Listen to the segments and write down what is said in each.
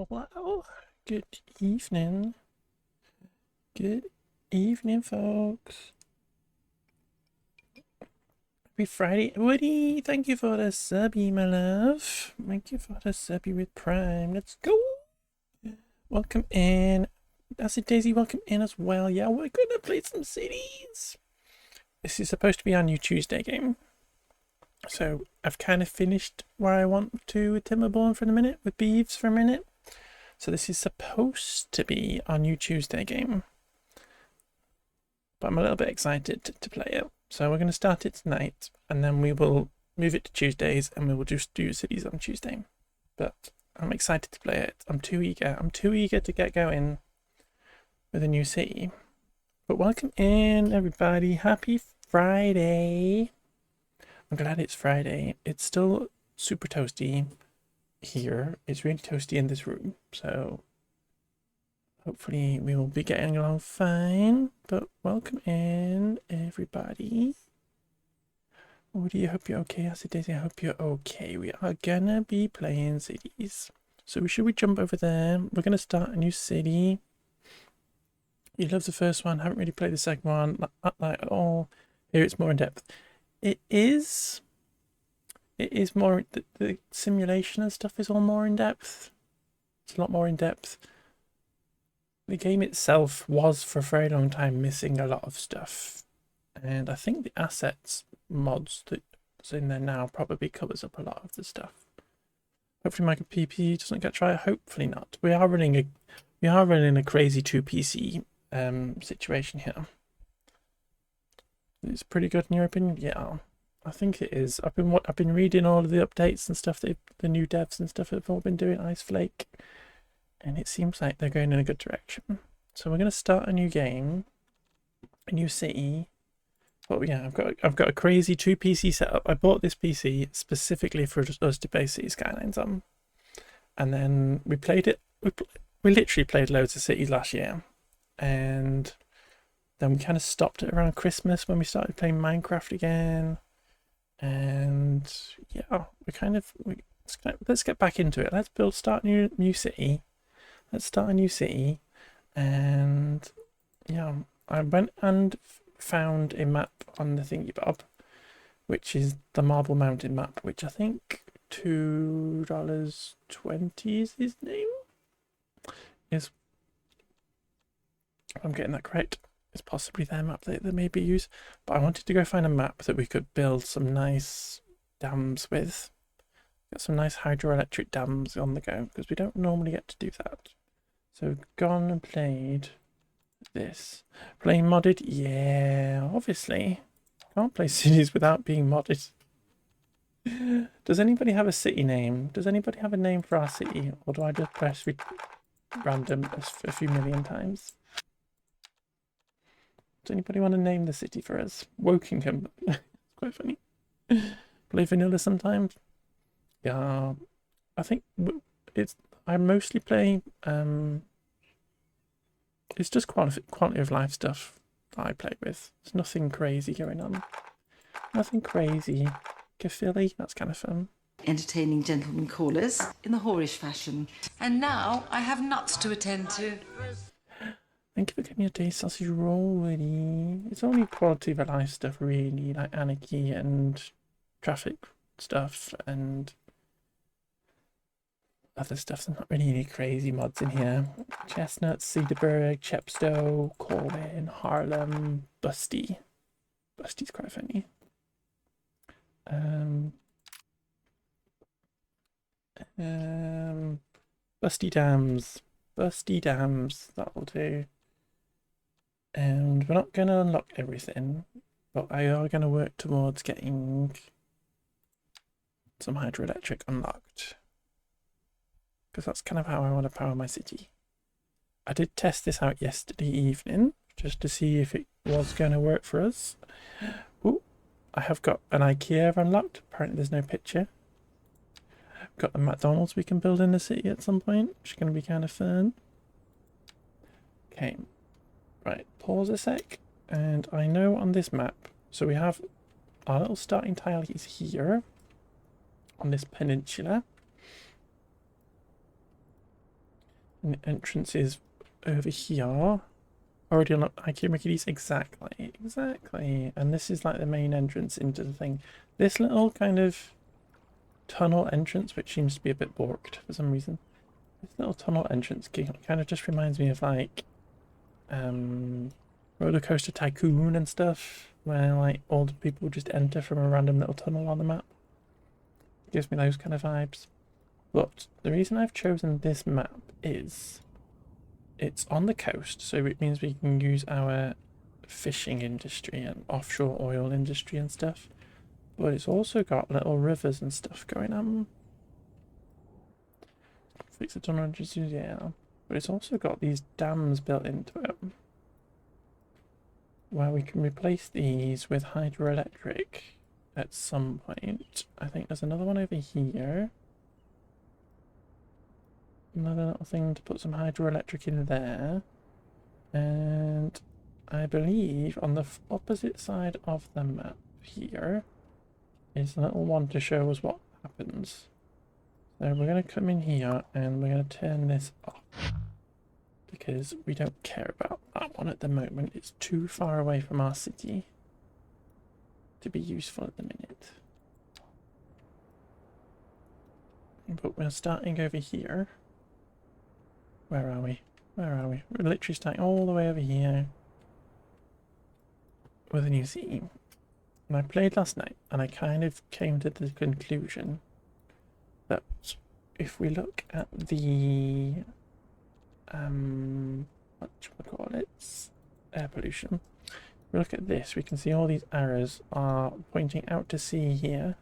Hello. Good evening. Good evening, folks. Happy Friday. Woody, thank you for the subby, my love. Thank you for the subby with Prime. Let's go. Welcome in. Acid Daisy, welcome in as well. Yeah, we're gonna play some cities. This is supposed to be our new Tuesday game. So I've kind of finished where I want to with Timberborn for a minute, with Beeves for a minute. So this is supposed to be our new Tuesday game. But I'm a little bit excited to play it. So we're going to start it tonight, and then we will move it to Tuesdays, and we will just do cities on Tuesday. But I'm excited to play it. I'm too eager. I'm too eager to get going with a new city. But welcome in, everybody. Happy Friday. I'm glad it's Friday. It's still super toasty here. It's really toasty in this room. So hopefully we will be getting along fine, but welcome in, everybody. Woody, I hope you're okay. Acid Daisy, I hope you're okay. We are gonna be playing cities. So should we jump over there? We're gonna start a new city. You love the first one, haven't really played the second one, not like at all. Here it's more in depth. It is more, the simulation and stuff is all more in depth. It's a lot more in depth. The game itself was for a very long time missing a lot of stuff, and I think the assets mods that's in there now probably covers up a lot of the stuff. Hopefully my PP doesn't get dry. Hopefully not. We are running a crazy 2 PC situation here. It's pretty good in your opinion? Yeah, I think it is. I've been reading all of the updates and stuff that the new devs and stuff have all been doing. Ice Flake. And it seems like they're going in a good direction. So we're going to start a new game, a new city. But yeah, I've got a crazy 2 PC setup. I bought this PC specifically for us to play City Skylines on, and then we played it. We literally played loads of cities last year, and then we kind of stopped it around Christmas when we started playing Minecraft again. And yeah, let's get back into it. Let's start a new city. Let's start a new city, and yeah, I went and found a map on the thingy-bob, which is the Marble Mountain map, which I think $2.20 is his name. Is, if I'm getting that correct, is possibly their map that they maybe use. But I wanted to go find a map that we could build some nice dams with. Got some nice hydroelectric dams on the go, because we don't normally get to do that. So gone and played this. Playing modded? Yeah, obviously. Can't play cities without being modded. Does anybody have a city name? Does anybody have a name for our city? Or do I just press random a few million times? Does anybody want to name the city for us? Wokingham. It's quite funny. Play vanilla sometimes. Yeah, I think I mostly play it's just quality of life stuff that I play with. There's nothing crazy going on. Nothing crazy. Caphilly, that's kind of fun. Entertaining gentlemen callers in the whorish fashion. And now I have nuts to attend to. Thank you for getting your day sausage roll ready. It's only quality of life stuff really, like anarchy and traffic stuff and other stuff. There's not really any crazy mods in here. Chestnut, Cedarburg, Chepstow, Corwin, Harlem, Busty. Busty's quite funny. Busty Dams. Busty Dams, that'll do. And we're not going to unlock everything, but I are going to work towards getting some hydroelectric unlocked, because that's kind of how I want to power my city. I did test this out yesterday evening just to see if it was going to work for us. Ooh, I have got an IKEA unlocked. Apparently there's no picture. Got the McDonald's we can build in the city at some point, which is going to be kind of fun. Okay, right, pause a sec. And I know on this map, so we have our little starting tile is here on this peninsula. And the entrance is over here. Already on IKEA Mickey's, exactly. And this is like the main entrance into the thing. This little kind of tunnel entrance, which seems to be a bit borked for some reason. This little tunnel entrance kind of just reminds me of like Roller Coaster Tycoon and stuff, where like all the people just enter from a random little tunnel on the map. It gives me those kind of vibes. But the reason I've chosen this map is it's on the coast, so it means we can use our fishing industry and offshore oil industry and stuff. But it's also got little rivers and stuff going on. Fix the tunnel, yeah. But it's also got these dams built into it, where we can replace these with hydroelectric at some point. I think there's another one over here. Another little thing to put some hydroelectric in there. And I believe on the opposite side of the map here is a little one to show us what happens. So we're going to come in here and we're going to turn this off, because we don't care about that one at the moment. It's too far away from our city to be useful at the minute. But we're starting over here. Where are we? We're literally starting all the way over here with a new city. And I played last night and I kind of came to the conclusion that if we look at the whatchamacallits, air pollution, if we look at this, we can see all these arrows are pointing out to sea here.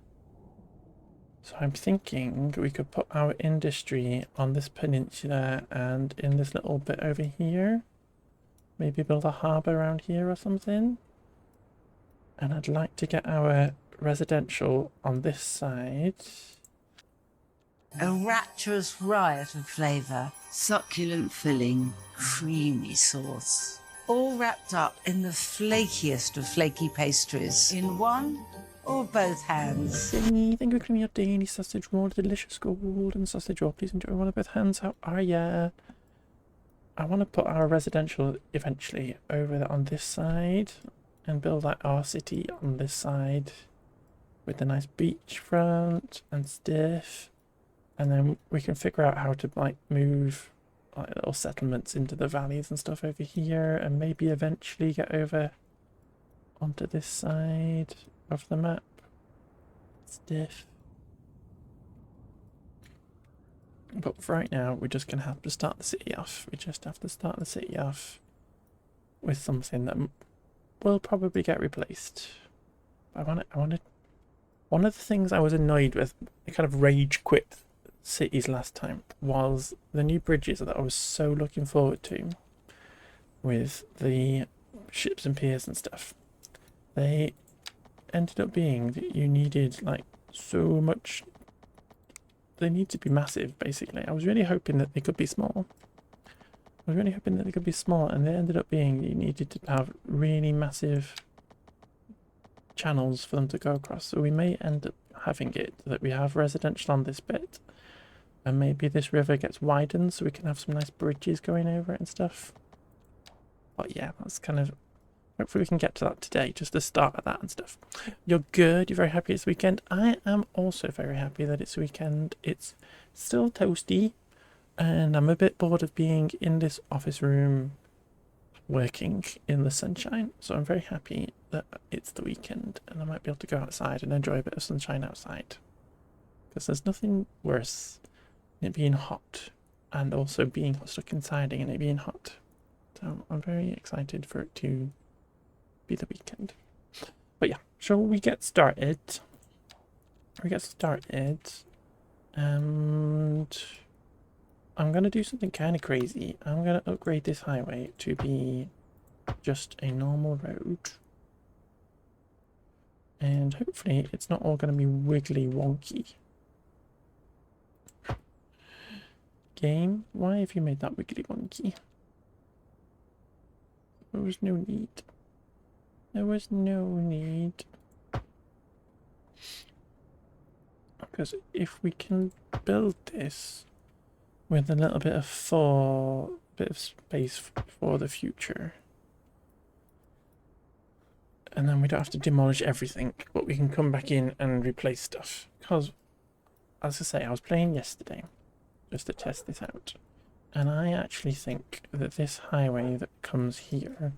So I'm thinking we could put our industry on this peninsula and in this little bit over here. Maybe build a harbour around here or something. And I'd like to get our residential on this side. A rapturous riot of flavour, succulent filling, creamy sauce. All wrapped up in the flakiest of flaky pastries. In one or both hands. Thank you for your daily sausage roll, delicious golden sausage roll. Please enjoy one of both hands. How are ya? I want to put our residential eventually over on this side and build like our city on this side with a nice beachfront and stuff. And then we can figure out how to like move like little settlements into the valleys and stuff over here, and maybe eventually get over onto this side of the map. Stiff. But for right now, we're just going to have to start the city off. We just have to start the city off with something that will probably get replaced. I wanted. One of the things I was annoyed with, I kind of rage quit cities last time, was the new bridges that I was so looking forward to with the ships and piers and stuff. They ended up being that you needed like so much. They need to be massive, basically. I was really hoping that they could be small. And they ended up being that you needed to have really massive channels for them to go across. So we may end up having it that we have residential on this bit, and maybe this river gets widened so we can have some nice bridges going over it and stuff. But yeah, that's kind of, hopefully we can get to that today, just the start of that and stuff. You're good, you're very happy it's weekend. I am also very happy that it's weekend. It's still toasty, and I'm a bit bored of being in this office room working in the sunshine. So I'm very happy that it's the weekend and I might be able to go outside and enjoy a bit of sunshine outside. Because there's nothing worse than it being hot and also being stuck inside and it being hot. So I'm very excited for it to be the weekend. But yeah, shall we get started? And I'm going to do something kind of crazy. I'm going to upgrade this highway to be just a normal road. And hopefully it's not all going to be wiggly wonky. Game, why have you made that wiggly wonky? There was no need. There was no need. Because if we can build this with a little bit of space for the future. And then we don't have to demolish everything, but we can come back in and replace stuff. Because, as I say, I was playing yesterday just to test this out. And I actually think that this highway that comes here,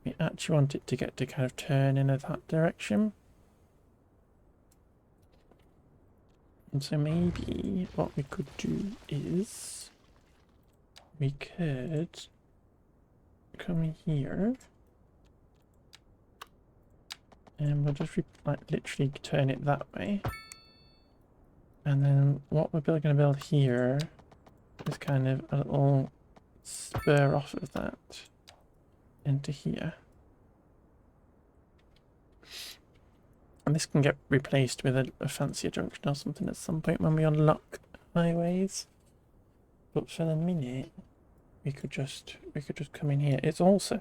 we actually want it to get to kind of turn in that direction. And so maybe what we could do is we could come here. And we'll just like literally turn it that way. And then what we're going to build here is kind of a little spur off of that into here. And this can get replaced with a fancier junction or something at some point when we unlock highways. But for the minute, we could just come in here. It's also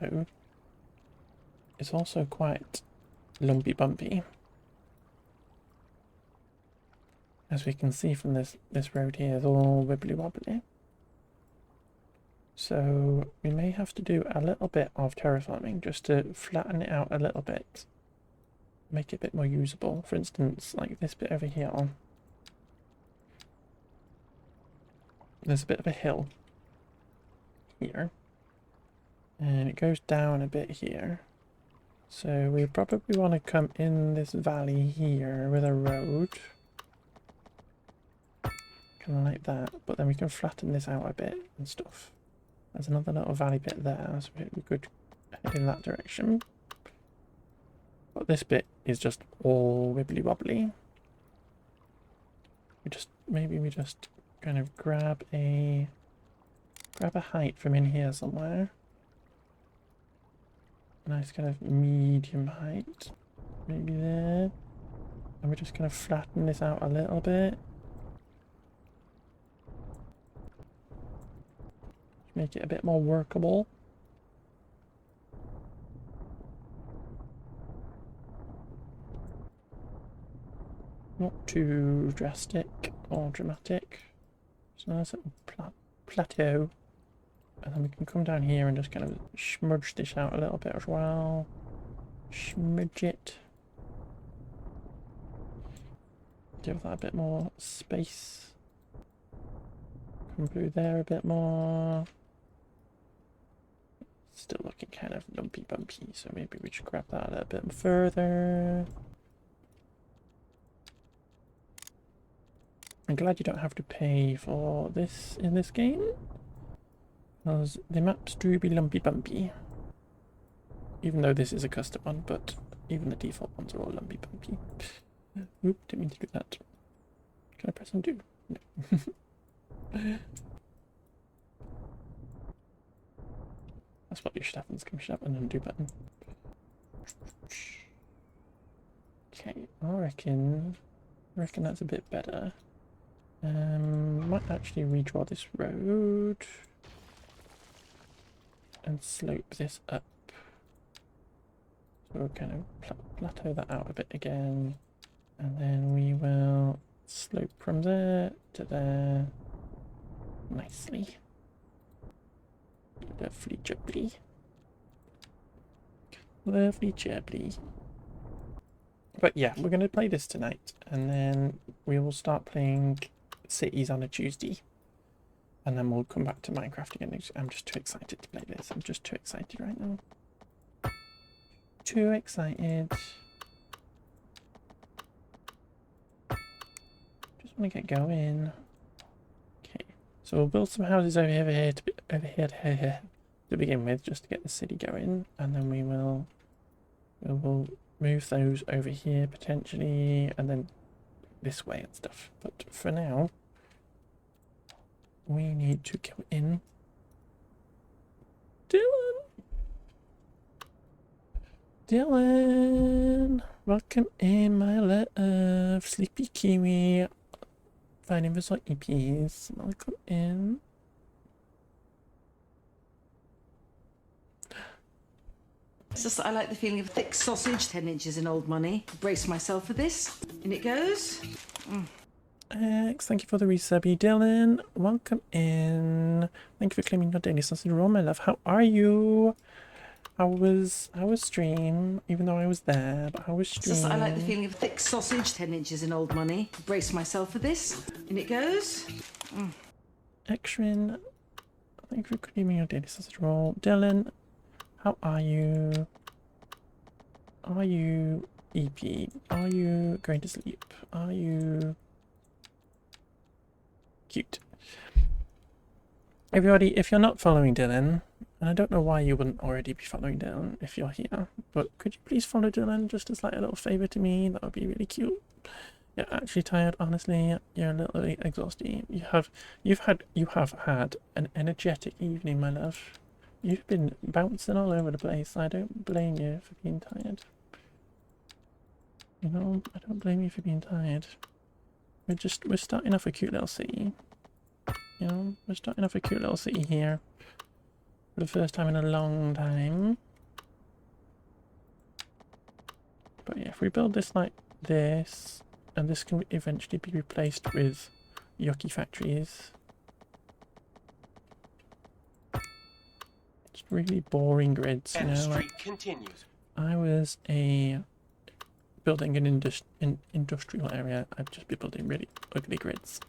quite lumpy bumpy, as we can see from this road here. Is all wibbly wobbly, so we may have to do a little bit of terraforming just to flatten it out a little bit, make it a bit more usable. For instance, like this bit over here, there's a bit of a hill here and it goes down a bit here. So we probably want to come in this valley here with a road. Kind of like that. But then we can flatten this out a bit and stuff. There's another little valley bit there, so we could head in that direction. But this bit is just all wibbly wobbly. Maybe we just kind of grab a height from in here somewhere. Nice kind of medium height, maybe there, and we're just going to flatten this out a little bit, make it a bit more workable. Not too drastic or dramatic. It's a nice little plateau. And then we can come down here and just kind of smudge this out a little bit as well. Smudge it. Give that a bit more space. Come through there a bit more. Still looking kind of lumpy bumpy, so maybe we should grab that a little bit further. I'm glad you don't have to pay for this in this game, because the maps do be lumpy bumpy. Even though this is a custom one, but even the default ones are all lumpy bumpy. Oop, didn't mean to do that. Can I press undo? No. That's what you should have on this commission up, an undo button. Okay, I reckon that's a bit better. Might actually redraw this road and slope this up. So we'll kind of plateau that out a bit again, and then we will slope from there to there nicely. Lovely jubbly. Lovely jubbly. But yeah, we're going to play this tonight, and then we will start playing cities on a Tuesday, and then we'll come back to Minecraft again. I'm just too excited to play this. I'm just too excited right now. Too excited. Just want to get going. Okay, so we'll build some houses over here to begin with, just to get the city going, and then we will move those over here potentially, and then this way and stuff. But for now, we need to go in. Dylan, welcome in, my love. Sleepy Kiwi, fighting for Socky Peas. Welcome in. It's just that I like the feeling of thick sausage, 10 inches in old money. Brace myself for this. In it goes. X, thank you for the resubby. Dylan, welcome in. Thank you for claiming your daily sausage roll, my love. How are you? How was stream? Even though I was there, but how was It's stream? just that I like the feeling of thick sausage, 10 inches in old money. Brace myself for this. In it goes. Exrin, thank you for claiming your daily sausage roll. Dylan, how are you? Are you EP? Are you going to sleep? Are you cute? Everybody, if you're not following Dylan, and I don't know why you wouldn't already be following Dylan if you're here, but could you please follow Dylan just as like a little favour to me? That would be really cute. You're actually tired, honestly. You're a little exhausted. You have had an energetic evening, my love. You've been bouncing all over the place. I don't blame you for being tired. You know, I don't blame you for being tired. We're starting off a cute little city. You know, we're starting off a cute little city here. For the first time in a long time. But yeah, if we build this like this, and this can eventually be replaced with yucky factories. It's really boring grids, you know. Like, continues. I was building an industrial area, I'd just be building really ugly grids.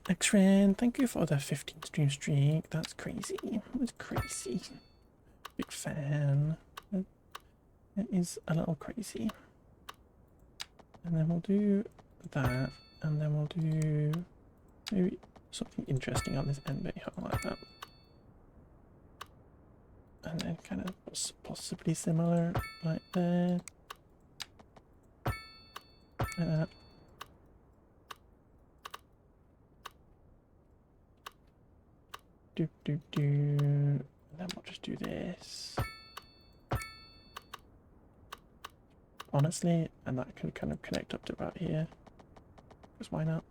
X-Rin, thank you for the 15 stream streak. That's crazy. That's crazy. Big fan. It is a little crazy. And then we'll do that, and then we'll do maybe something interesting on this end bit here, like that. And then kind of possibly similar, like there. Like that. And then we'll just do this. Honestly, and that can kind of connect up to about here. Because why not?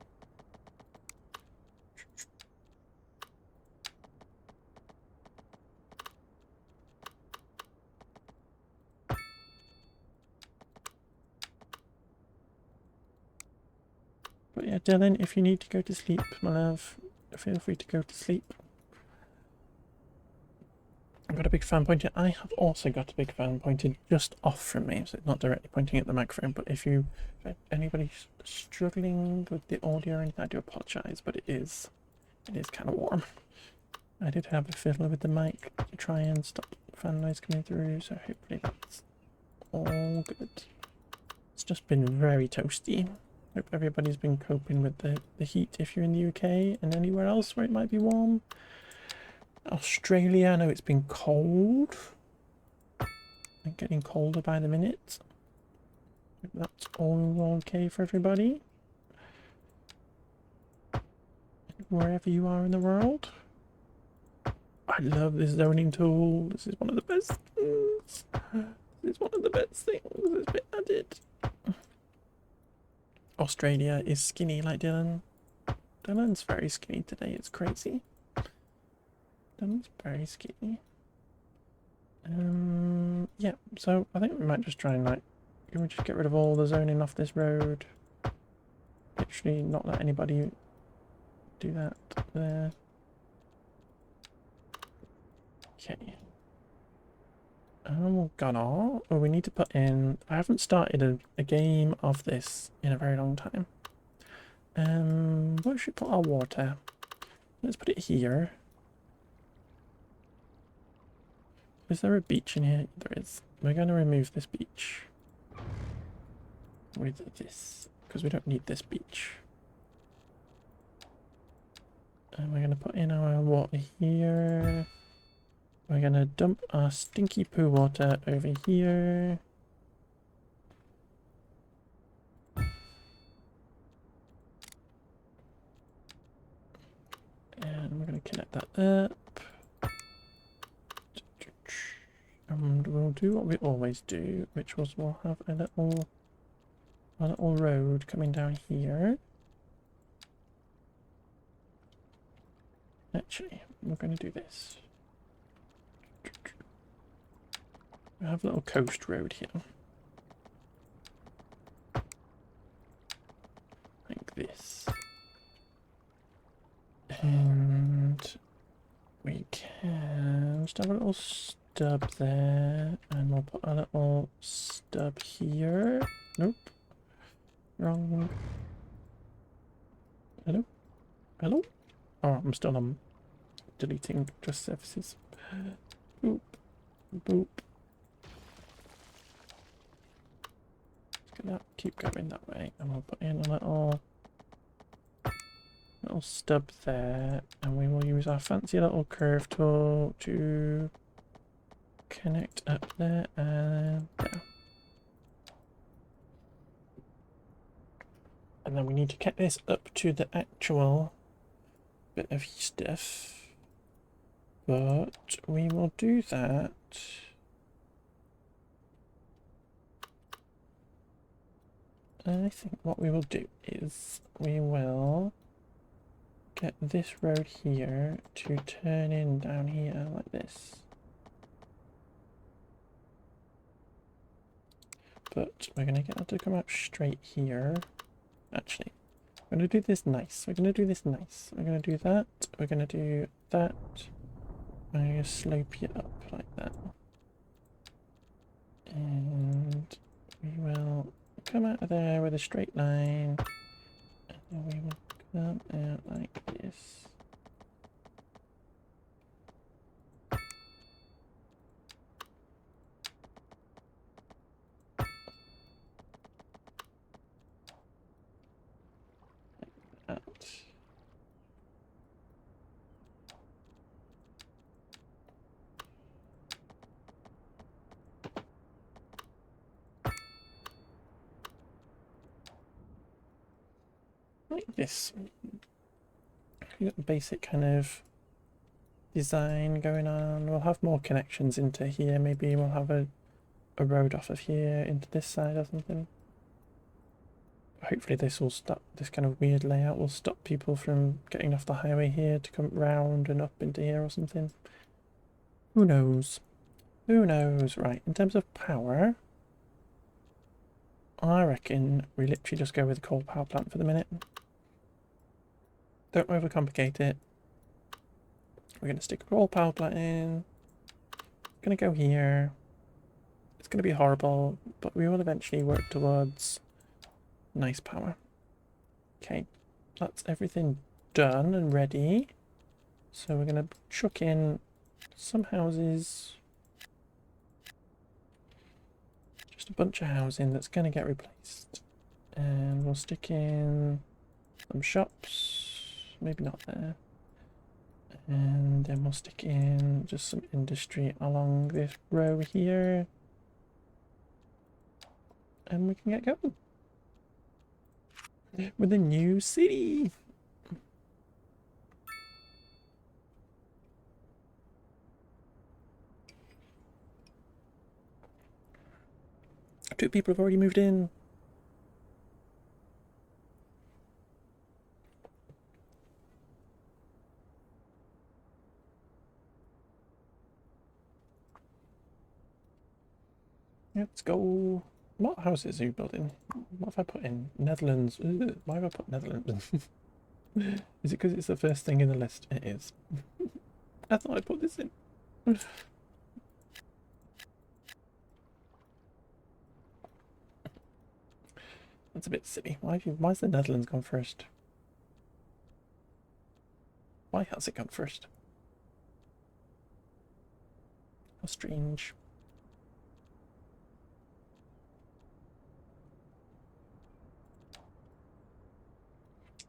But yeah, Dylan, if you need to go to sleep, my love, feel free to go to sleep. I've got a big fan pointer. I have also got a big fan pointed just off from me, so it's not directly pointing at the microphone. But if anybody's struggling with the audio or anything, I do apologise, but it is kind of warm. I did have a fiddle with the mic to try and stop fan noise coming through, so hopefully that's all good. It's just been very toasty. Hope everybody's been coping with the heat if you're in the UK and anywhere else where it might be warm. Australia, I know it's been cold. And getting colder by the minute. Hope that's all okay for everybody. Wherever you are in the world. I love this zoning tool. This is one of the best things. This is one of the best things that's been added. Australia is skinny like Dylan. Dylan's very skinny today, it's crazy. Dylan's very skinny. Yeah, so I think we might just try and like, can we just get rid of all the zoning off this road? Literally not let anybody do that there. Okay. We're gonna, oh, we need to put in, I haven't started a game of this in a very long time. Where should we put our water? Let's put it here. Is there a beach in here? There is. We're going to remove this beach with this, because we don't need this beach. And we're going to put in our water here. We're going to dump our stinky poo water over here. And we're going to connect that up. And we'll do what we always do, which was we'll have a little road coming down here. Actually, we're going to do this. We have a little coast road here. Like this. And we can just have a little stub there, and we'll put a little stub here. Nope. Wrong. Hello? Hello? Oh, I'm still on deleting just surfaces. Boop. Boop. Just gonna keep going that way, and we'll put in a little stub there, and we will use our fancy little curve tool to connect up there and there. And then we need to get this up to the actual bit of stuff, but we will do that I think what we will do is we will get this road here to turn in down here like this. But we're going to get that to come out straight here. Actually, we're going to do this nice. We're going to do this nice. We're going to do that. We're going to do that. I'm going to slope you up like that. And we will come out of there with a straight line. And then we will come out like this. Like that. Like this. You got the basic kind of design going on. We'll have more connections into here. Maybe we'll have a road off of here into this side or something. Hopefully this will stop, this kind of weird layout will stop people from getting off the highway here to come round and up into here or something. Who knows? Who knows? Right, in terms of power, I reckon we literally just go with the coal power plant for the minute. Don't overcomplicate it. We're going to stick a coal power plant in. Going to go here. It's going to be horrible, but we will eventually work towards nice power. Okay, that's everything done and ready. So we're going to chuck in some houses. Just a bunch of housing that's going to get replaced. And we'll stick in some shops. Maybe not there. And then we'll stick in just some industry along this row here. And we can get going with a new city. Two people have already moved in. Let's go. What houses are you building? What have I put in? Netherlands. Ugh, why have I put Netherlands? Is it because it's the first thing in the list? It is. I thought I put this in. That's a bit silly. Why's the Netherlands gone first? Why has it gone first? How strange.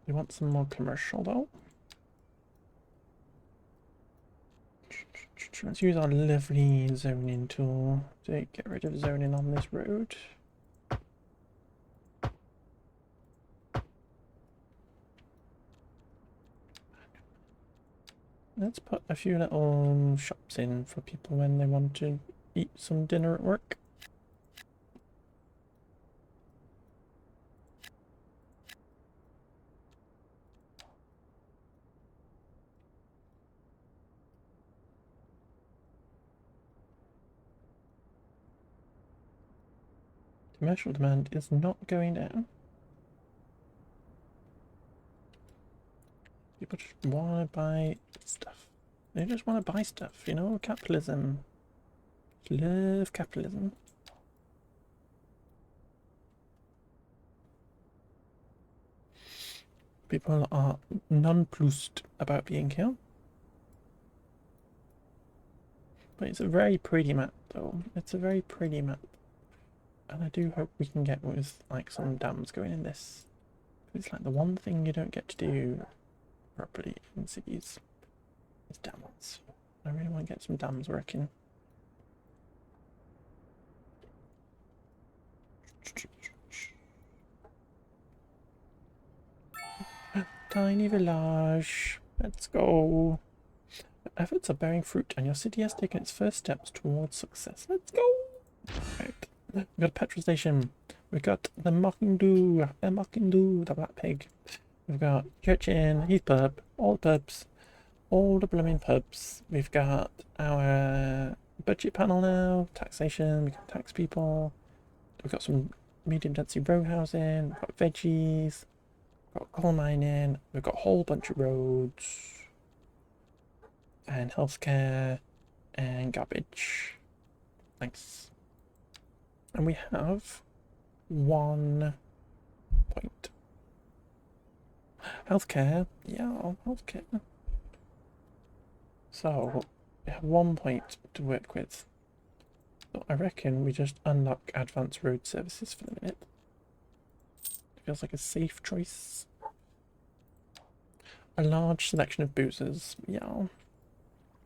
We want some more commercial though. Let's use our lovely zoning tool to get rid of zoning on this road. Let's put a few little shops in for people when they want to eat some dinner at work. Commercial demand is not going down. People just want to buy stuff. They just want to buy stuff, you know? Capitalism. Love capitalism. People are nonplussed about being here. But it's a very pretty map, though. It's a very pretty map. And I do hope we can get with, like, some dams going in this. It's like the one thing you don't get to do properly in cities is dams. I really want to get some dams working. Tiny village. Let's go. Efforts are bearing fruit and your city has taken its first steps towards success. Let's go! Right. We've got a petrol station. We've got the Mockingdoo, the Black Pig. We've got Church Inn, Heath Pub, all the pubs, all the blooming pubs. We've got our budget panel now, taxation, we can tax people. We've got some medium density row housing, we've got veggies, we've got coal mining, we've got a whole bunch of roads. And healthcare and garbage. Thanks. And we have 1 point. Healthcare, yeah, healthcare. So we have 1 point to work with. So I reckon we just unlock advanced road services for the minute. It feels like a safe choice. A large selection of boozers, yeah.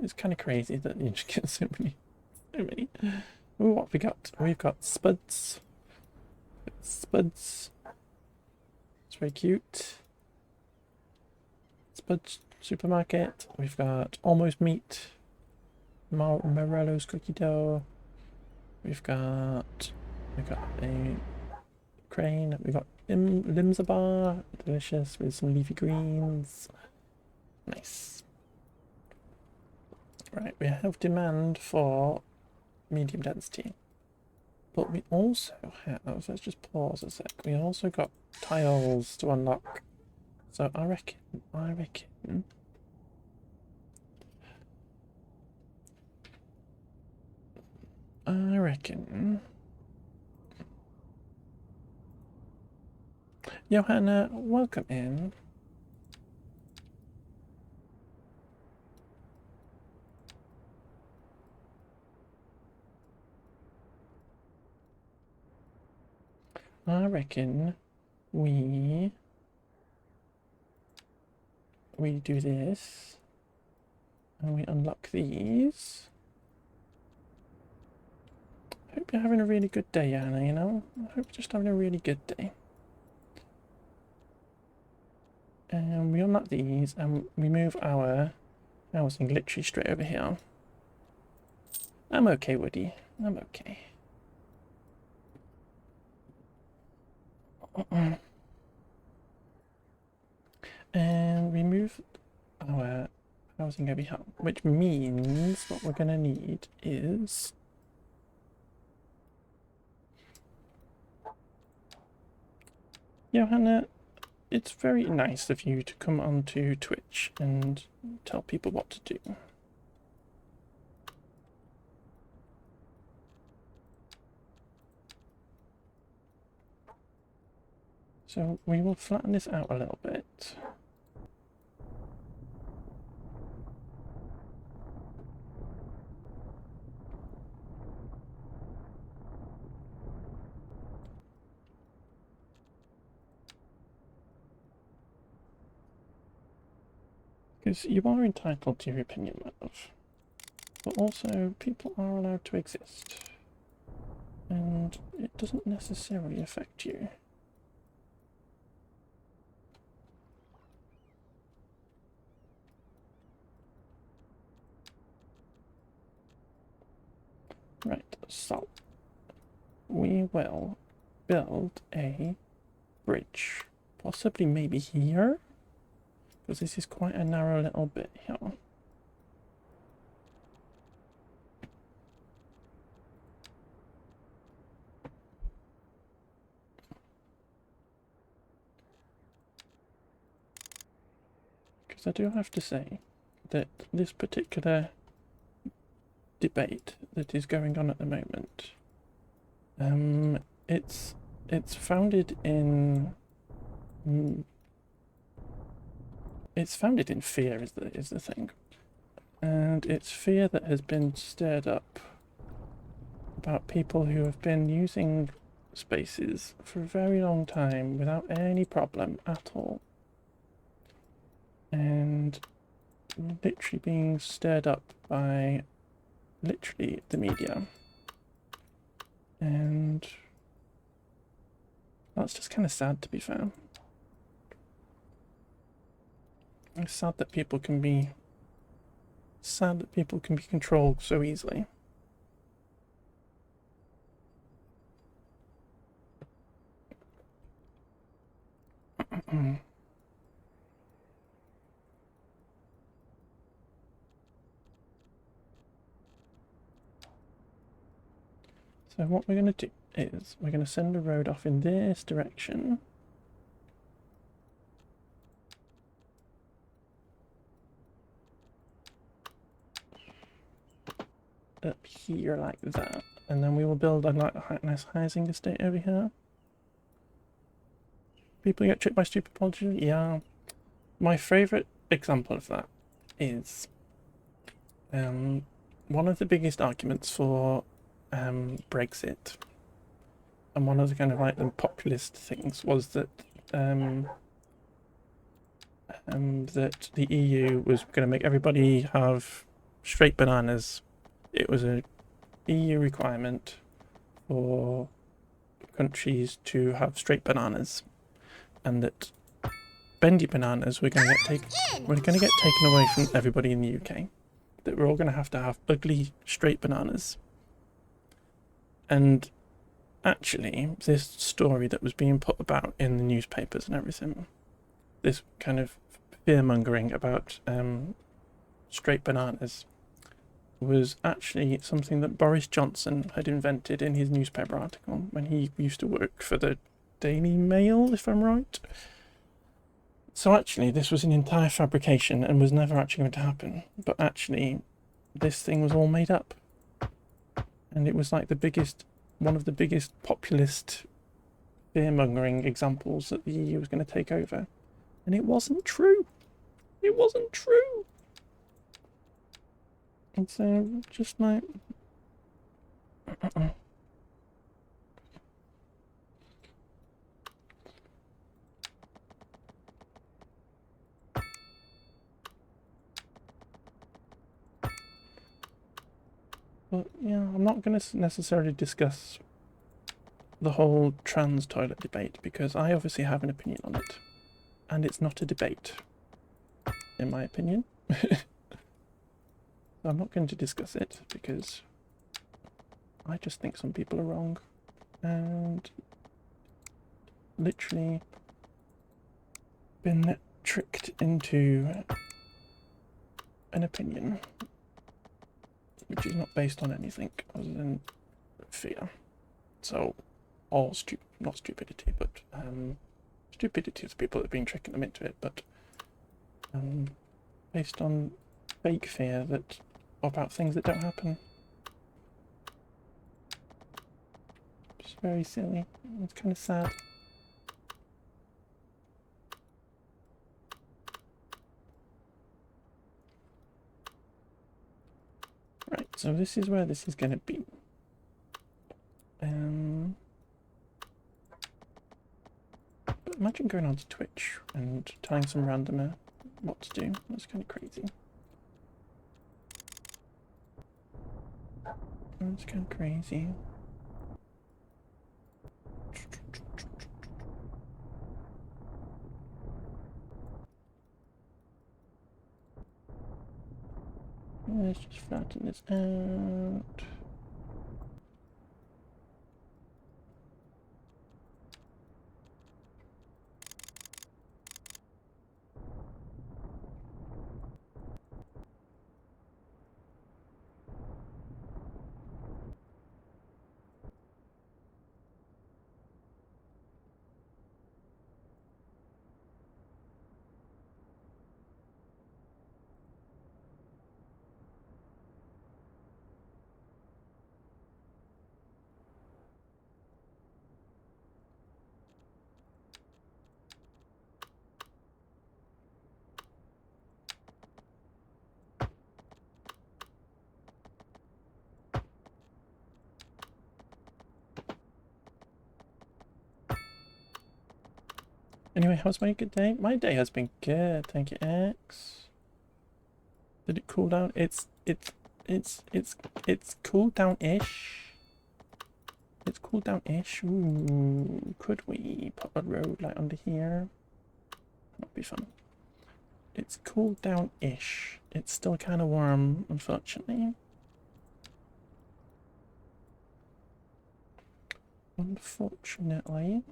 It's kind of crazy that you just get so many. Ooh, what have we got? We've got Spuds. Spuds. It's very cute. Spuds supermarket. We've got Almost Meat. Morello's cookie dough. We've got a crane. We've got Limsa bar. Delicious with some leafy greens. Nice. Right, we have demand for medium density. But we also have, let's just pause a sec, we also got tiles to unlock. So I reckon Johanna, welcome in. I reckon we do this and we unlock these. Hope you're having a really good day, Anna, you know? I hope you're just having a really good day. And we unlock these and we move our housing literally straight over here. I'm okay, Woody. I'm okay. And we move our housing over here, which means what we're going to need is Johanna, it's very nice of you to come onto Twitch and tell people what to do. So we will flatten this out a little bit. Because you are entitled to your opinion, my love. But also, people are allowed to exist. And it doesn't necessarily affect you. Right, so we will build a bridge. Possibly maybe here? Because this is quite a narrow little bit here. Because I do have to say that this particular debate that is going on at the moment, it's founded in fear is the thing, and it's fear that has been stirred up about people who have been using spaces for a very long time without any problem at all, and literally being stirred up by literally the media, and that's just kind of sad, to be fair. It's sad that people can be controlled so easily. So what we're going to do is we're going to send a road off in this direction. Up here like that. And then we will build a nice housing estate over here. People get tricked by stupid politicians? Yeah. My favourite example of that is one of the biggest arguments for Brexit, and one of the kind of like the populist things, was that that the EU was going to make everybody have straight bananas. It was a EU requirement for countries to have straight bananas, and that bendy bananas were going to get taken away from everybody in the UK. That we're all going to have ugly straight bananas. And actually, this story that was being put about in the newspapers and everything, this kind of fear-mongering about straight bananas, was actually something that Boris Johnson had invented in his newspaper article when he used to work for the Daily Mail, if I'm right. So actually, this was an entire fabrication and was never actually going to happen. But actually, this thing was all made up. And it was like one of the biggest populist fear-mongering examples that the EU was going to take over. And it wasn't true. It wasn't true. And so, just like... But yeah, I'm not going to necessarily discuss the whole trans toilet debate, because I obviously have an opinion on it. And it's not a debate, in my opinion. I'm not going to discuss it, because I just think some people are wrong. And literally been tricked into an opinion which is not based on anything other than fear. So, all not stupidity, but stupidity is people that have been tricking them into it, but based on fake fear about things that don't happen. It's very silly. It's kind of sad. Right, so this is where this is going to be. But imagine going onto Twitch and telling some randomer what to do. That's kind of crazy. That's kind of crazy. Let's just flatten this out. Anyway, how's my good day? My day has been good, thank you, X. Did it cool down? It's cooled down-ish. It's cooled down-ish. Ooh, could we put a road light under here? That'd be fun. It's cooled down-ish. It's still kind of warm, unfortunately. Unfortunately.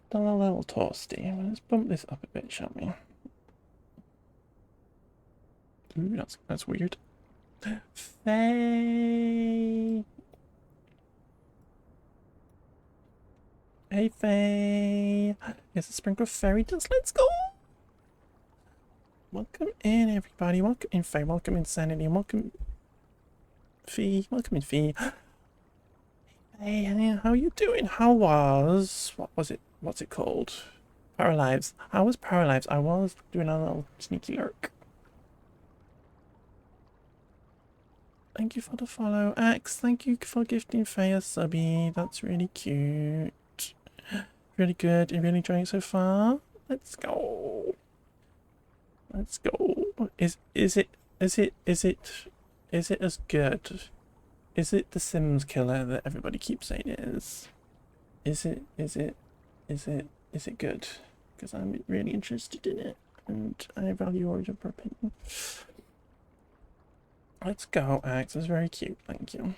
Still a little toasty. Well, let's bump this up a bit, shall we? Ooh, that's weird. Faye! Hey, Faye! Here's a sprinkle of fairy dust. Let's go! Welcome in, everybody. Welcome in, Faye. Welcome in, Sanity. Welcome, Fee. Welcome in, Fee. Hey, how are you doing? How was... what was it? What's it called? Paralives. How was Paralives? I was doing a little sneaky lurk. Thank you for the follow, Axe. Thank you for gifting Faye a subby. That's really cute. Really good. Are you really enjoying it so far? Let's go. Let's go. Is it as good? Is it the Sims killer that everybody keeps saying it is? Is it good? Because I'm really interested in it and I value your opinion. Let's go, Axe. That's very cute. Thank you.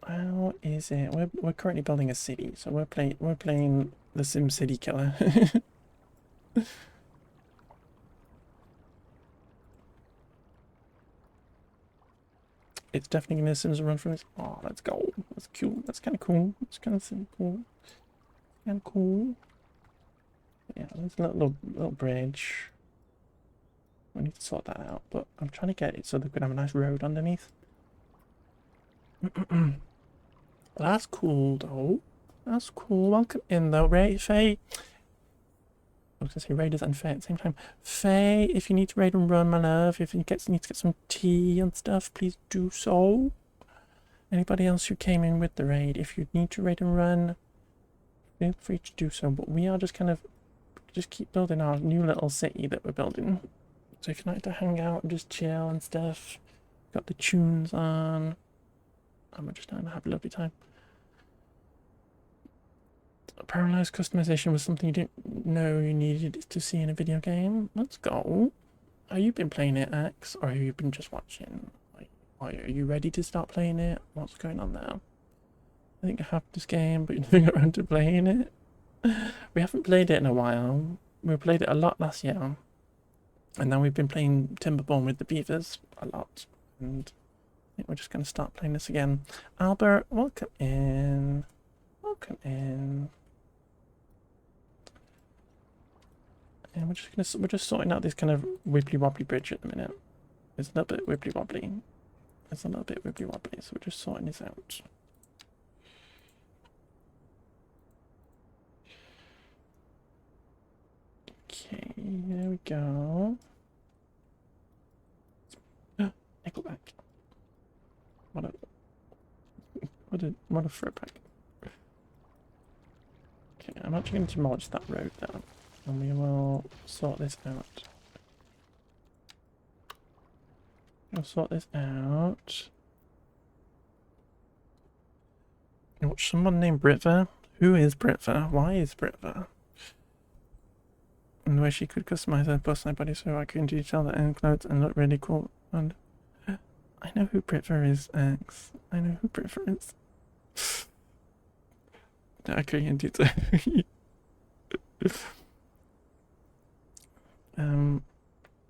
How is it? We're currently building a city, so we're playing the Sim City killer. It's definitely gonna Sims run from this. Oh, let's go. That's cool. That's kind of cool. It's kind of simple. Kind of cool. Yeah, there's a little bridge. We need to sort that out, but I'm trying to get it so they could have a nice road underneath. That's cool, though. That's cool. Welcome in, though, Faye. I was going to say Raiders and Faye at the same time. Faye, if you need to raid and run, my love, if you need to get some tea and stuff, please do so. Anybody else who came in with the raid, if you need to raid and run, feel free to do so. But we are just kind of keep building our new little city that we're building. So if you like to hang out and just chill and stuff, got the tunes on, and we're just trying to have a lovely time. Parallelized customization was something you didn't know you needed to see in a video game. Let's go. Have you been playing it, Axe, or have you been just watching? Like, are you ready to start playing it? What's going on there? I think I have this game, but you're never got around to playing it. We haven't played it in a while. We played it a lot last year. And then we've been playing Timberborn with the Beavers a lot. And I think we're just going to start playing this again. Albert, welcome in. Welcome in. And we're just sorting out this kind of wibbly wobbly bridge at the minute. It's a little bit wibbly wobbly. It's a little bit wibbly wobbly, so we're just sorting this out. Okay, there we go. Nickelback. What a throwback. Okay, I'm actually going to demolish that road down, and we will sort this out. We'll sort this out. You watch someone named Britva? Who is Britva? Why is Britva? And the way she could customize her bust body so I can detail the end clothes and look really cool. And I know who Britva is, X. I know who Britva is. Okay, indeed.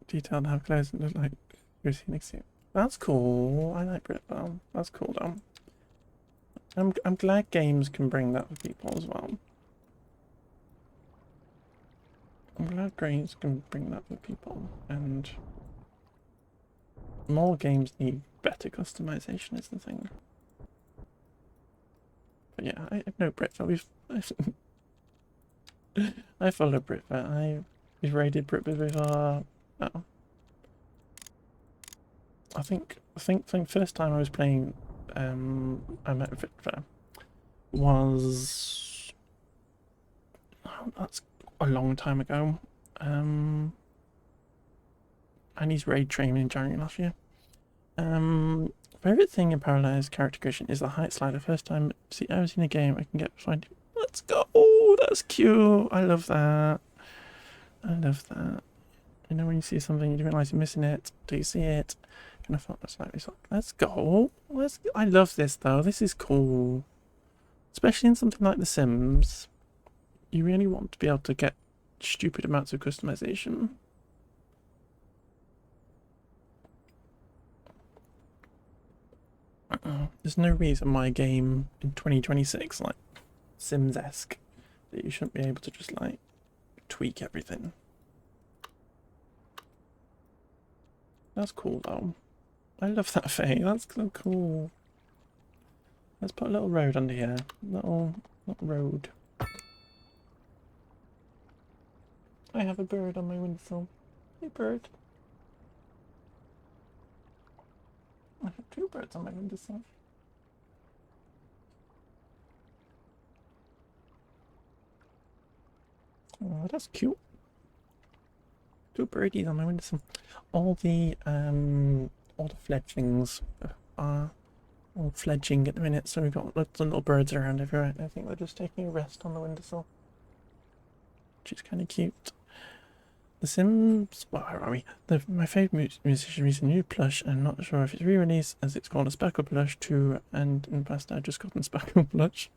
Detailed have clothes that look like you're next to you. That's cool. I like Britva. That's cool though. I'm glad games can bring that to people as well. I'm glad games can bring that to people, and more games need better customization is the thing. But yeah, I know Britva. I follow Britva. We've raided Britva before. Oh. I think first time I was playing I met Victor was that's a long time ago. And he's raid training in January last year. Favorite thing in Parallels character creation is the height slider. First time I was in a game I can get 20. Let's go! That's cute. I love that. I love that. You know when you see something you realise you're missing it. Do you see it? And I thought that's like let's go. I love this though. This is cool. Especially in something like The Sims. You really want to be able to get stupid amounts of customization. There's no reason why a game in 2026, like Sims-esque, that you shouldn't be able to just like tweak everything. That's cool though. I love that Faye. That's so cool. Let's put a little road under here. Little road. I have a bird on my windowsill. Hey bird. I have two birds on my windowsill. Oh, that's cute. Two birdies on my windowsill. All the fledglings are all fledging at the minute, so we've got lots of little birds around everywhere. I think they're just taking a rest on the windowsill, which is kind of cute. The Sims, well, where are we? My favourite musician recently new plush, and I'm not sure if it's re-released, as it's called a Spackle Plush 2, and in the past I've just gotten Spackle Plush.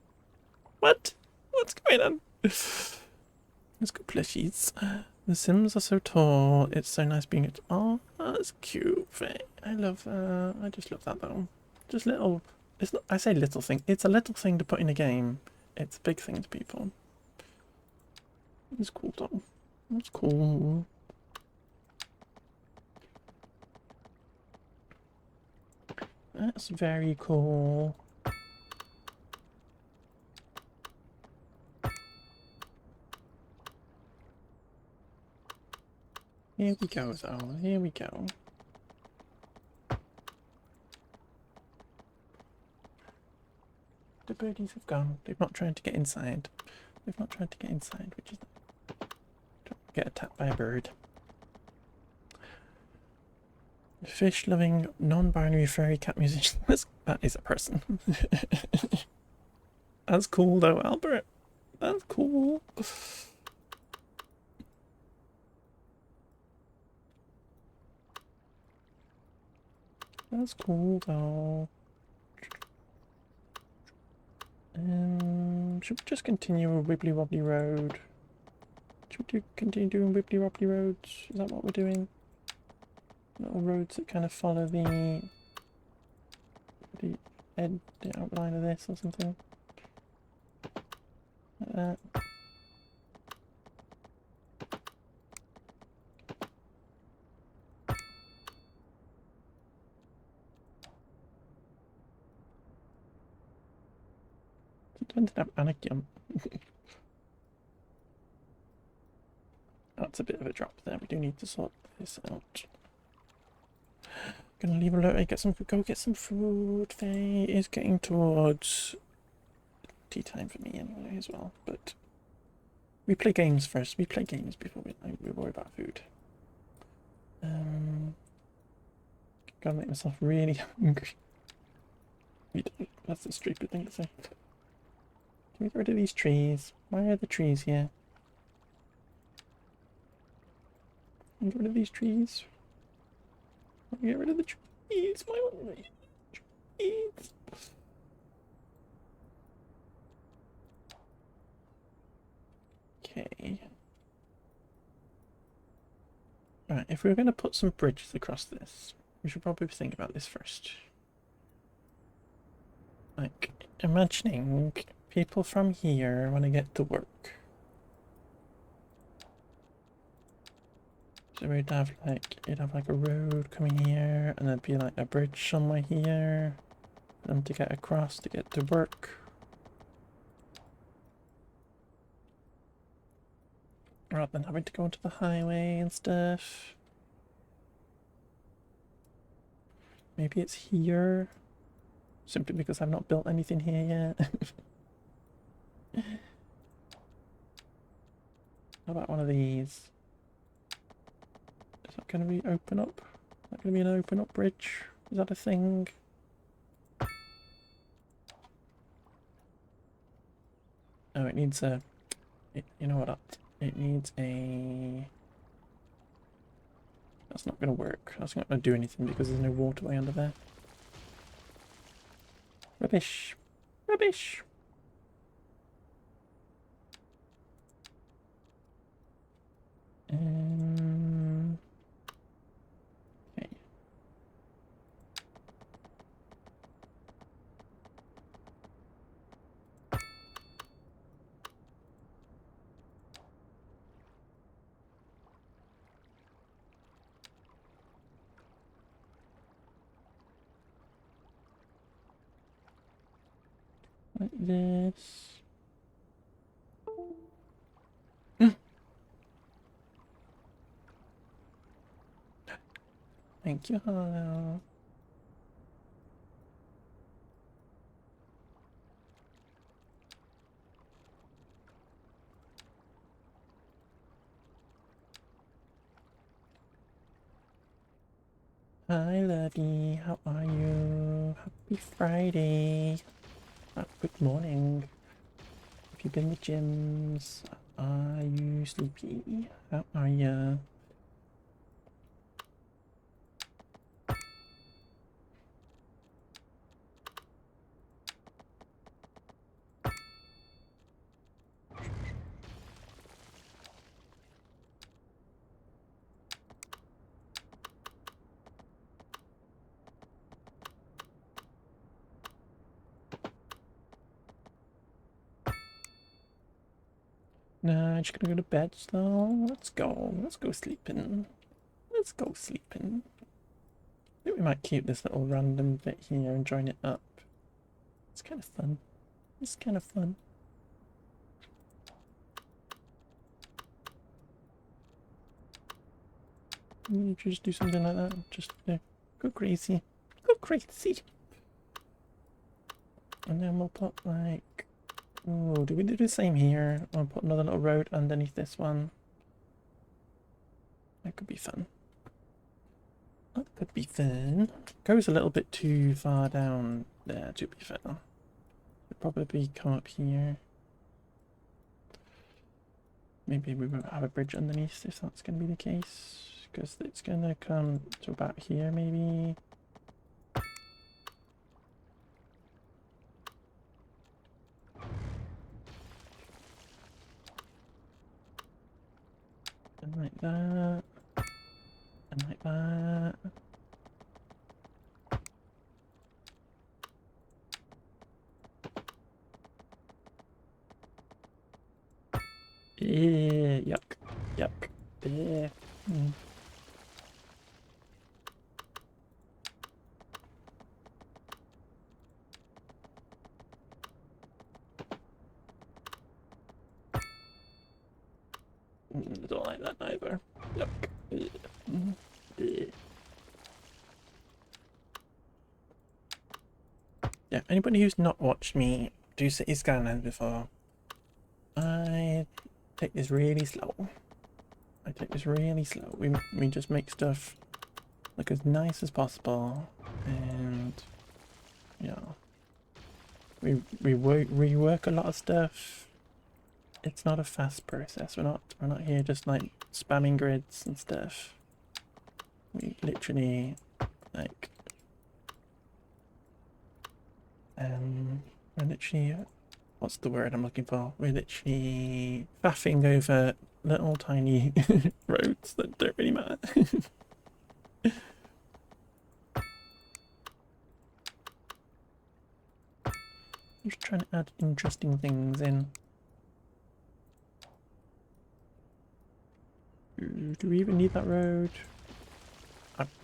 What? What's going on? Let's go plushies. The Sims are so tall, it's so nice being at. Oh, that's cute, Faye. I love that. I just love that though. Just little, it's not, I say little thing, it's a little thing to put in a game. It's a big thing to people. It's cool though. That's cool. That's very cool. Here we go though, here we go. The birdies have gone. They've not tried to get inside. They've not tried to get inside, which is get attacked by a bird. Fish-loving, non-binary fairy cat musician. That is a person. That's cool though, Albert. That's cool. That's cool though. Should we just continue a wibbly wobbly road? Should we continue doing wibbly wobbly roads? Is that what we're doing? Little roads that kind of follow the outline of this or something like that. Didn't have Anakim. That's a bit of a drop there. We do need to sort this out. Gonna leave a note. Go get some food. Faye is getting towards tea time for me anyway as well. But we play games first. We play games before we worry about food. Gotta make myself really hungry. That's a stupid thing to say. Can we get rid of these trees? Why are the trees here? Can we get rid of these trees? Get rid of the trees. Why won't we? Trees. Okay. Right, if we were going to put some bridges across this, we should probably think about this first. Like, imagining people from here want to get to work. So you'd have like a road coming here, and there'd be like a bridge somewhere here for them to get across to get to work. Rather than having to go onto the highway and stuff. Maybe it's here. Simply because I've not built anything here yet. How about one of these? Is that going to be open up? Is that going to be an open up bridge? Is that a thing? Oh, it needs a... you know what? It needs a... That's not going to work. That's not going to do anything because there's no waterway under there. Rubbish. Rubbish. Okay. Like this. Thank you, Harlow. Hi, Lovey. How are you? Happy Friday. Good morning. Have you been to gyms? Are you sleepy? How are you? Nah, just gonna go to bed, so let's go. Let's go sleeping. Let's go sleeping. I think we might keep this little random bit here and join it up. It's kind of fun. It's kind of fun. You just do something like that. Just go crazy. Go crazy. And then we'll put like... Oh, do we do the same here? I'll put another little road underneath this one. That could be fun. That could be fun. Goes a little bit too far down there, to be fair. Should probably come up here. Maybe we won't have a bridge underneath if that's going to be the case. Because it's going to come to about here, maybe. And like that. And like that. Yuck. Yuck. Yeah. Don't like that either. Yuck. Yeah, anybody who's not watched me do City Skylines before, I take this really slow. We just make stuff look as nice as possible, and yeah, we rework a lot of stuff. It's not a fast process. We're not here just like spamming grids and stuff. We literally like we're literally, what's the word I'm looking for? We're literally faffing over little tiny roads that don't really matter. Just trying to add interesting things in. Do we even need that road?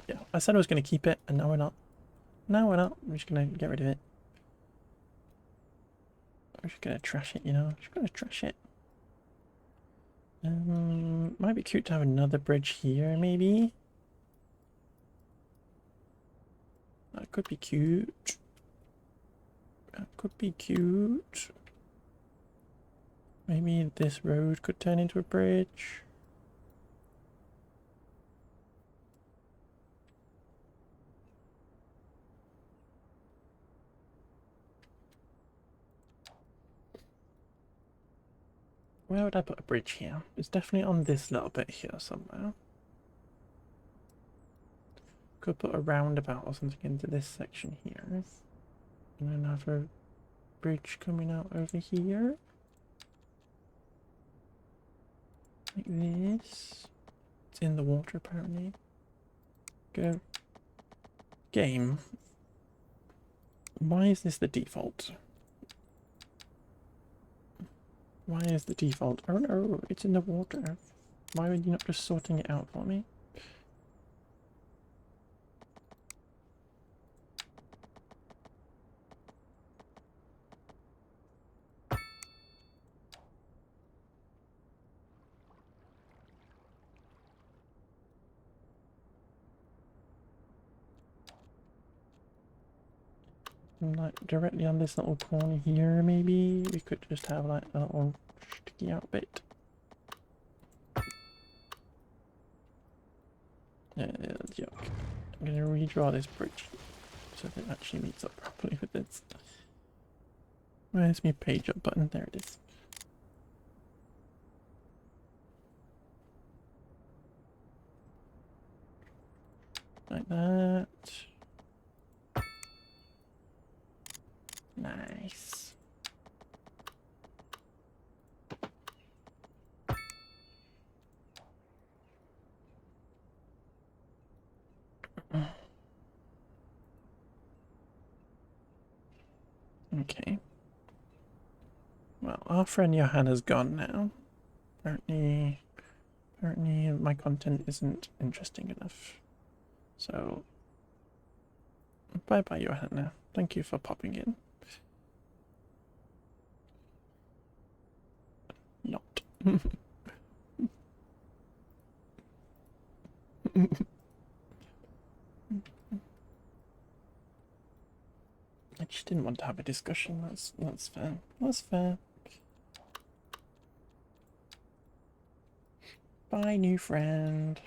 Yeah, I said I was going to keep it, and now we're not. Now we're not. I'm just going to get rid of it. I'm just going to trash it, you know? Just going to trash it. Might be cute to have another bridge here, maybe? That could be cute. That could be cute. Maybe this road could turn into a bridge. Where would I put a bridge here? It's definitely on this little bit here somewhere. Could put a roundabout or something into this section here. And then have a bridge coming out over here. Like this. It's in the water apparently. Go. Game. Why is this the default? Why is the default? Oh no, it's in the water. Why are you not just sorting it out for me? Like directly on this little corner here, maybe we could just have like a little sticky out bit. Yuck. I'm gonna redraw this bridge so that it actually meets up properly with this. Where's my page up button? There it is. Like that. Nice. Okay. Well, our friend Johanna's gone now. Apparently my content isn't interesting enough. So, bye bye Johanna. Thank you for popping in. Not. I just didn't want to have a discussion. That's fair. That's fair. Bye, new friend.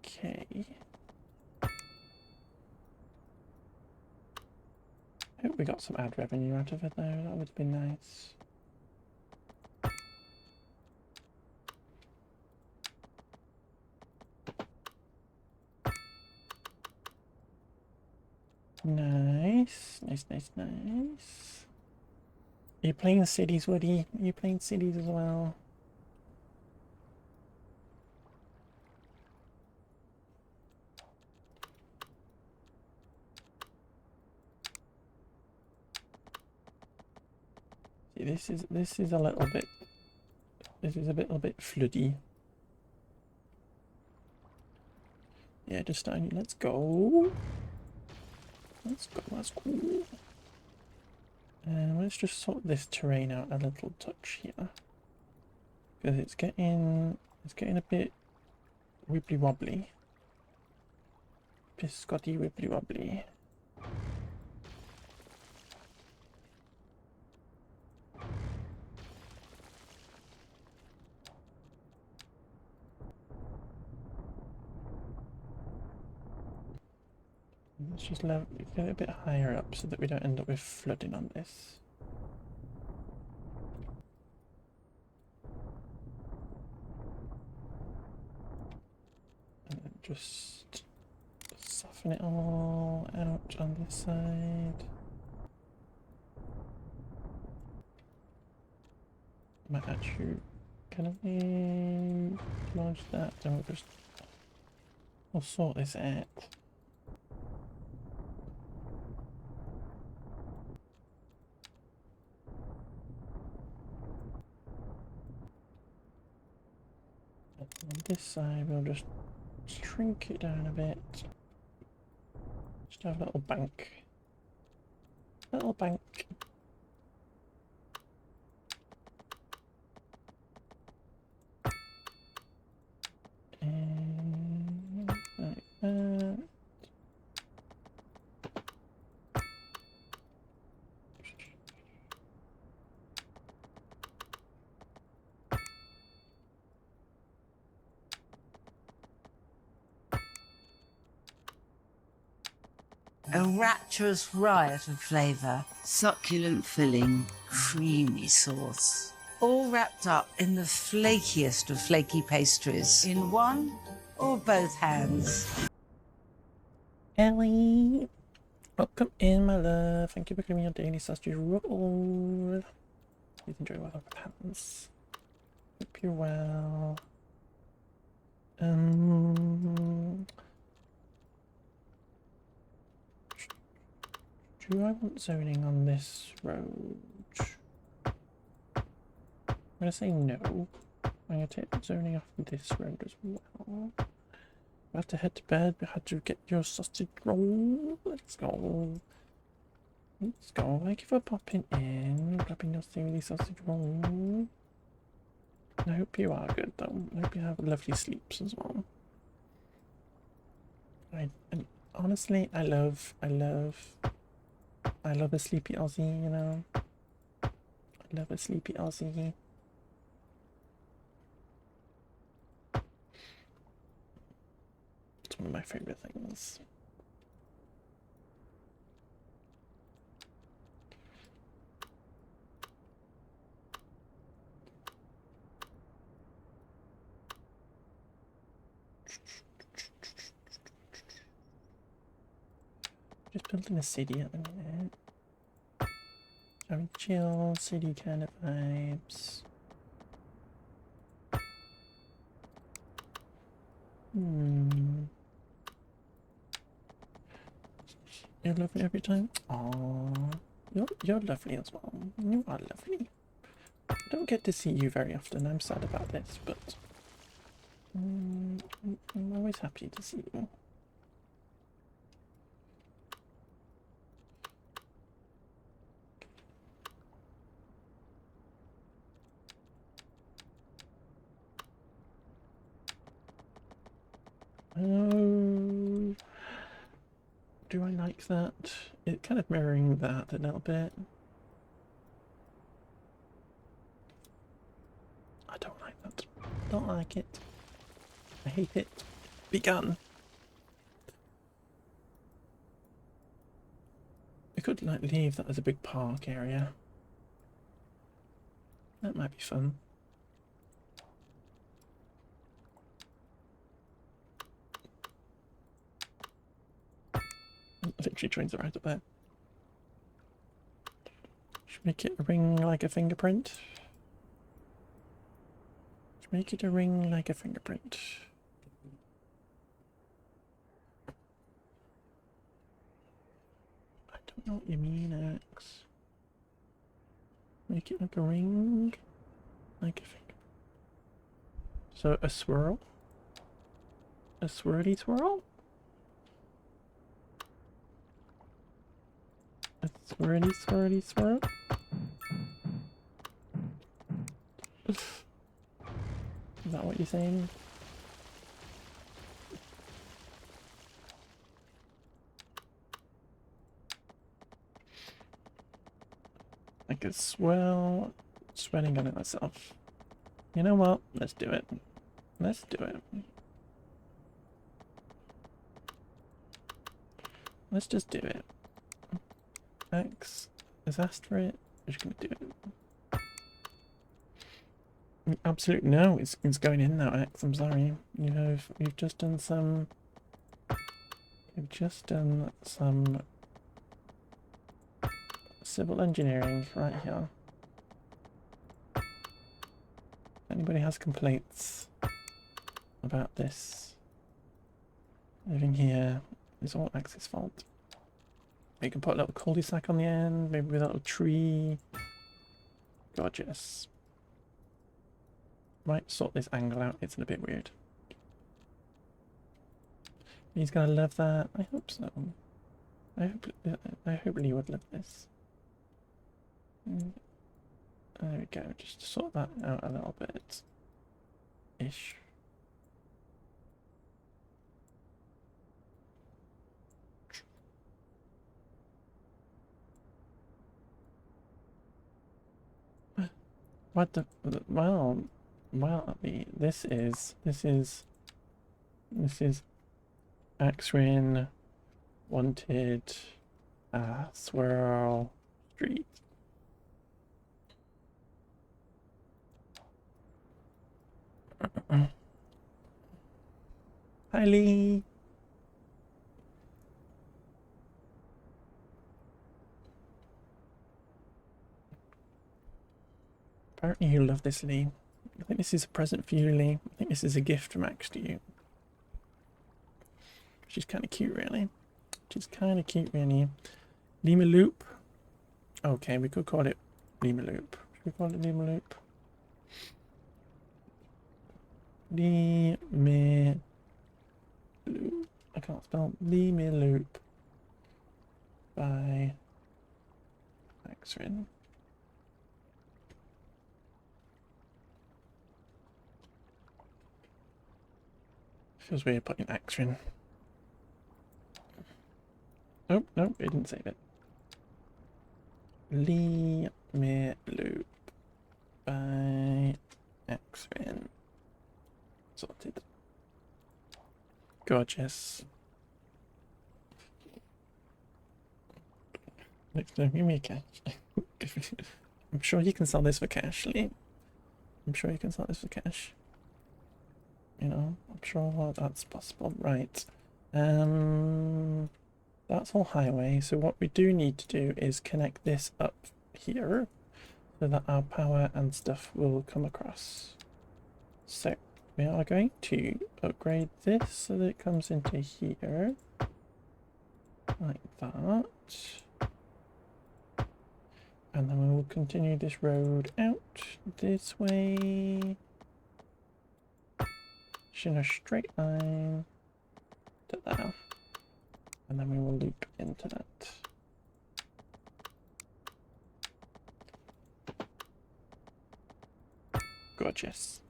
Okay. Hope we got some ad revenue out of it though. That would be nice. Nice. Nice, nice, nice. Are you playing cities, Woody? Are you playing cities as well? See, this is a little bit. This is a little bit floody. Yeah, just starting. Let's go. Let's go. That's cool. Let's just sort this terrain out a little touch here, because it's getting a bit wibbly wobbly. Biscotti wibbly wobbly. Let's just get it a bit higher up so that we don't end up with flooding on this. And then just soften it all out on this side. Might actually kind of enlarge that, then we'll sort this out. On this side, we'll just shrink it down a bit. Just have a little bank. Little bank. A rapturous riot of flavour, succulent filling, creamy sauce. All wrapped up in the flakiest of flaky pastries in one or both hands. Ellie, welcome in, my love. Thank you for giving your daily sausage roll. Please enjoy while it happens. Hope you're well. Do I want zoning on this road? I'm gonna say no. I'm gonna take zoning off this road as well. We have to head to bed. We had to get your sausage roll. Let's go. Let's go. Thank you for popping in, grabbing your daily sausage roll. I hope you are good though. I hope you have lovely sleeps as well. And honestly, I love a sleepy Aussie, you know. I love a sleepy Aussie. It's one of my favorite things. Just building a city at the minute. Very chill, city kind of vibes. You're lovely every time. Aww. You're lovely as well. You are lovely. I don't get to see you very often. I'm sad about this, but I'm always happy to see you. Oh, do I like that? It's kind of mirroring that a little bit. I don't like that. Don't like it. I hate it. Begun. I could like leave that as a big park area. That might be fun. Literally trains are right up there. Should make it a ring like a fingerprint. Should make it a ring like a fingerprint. I don't know what you mean, X. Make it like a ring, like a fingerprint. So a swirl? A swirly swirl? A swirly swirly swirl? Is that what you're saying? Like a swell, sweating on it myself. You know what? Let's do it. Let's do it. Let's just do it. X has asked for it. We're just gonna do it. Absolute no, it's going in now, X. I'm sorry. You've just done some. You've just done some civil engineering right here. If anybody has complaints about this, living here, it's all X's fault. You can put a little cul-de-sac on the end, maybe with a little tree. Gorgeous. Might sort this angle out, it's a bit weird. He's gonna love that. I hope so. I hope Lee would love this. There we go, just sort that out a little bit. Ish. What the, well, this is Axrin Wanted Swirl Street. Hi, Lee. Apparently you love this, Lee. I think this is a present for you, Lee. I think this is a gift from Max to you. She's kind of cute, really. She's kind of cute, really. Lima Loop. Okay, we could call it Lima Loop. Should we call it Lima Loop? Lima Loop. I can't spell Lima Loop by Maxrin. Feels weird putting Axrin. Oh, no, it didn't save it. Lima Loop by Axrin. Sorted. Gorgeous. Next time, give me a cash. I'm sure you can sell this for cash, Lee. I'm sure you can sell this for cash. You know, I'm sure that's possible. Right. That's all highway. So what we do need to do is connect this up here so that our power and stuff will come across. So we are going to upgrade this so that it comes into here. Like that. And then we will continue this road out this way. In a straight line to there. And then we will loop into that. Gorgeous.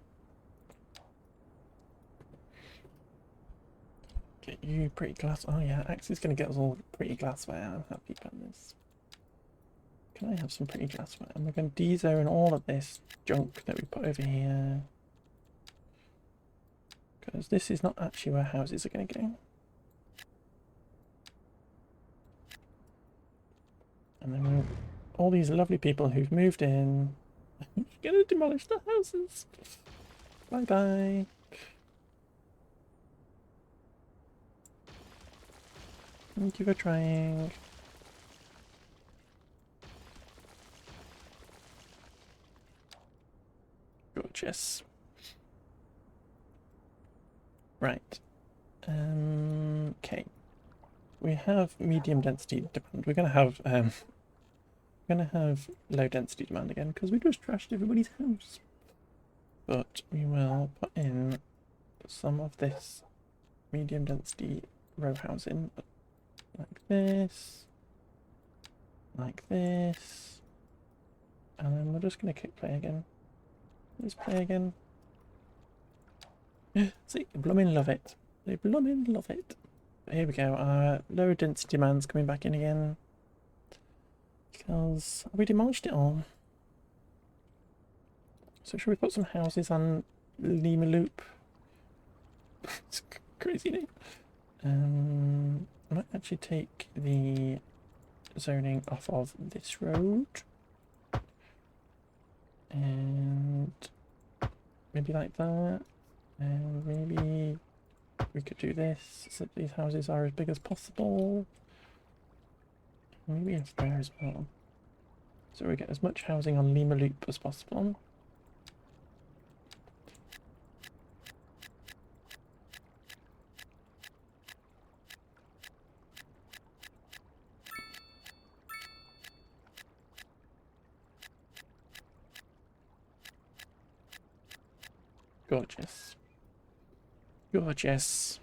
Get you pretty glass. Oh yeah, Axe is going to get us all pretty glassware. I'm happy about this. Can I have some pretty glassware? And we're going to de-zone all of this junk that we put over here. Because this is not actually where houses are going to go. And then we'll, all these lovely people who've moved in are going to demolish the houses. Bye bye. Thank you for trying. Gorgeous. Right. Okay. We have medium density demand. We're gonna have low density demand again because we just trashed everybody's house. But we will put in some of this medium density row housing like this, and then we're just gonna click play again. Let's play again. See, they blooming love it. They blooming love it. But here we go. Our low density demand's coming back in again. Because we demolished it all. So should we put some houses on Lima Loop? It's a crazy name. I might actually take the zoning off of this road. And maybe like that. And maybe we could do this so that these houses are as big as possible. Maybe in there as well. So we get as much housing on Lima Loop as possible. Gorgeous. Gorgeous.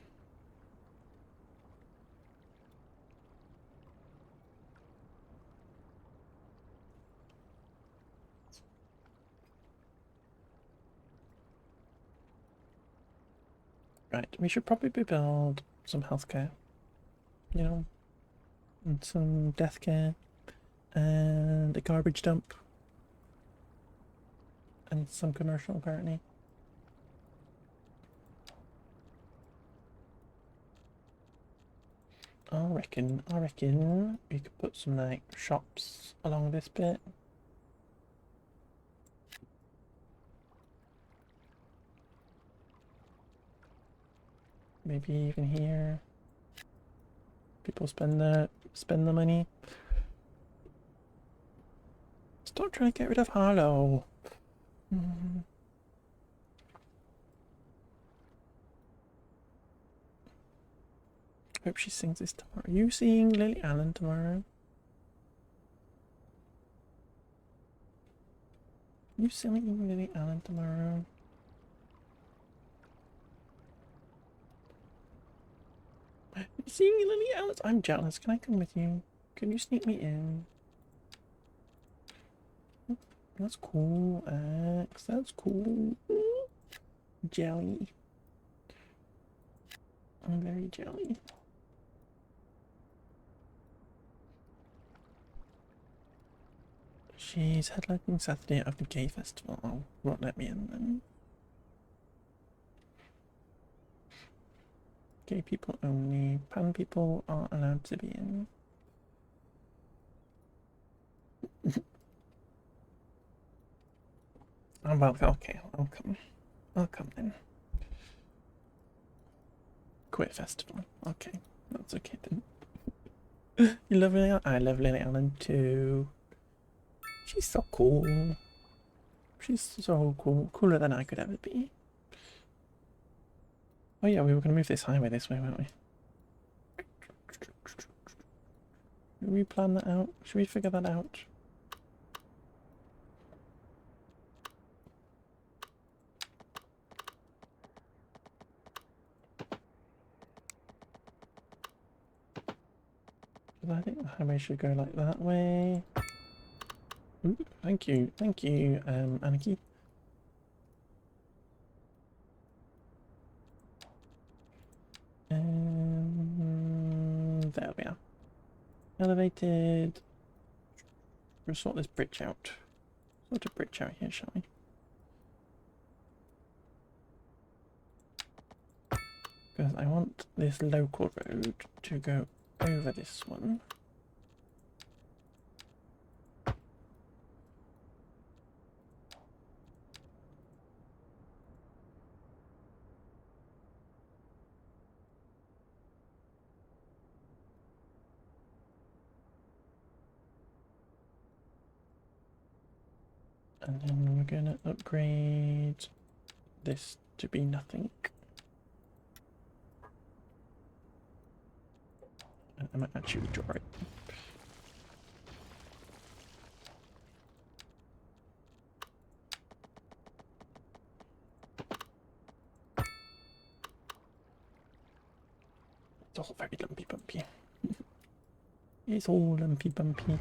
Right, we should probably build some healthcare, you know, and some death care, and a garbage dump, and some commercial apparently. I reckon we could put some like shops along this bit. Maybe even here. People spend the money. Stop trying to get rid of Harlow. Hope she sings this tomorrow. Are you seeing Lily Allen tomorrow? You seeing Lily Allen tomorrow? You seeing Lily Allen? I'm jealous. Can I come with you? Can you sneak me in? That's cool, X. That's cool. Jelly. I'm very jelly. She's headlining Saturday of the Gay Festival. Oh, won't let me in then. Gay people only. Pan people aren't allowed to be in. Oh, well, okay, I'll come. I'll come then. Queer festival. Okay, that's okay then. You love Lily Allen? I love Lily Allen too. She's so cool. She's so cool. Cooler than I could ever be. Oh yeah, we were going to move this highway this way, weren't we? Should we plan that out? Should we figure that out? I think the highway should go like that way. Ooh, thank you, Anarchy. There we are. Elevated. We'll sort this bridge out. Sort a bridge out here, shall we? Because I want this local road to go over this one. And then we're going to upgrade this to be nothing. I might actually draw it. It's all very lumpy bumpy. It's all lumpy bumpy. I'm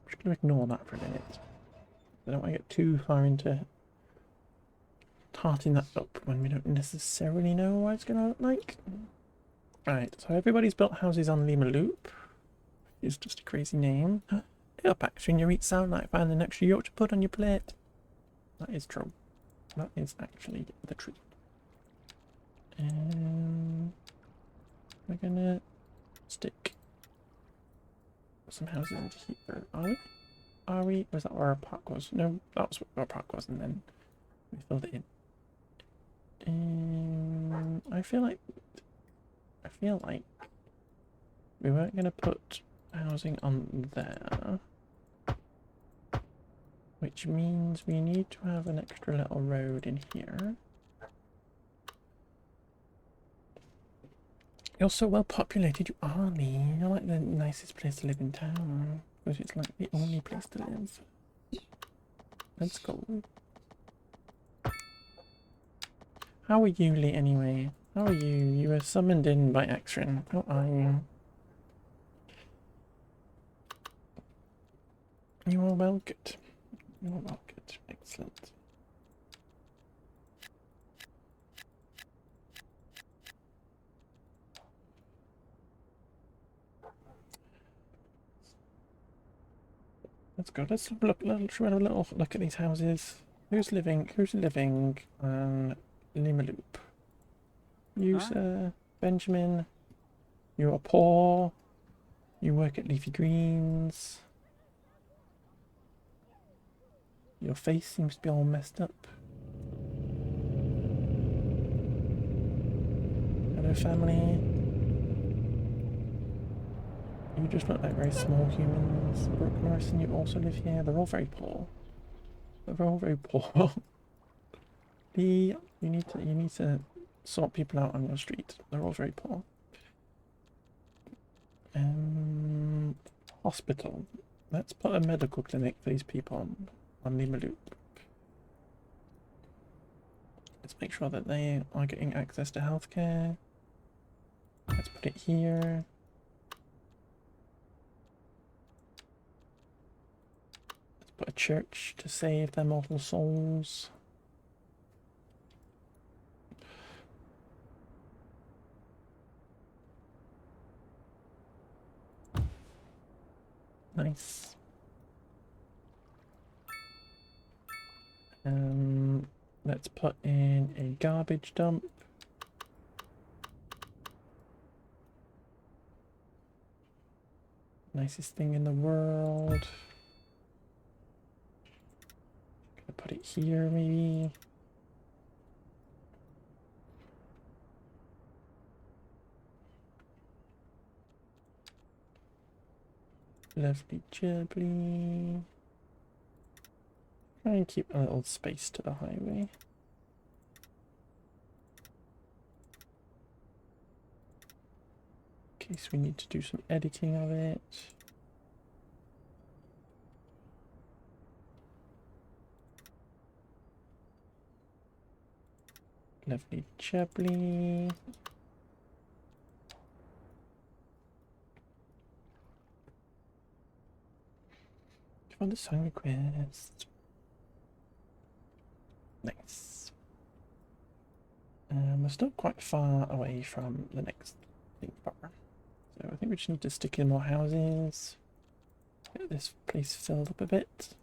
just going to ignore that for a minute. I don't want to get too far into tarting that up when we don't necessarily know what it's going to look like. Right, so everybody's built houses on Lima Loop. It's just a crazy name. It'll pack when you eat sound like find the extra yolk to put on your plate. That is true. That is actually the truth. We're gonna stick some houses into here. Are we? Are we? Was that where our park was? No, that was where our park was, and then we filled it in. I feel like we weren't gonna put housing on there, which means we need to have an extra little road in here. You're so well populated, you are, Lee. You're like the nicest place to live in town, because it's like the only place to live. Let's go. How are you, Lee, anyway? How are you? You were summoned in by Exrin. How are you? You are well good. You are well good. Excellent. Let's go. Let's have a look. Let's have a little look at these houses. Who's living on Limaloop? You, sir, Benjamin. You are poor. You work at Leafy Greens. Your face seems to be all messed up. Hello, family. You just look like very small humans. Brooke Morrison, you also live here. They're all very poor. They're all very poor. You need to sort people out on your street. They're all very poor. Hospital. Let's put a medical clinic for these people on Limaloop. Let's make sure that they are getting access to healthcare. Let's put it here. Let's put a church to save their mortal souls. Nice. Let's put in a garbage dump. Nicest thing in the world. Gonna put it here, maybe. Lovely jubbly. Try and keep a little space to the highway. In case we need to do some editing of it. Lovely jubbly. On the song request. Nice. We're still quite far away from the next thing bar. So I think we just need to stick in more houses. Get this place filled up a bit.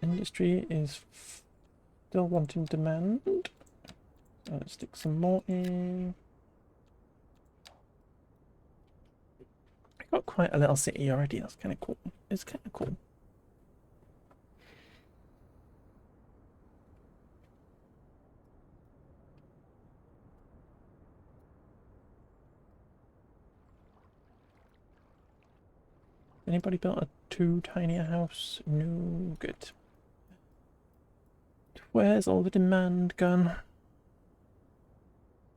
Industry is still wanting demand. So let's stick some more in. I got quite a little city already. That's kind of cool. It's kind of cool. Anybody built a too tiny a house? No good. Where's all the demand gone?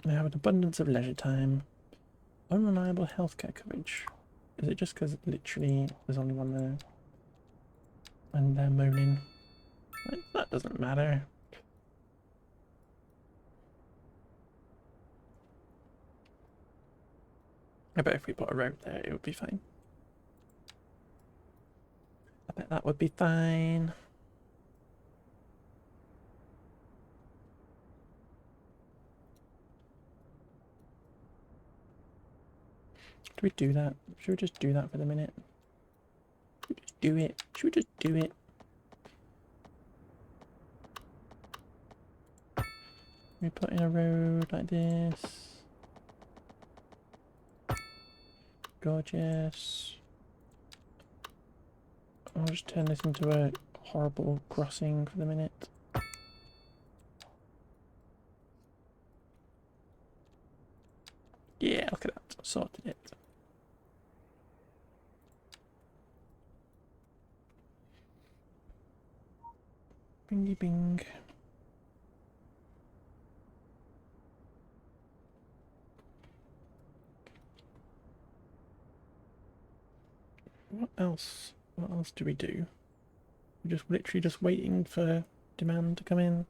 I have an abundance of leisure time. Unreliable healthcare coverage. Is it just because literally there's only one there? And they're moaning. That doesn't matter. I bet if we put a road there, it would be fine. I bet that would be fine. Should we do that? Should we just do that for the minute? Should we just do it? Should we just do it? We put in a road like this. Gorgeous. I'll just turn this into a horrible crossing for the minute. Yeah, look at that. Sorted it. Bingy bing. What else? What else do we do? We're just literally just waiting for demand to come in.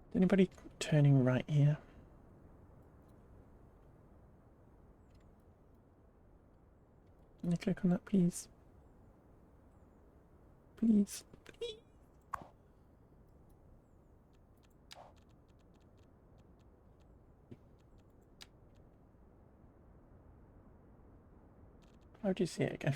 Is anybody turning right here? Can you click on that, please? Please. Please. How do you see it again?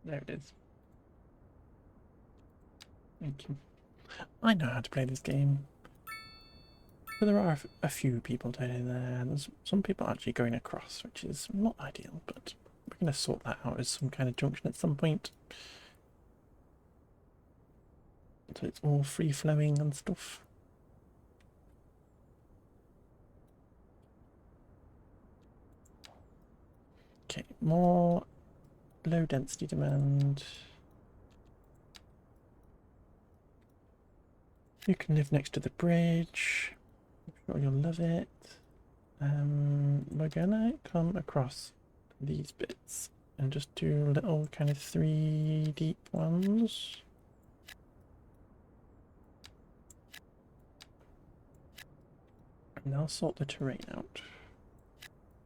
There it is. Thank you. I know how to play this game. But there are a few people turning there. There's some people actually going across, which is not ideal, but we're going to sort that out as some kind of junction at some point. So it's all free-flowing and stuff. Okay, more low density demand. You can live next to the bridge. I'm sure you'll love it. We're gonna come across these bits and just do little kind of 3 deep ones. And they'll sort the terrain out,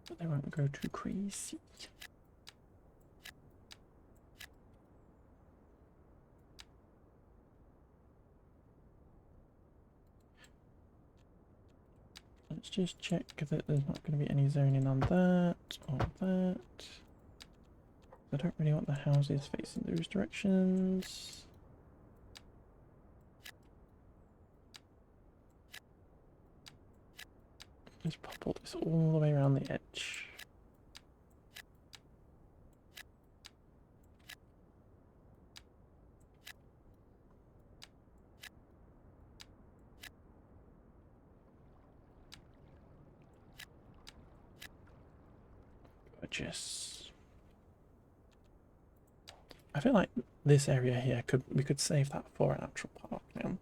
but they won't go too crazy. Let's just check that there's not going to be any zoning on that or that. I don't really want the houses facing those directions. Just pop all this all the way around the edge. Gorgeous. I feel like this area here we could save that for an actual park now.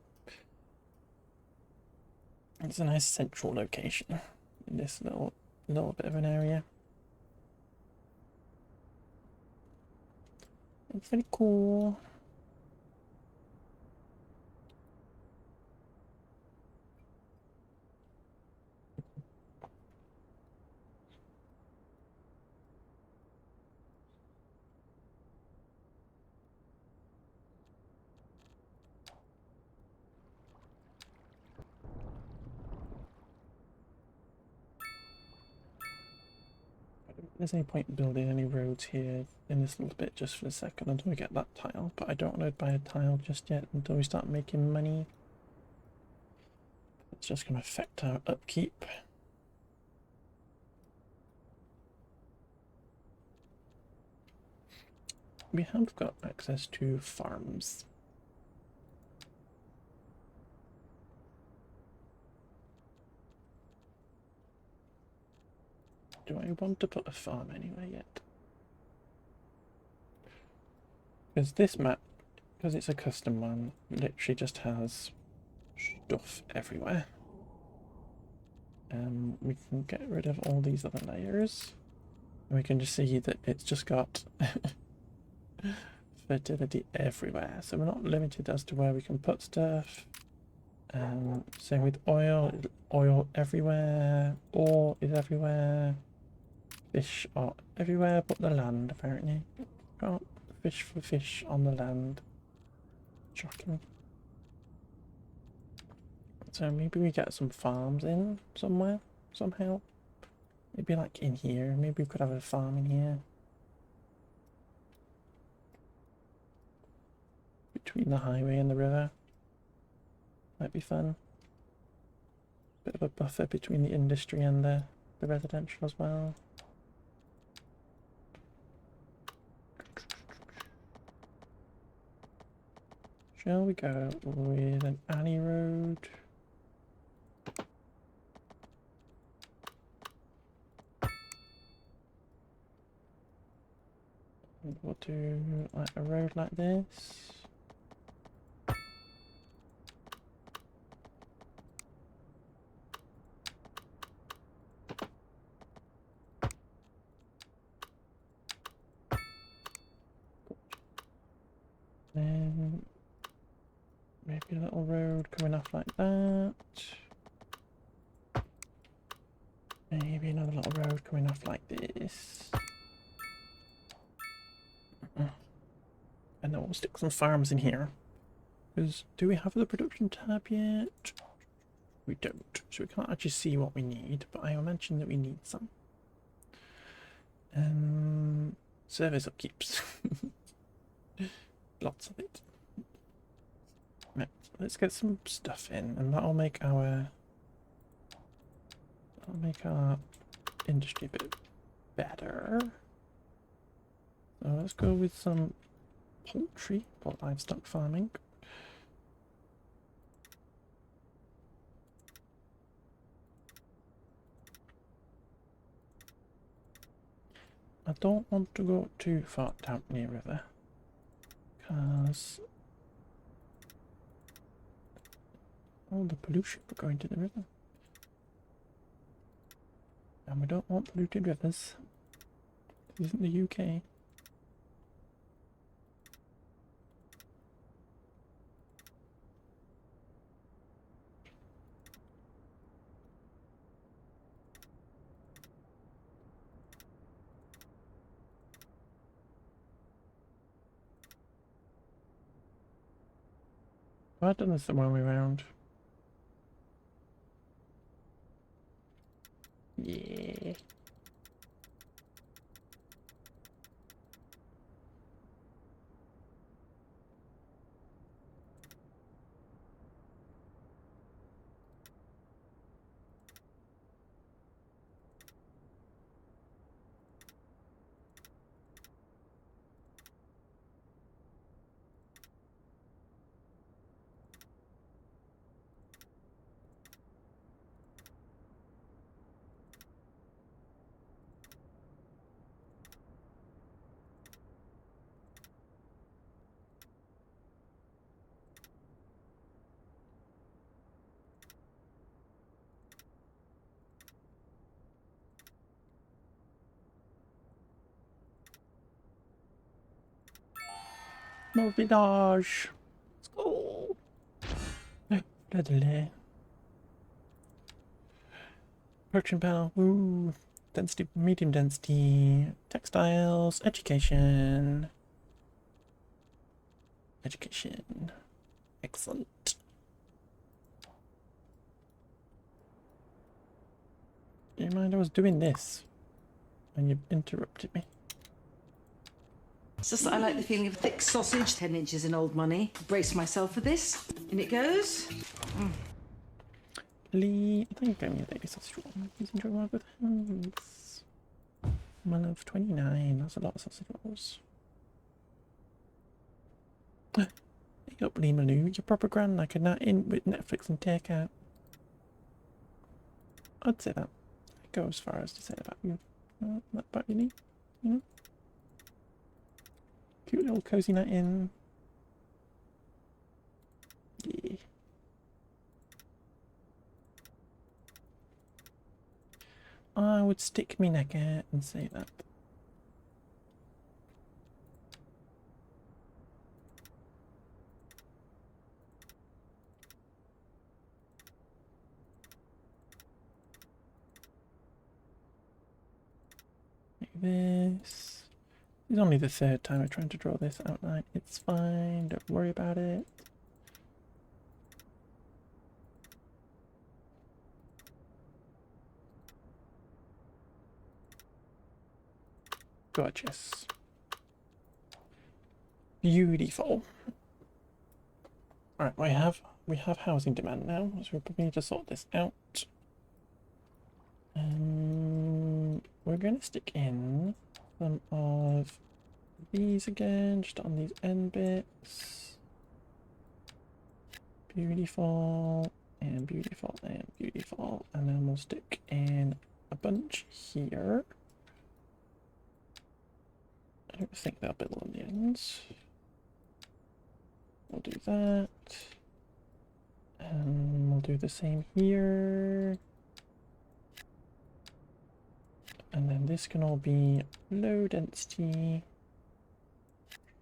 It's a nice central location in this little bit of an area. It's very cool. There's any point building any roads here in this little bit just for a second until we get that tile, but I don't want to buy a tile just yet until we start making money. It's just going to affect our upkeep. We have got access to farms. Do I want to put a farm anywhere yet? Because this map, because it's a custom one, literally just has stuff everywhere. We can get rid of all these other layers. And we can just see that it's just got fertility everywhere. So we're not limited as to where we can put stuff. Same with oil everywhere, ore is everywhere. Fish are everywhere but the land, apparently. Can't fish for fish on the land. Shocking. So maybe we get some farms in somewhere, somehow. Maybe like in here. Maybe we could have a farm in here. Between the highway and the river. Might be fun. Bit of a buffer between the industry and the residential as well. Shall we go with an alley road? We'll do like a road like this. Maybe a little road coming off like that. Maybe another little road coming off like this. And then we'll stick some farms in here. Because do we have the production tab yet? We don't. So we can't actually see what we need, but I will mention that we need some. Service upkeeps. Lots of it. Right, let's get some stuff in, and that'll make our industry a bit better. So let's go with some poultry or livestock farming. I don't want to go too far down near river, because all the pollution will go into the river. And we don't want polluted rivers. This isn't the UK. Well, I've done this the wrong way around. Yeah. More village. Let's go. Bloody. Production panel. Ooh. Density, medium density. Textiles. Education. Education. Excellent. Do you mind? I was doing this and you interrupted me. It's just that I like the feeling of thick sausage, 10 inches in old money. Brace myself for this. In it goes. Lee, I think you gave me a daily sausage roll. Please enjoy work with hands. My love, 29. That's a lot of sausage rolls. Hey up, Lee Maloo. You're proper grand like a nut in with Netflix and takeout. I'd say that. I'd go as far as to say about you. That about you, Lee. You know? Cute little cozy night in. Yeah. I would stick me neck out and say that. Like this. It's only the third time I'm trying to draw this outline. It's fine, don't worry about it. Gorgeous. Beautiful. Alright, we have housing demand now, so we probably need to sort this out. We're gonna stick in some of these again, just on these end bits. Beautiful, and beautiful, and beautiful. And then we'll stick in a bunch here. I don't think they'll build on the ends. We'll do that. And we'll do the same here. And then this can all be low density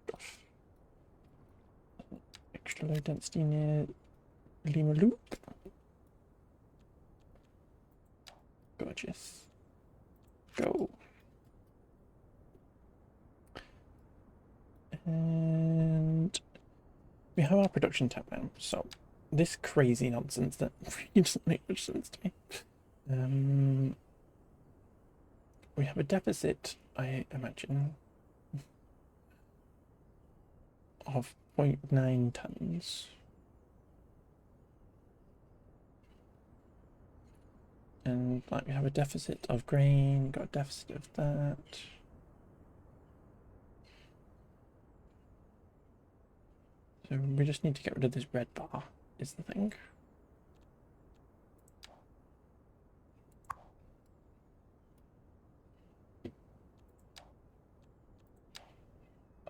stuff. extra low density near Lima Loop. Gorgeous. Go. And we have our production tab now, so this crazy nonsense that really doesn't make much sense to me. We have a deficit, I imagine, of 0.9 tons. And like we have a deficit of grain, got a deficit of that. So we just need to get rid of this red bar, is the thing.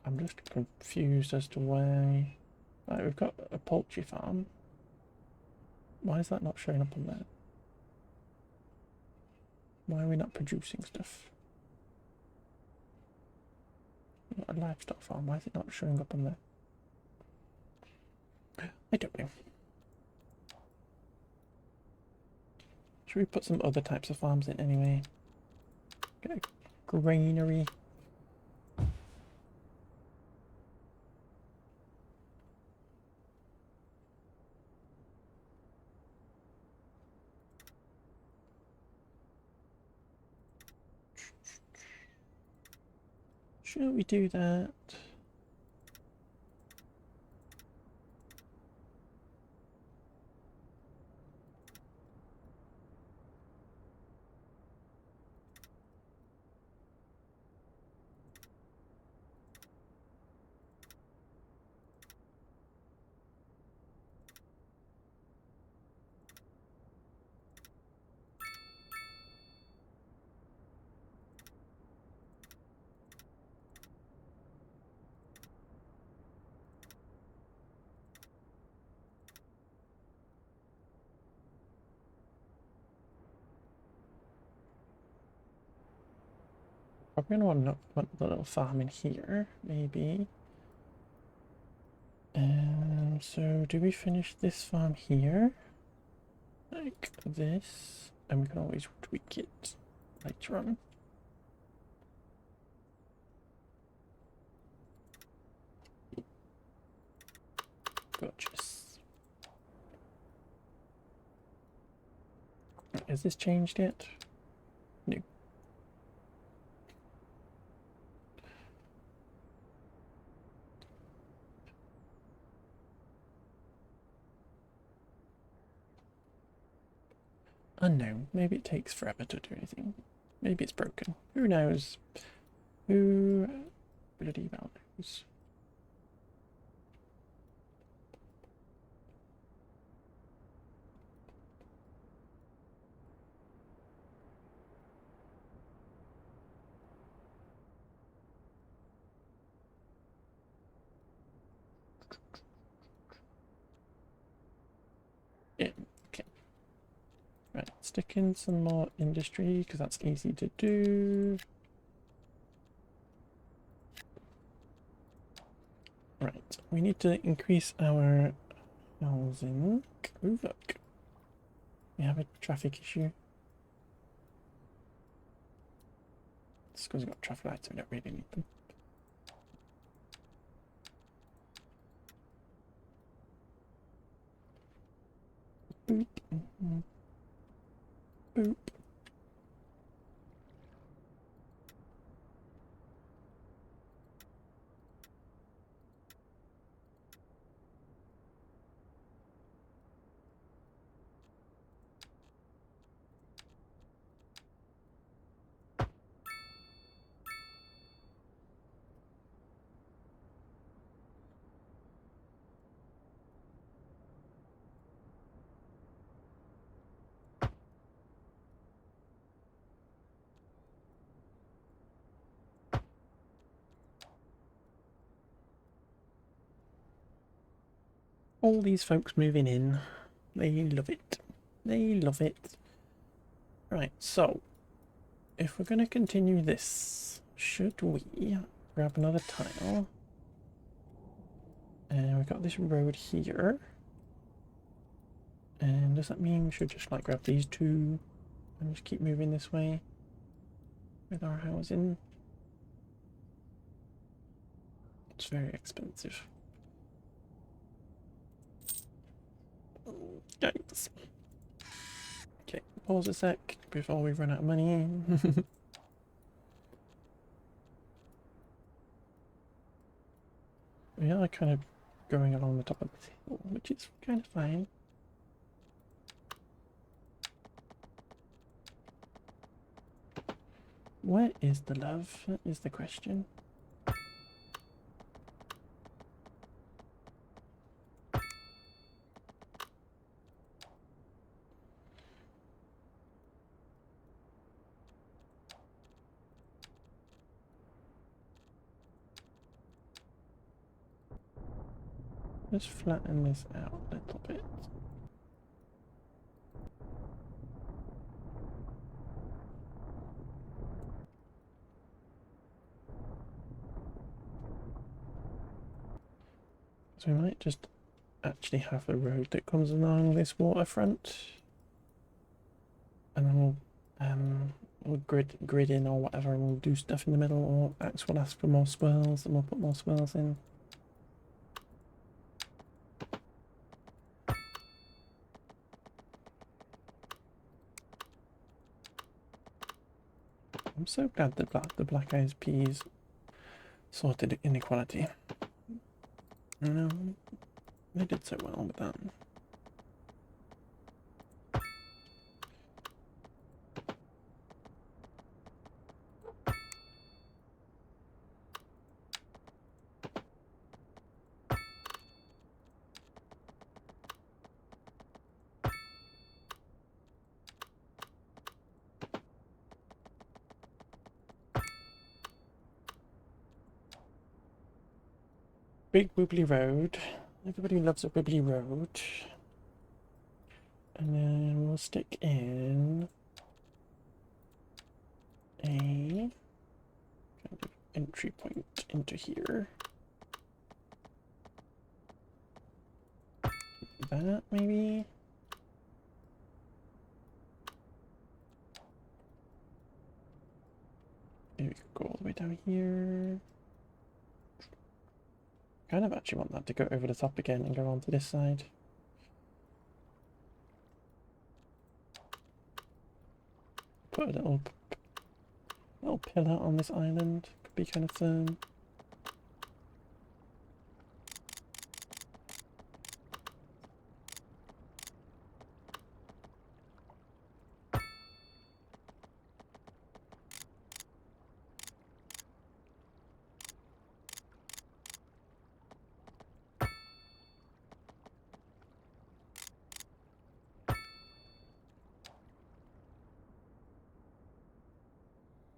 I'm just confused as to why. Right, we've got a poultry farm. Why is that not showing up on there? Why are we not producing stuff? We've got a livestock farm. Why is it not showing up on there? I don't know. Should we put some other types of farms in anyway? Get a granary. Should we do that? Probably gonna want the little farm in here, maybe. So do we finish this farm here? Like this? And we can always tweak it later on. Gorgeous. Has this changed yet? No. Unknown. Maybe it takes forever to do anything. Maybe it's broken. Who knows? Who bloody well knows? Yeah, okay. Right, stick in some more industry because that's easy to do. Right, we need to increase our housing. Ooh, look. We have a traffic issue. It's because we've got traffic lights, we don't really need them. Boop. Boop. All these folks moving in, they love it. They love it. Right, so if we're going to continue this, should we grab another tile And we've got this road here. And does that mean we should just like grab these two and just keep moving this way with our housing? It's very expensive. Yikes. Okay, pause a sec before we run out of money. We are kind of going along the top of the hill, which is kind of fine. Where is the love? That is the question. Let's flatten this out a little bit. So we might just actually have a road that comes along this waterfront, and then we'll grid in or whatever, and we'll do stuff in the middle, or Axe will ask for more swirls, and we'll put more swirls in. I'm so glad that the Black Eyed Peas sorted inequality. You know, they did so well with that. Big wibbly road. Everybody loves a wibbly road. And then we'll stick in a kind of entry point into here. That maybe? Maybe we could go all the way down here. Kind of actually want that to go over the top again and go onto this side. Put a little pillar on this island. Could be kind of fun.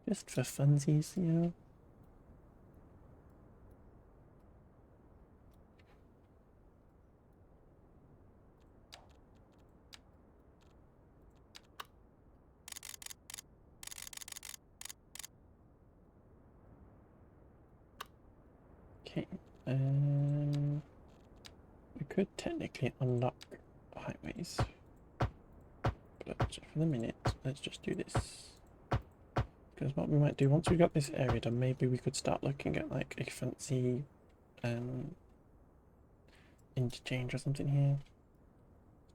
Just for funsies, you know. Okay, we could technically unlock highways, but for the minute, let's just do this. Because what we might do, once we got this area done, maybe we could start looking at like a fancy interchange or something here.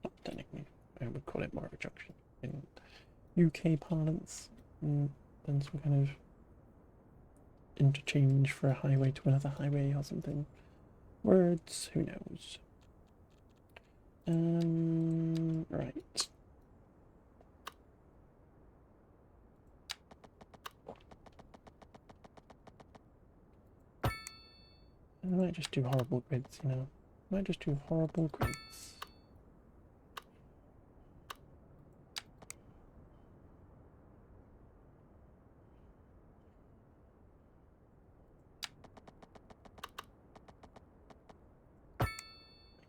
Not technically, I would call it more of a junction in UK parlance, than some kind of interchange for a highway to another highway or something. Words, who knows? Right. I might just do horrible grids, you know. I might just do horrible grids.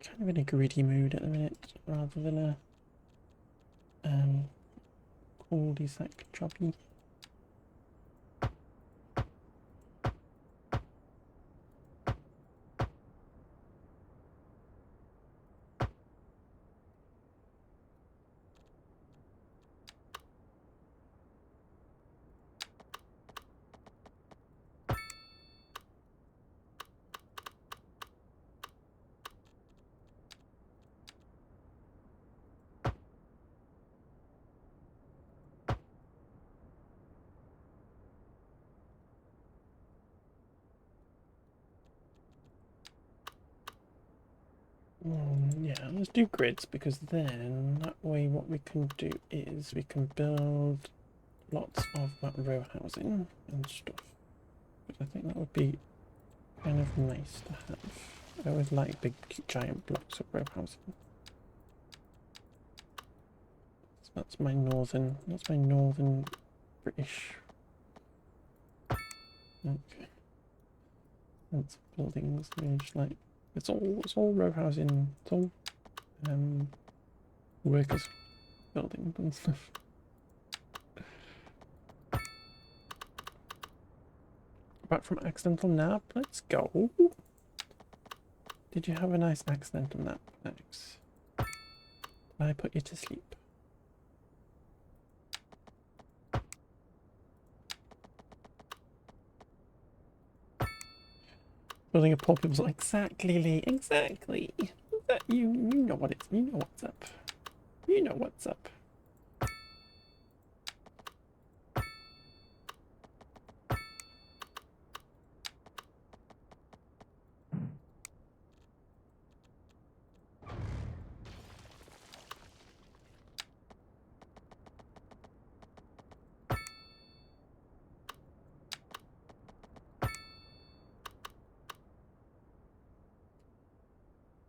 Kind of in a gritty mood at the minute, rather than a cul-de-sac jobby. Yeah, let's do grids, because then that way what we can do is we can build lots of row housing and stuff. But I think that would be kind of nice to have. I always like big giant blocks of row housing. So that's my northern British. Okay. That's buildings, just like it's all row housing, it's all workers buildings and stuff. Back from accidental nap, let's go. Did you have a nice accidental nap, Alex? Did I put you to sleep? Building a poor people's exactly, Lee, exactly. You know what it's, you know what's up. You know what's up.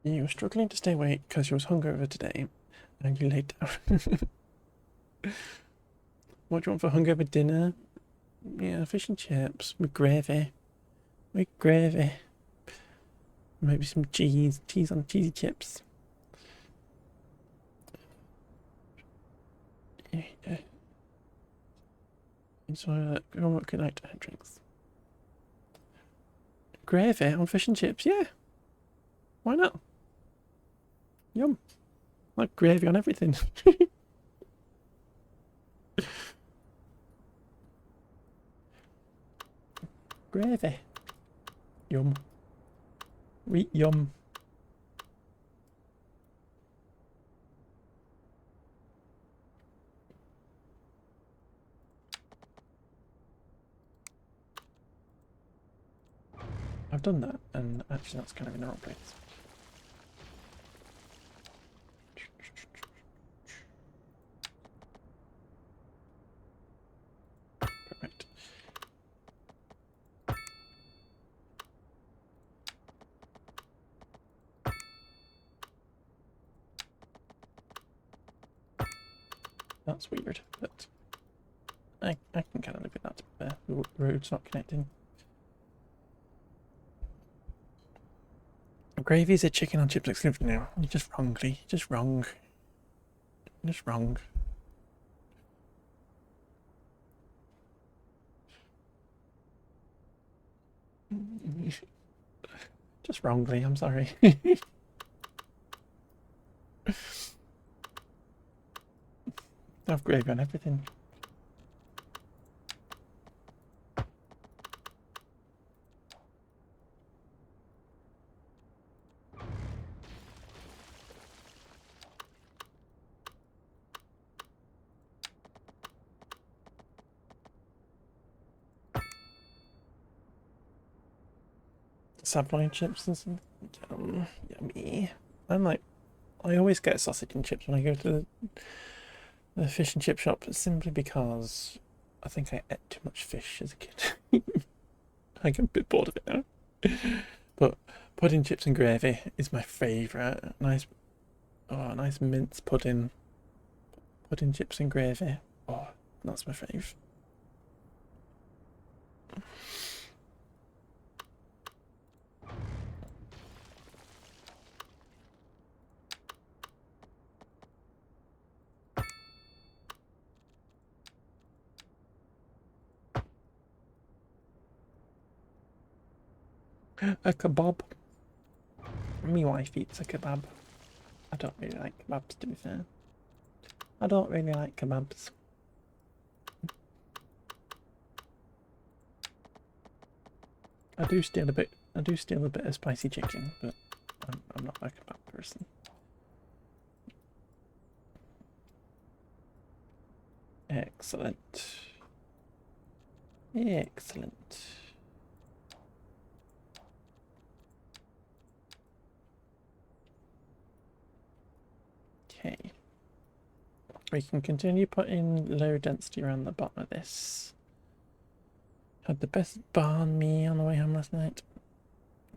You were struggling to stay awake because you was hungover today, and you laid down. What do you want for hungover dinner? Yeah, fish and chips with gravy. With gravy. Maybe some cheese. Cheese on cheesy chips. Yeah. So, what can I like drinks? Gravy on fish and chips, yeah. Why not? Yum. I like gravy on everything. Gravy. Yum. Yum. I've done that, and actually that's kind of in the wrong place. Perfect. That's weird, but I can kind of live with that. The road's not connecting. Gravy's a chicken on chips exclusive now. You're just wrong, Lee. Just wrong. Just wrong. Just wrong, Lee. I'm sorry. I have gravy on everything. Savoy chips and some yummy. I always get sausage and chips when I go to the fish and chip shop, simply because I think I ate too much fish as a kid. I get a bit bored of it now. But pudding, chips and gravy is my favourite. Nice mince pudding. Pudding, chips and gravy. Oh, that's my fave. A kebab. My wife eats a kebab. I don't really like kebabs, to be fair. I don't really like kebabs. I do steal a bit of spicy chicken, but I'm not a kebab person. Excellent. Excellent. Okay. We can continue putting low density around the bottom of this. Had the best banh mi on the way home last night.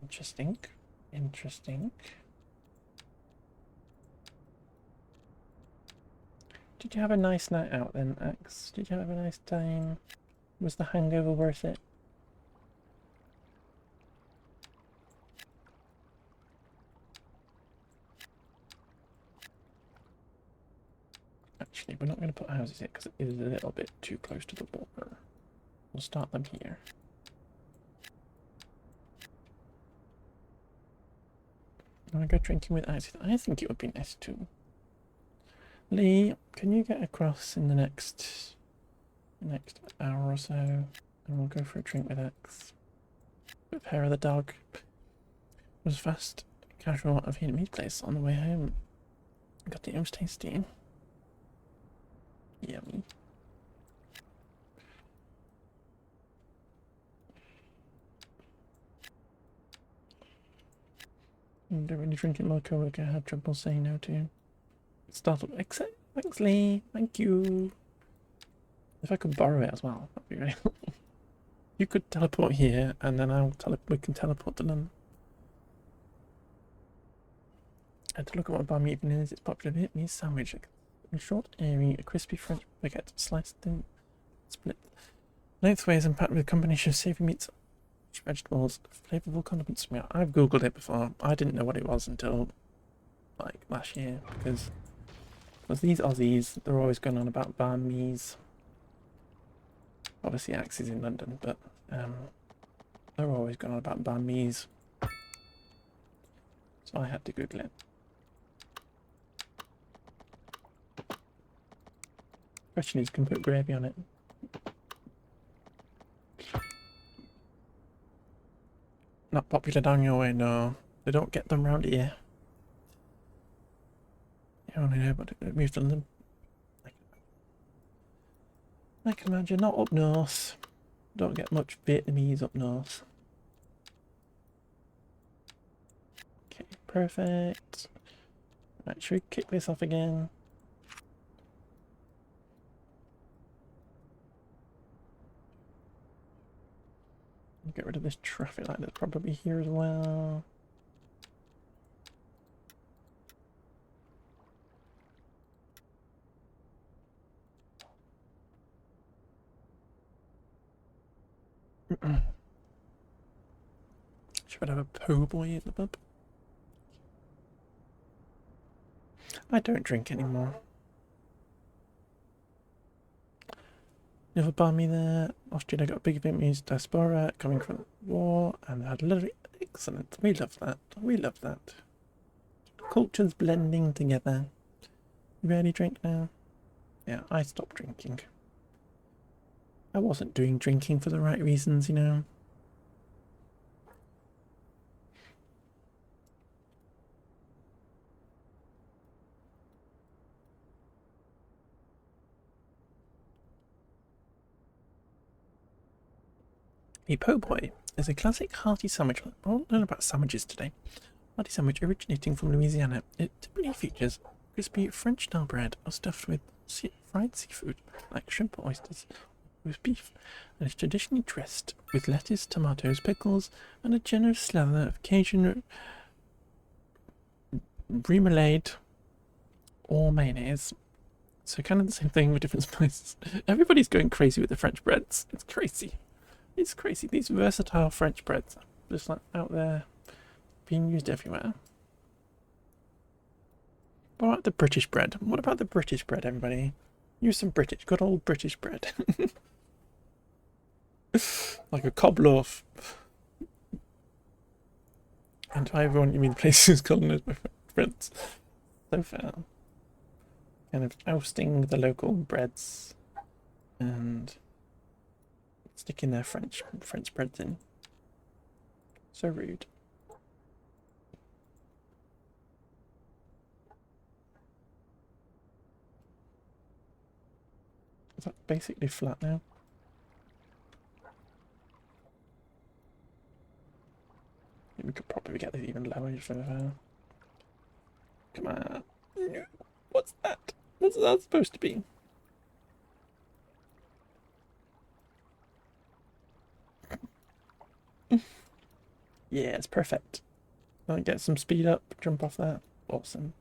Interesting. Interesting. Did you have a nice night out then, Axe? Did you have a nice time? Was the hangover worth it? Actually, we're not going to put houses here because it is a little bit too close to the water. We'll start them here. I want to go drinking with Axe. I think it would be nice too. Lee, can you get across in the next hour or so, and we'll go for a drink with Axe. With hair of the dog. It was fast, casual at a Vietnamese place on the way home. Got the was tasty. Yummy. Don't really drink it. My coworker had trouble saying no to. Startled. Except, thanks, Lee. Thank you. If I could borrow it as well, that'd be really. You could teleport here, and then we can teleport to them. I had to look at what banh mi even is. It's popular Vietnamese sandwich. A short, airy, a crispy French baguette sliced thin, split lengthways and packed with a combination of savoury meats, vegetables, flavourful condiments. Yeah, I've googled it before. I didn't know what it was until like last year because these Aussies, they're always going on about banh mi's. Obviously, Axe is in London, but they're always going on about banh mi's. So I had to Google it. Question is, can put gravy on it? Not popular down your way, no. They don't get them round here. You only know about it moved to London. I can imagine, not up north. Don't get much Vietnamese up north. Okay, perfect. Right, should we kick this off again? Get rid of this traffic light that's probably here as well. Should have a po' boy at the pub. I don't drink anymore. Never banh mi there. Australia got a big Vietnamese diaspora coming from the war and had literally excellent. We love that. We love that. Cultures blending together. You ready to drink now? Yeah, I stopped drinking. I wasn't doing drinking for the right reasons, you know. The po' boy is a classic hearty sandwich. We'll learn about sandwiches today. Hearty sandwich originating from Louisiana. It typically features crispy French-style bread or stuffed with fried seafood like shrimp or oysters with beef, and is traditionally dressed with lettuce, tomatoes, pickles, and a generous slather of Cajun remoulade or mayonnaise. So kind of the same thing with different spices. Everybody's going crazy with the French breads. It's crazy. It's crazy. These versatile French breads just like out there being used everywhere. What about the British bread? What about the British bread, everybody? Use some British, good old British bread. Like a cob loaf. And by everyone, you mean places colonized by friends. So fair. Kind of ousting the local breads and sticking their French breads in. So rude. Is that basically flat now? We could probably get this even lower just for the Come on. What's that? What's that supposed to be? Yeah, it's perfect. I'll get some speed up, jump off that. Awesome.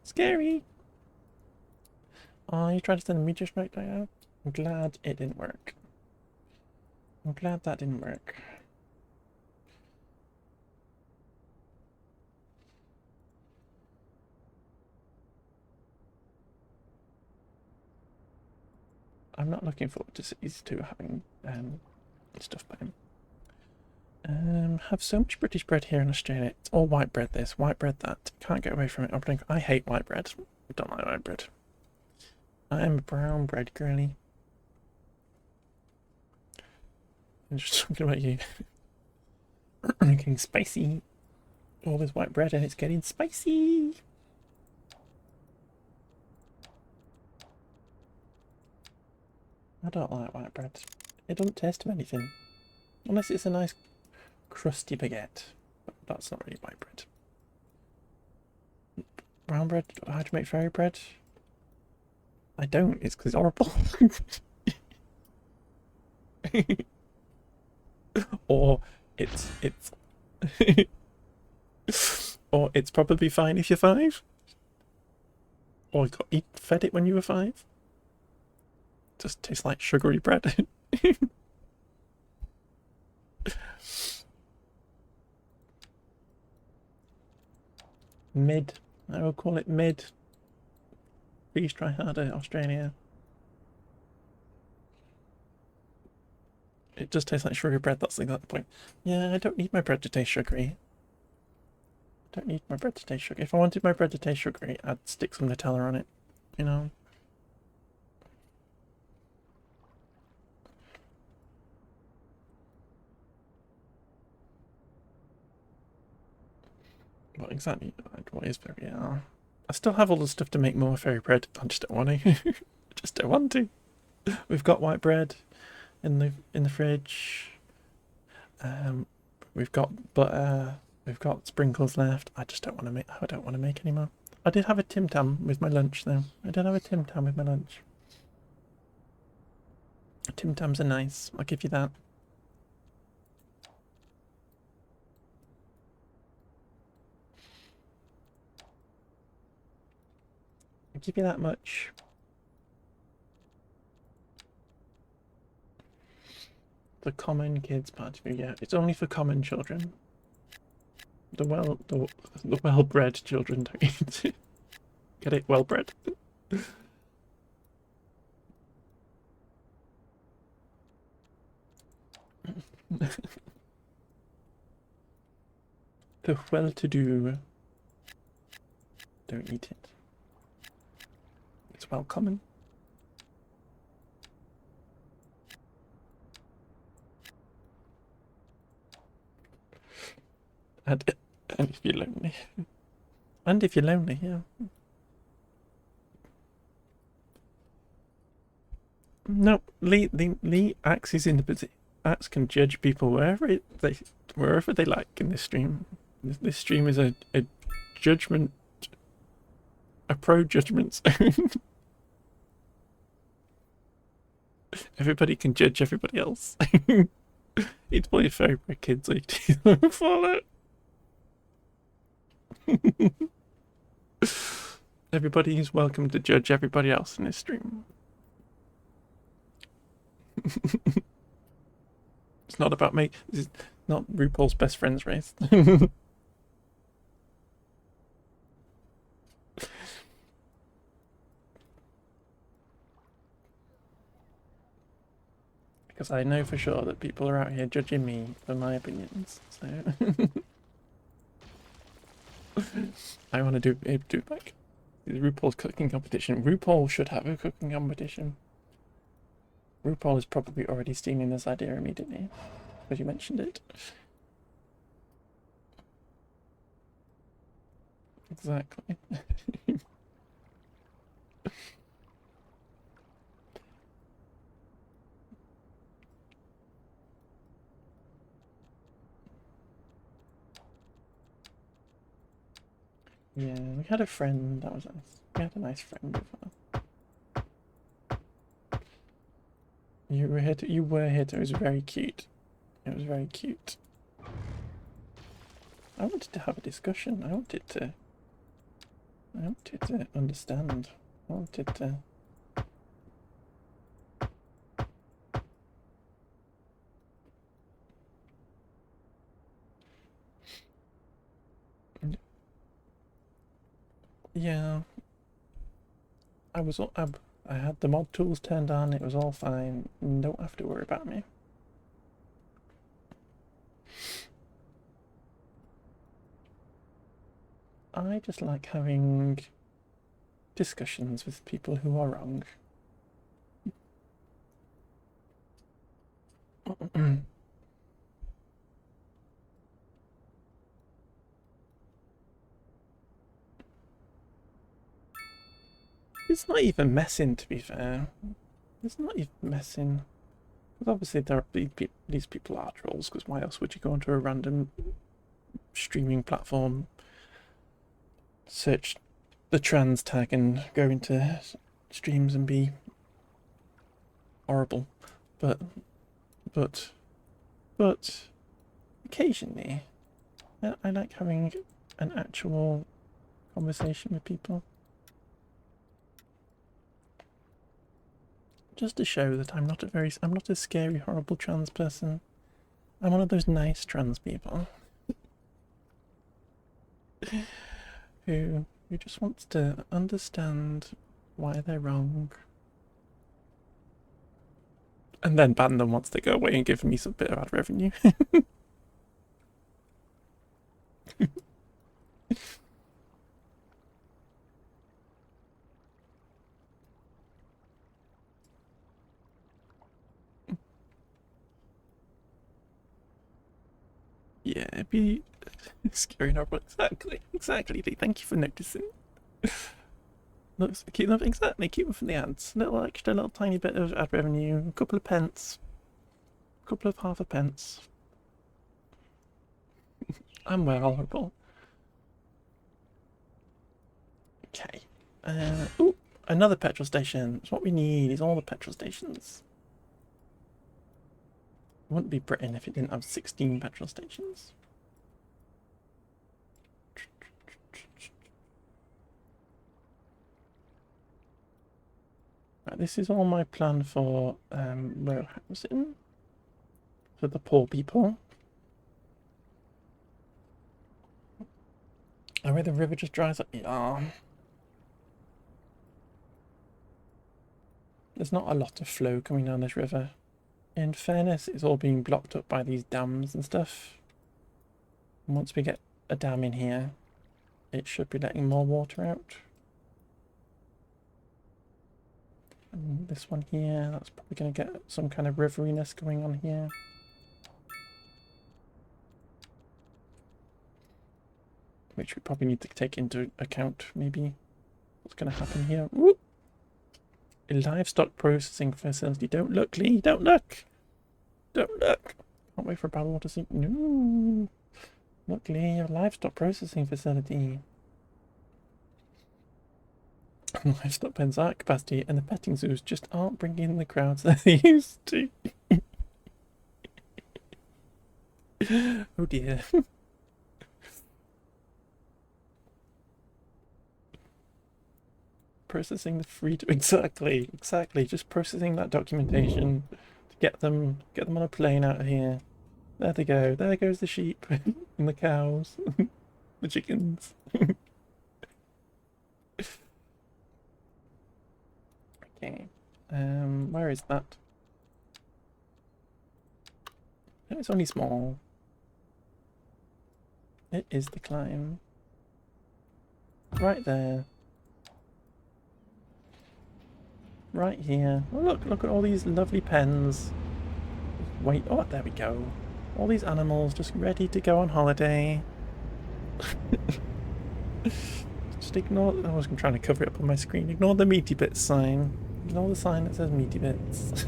Scary! Oh, you tried to send a meteor strike out? I'm glad it didn't work. I'm glad that didn't work. I'm not looking forward to Cities 2 having stuff by him. Have so much British bread here in Australia. It's all white bread this, white bread that. Can't get away from it. I hate white bread. I don't like white bread. I am a brown bread girly. I'm just talking about you. Getting spicy. All this white bread and it's getting spicy. I don't like white bread. It doesn't taste of anything. Unless it's a nice crusty baguette. But that's not really white bread. Brown bread? How do you make fairy bread? I don't. It's because it's horrible. Or it's or it's probably fine if you're 5. Or you fed it when you were 5. Just tastes like sugary bread. Mid. I will call it mid. Please try harder, Australia. It just tastes like sugary bread, that's the point. Yeah, I don't need my bread to taste sugary. I don't need my bread to taste sugary. If I wanted my bread to taste sugary, I'd stick some Nutella on it. You know? What exactly? What is fairy? Yeah. I still have all the stuff to make more fairy bread. I just don't want to. I just don't want to. We've got white bread in the fridge. We've got butter. We've got sprinkles left. I just don't want to make. I don't want to make any more. I did have a Tim Tam with my lunch though. I did have a Tim Tam with my lunch. Tim Tams are nice. I'll give you that. I'll give you that much. The common kids party food, yeah. It's only for common children. The well-bred children don't eat it. Get it? Well-bred. The well-to-do don't eat it. It's well common. And if you're lonely. And if you're lonely, yeah. No, Lee Axe is in the position. Axe can judge people wherever they like in this stream. This stream is a judgment, a pro-judgment zone. Everybody can judge everybody else. It's probably very for kids like to follow. Everybody is welcome to judge everybody else in this stream. It's not about me. This is not RuPaul's best friends race. Because I know for sure that people are out here judging me for my opinions. So I want to do it back. RuPaul's cooking competition. RuPaul should have a cooking competition. RuPaul is probably already stealing this idea immediately, because you mentioned it. Exactly. Yeah, we had a friend, that was nice. We had a nice friend as well. You were here to, it was very cute. It was very cute. I wanted to have a discussion. I wanted to understand. I wanted to... Yeah. I had the mod tools turned on, it was all fine. Don't have to worry about me. I just like having discussions with people who are wrong. It's not even messing, to be fair. It's not even messing. Because obviously these people are trolls, because why else would you go onto a random streaming platform, search the trans tag and go into streams and be horrible? But occasionally I like having an actual conversation with people. Just to show that I'm not a scary, horrible trans person. I'm one of those nice trans people who just wants to understand why they're wrong. And then ban them once they go away and give me some bit of ad revenue. Yeah, it'd be scary and horrible. Exactly. Thank you for noticing. Looks keep them exactly. Keep them from the ads. Little extra, little tiny bit of ad revenue. A couple of pence. A couple of half a pence. I'm well horrible. Okay. Ooh, another petrol station. It's what we need. Is all the petrol stations. It wouldn't be Britain if it didn't have 16 petrol stations. Right, this is all my plan for row housing for the poor people. Oh, where the river just dries up. Yeah. There's not a lot of flow coming down this river. In fairness, it's all being blocked up by these dams and stuff. And once we get a dam in here, it should be letting more water out. And this one here, that's probably going to get some kind of riveriness going on here. Which we probably need to take into account, maybe. What's going to happen here? Whoop! A livestock processing facility. Don't look, Lee. Don't look. Don't look. Can't wait for a battle to see. No. Look, Lee. A livestock processing facility. Livestock pens are at capacity, and the petting zoos just aren't bringing in the crowds that they used to. Oh dear. Processing the free to exactly, just processing that documentation to get them on a plane out of here. There they go. There goes the sheep and the cows, the chickens. Okay, where is that? No, it's only small. It is the climb. Right there. Right here. Oh, look at all these lovely pens. Wait, oh, there we go. All these animals just ready to go on holiday. Just ignore, I was trying to cover it up on my screen. Ignore the meaty bits sign. Ignore the sign that says meaty bits.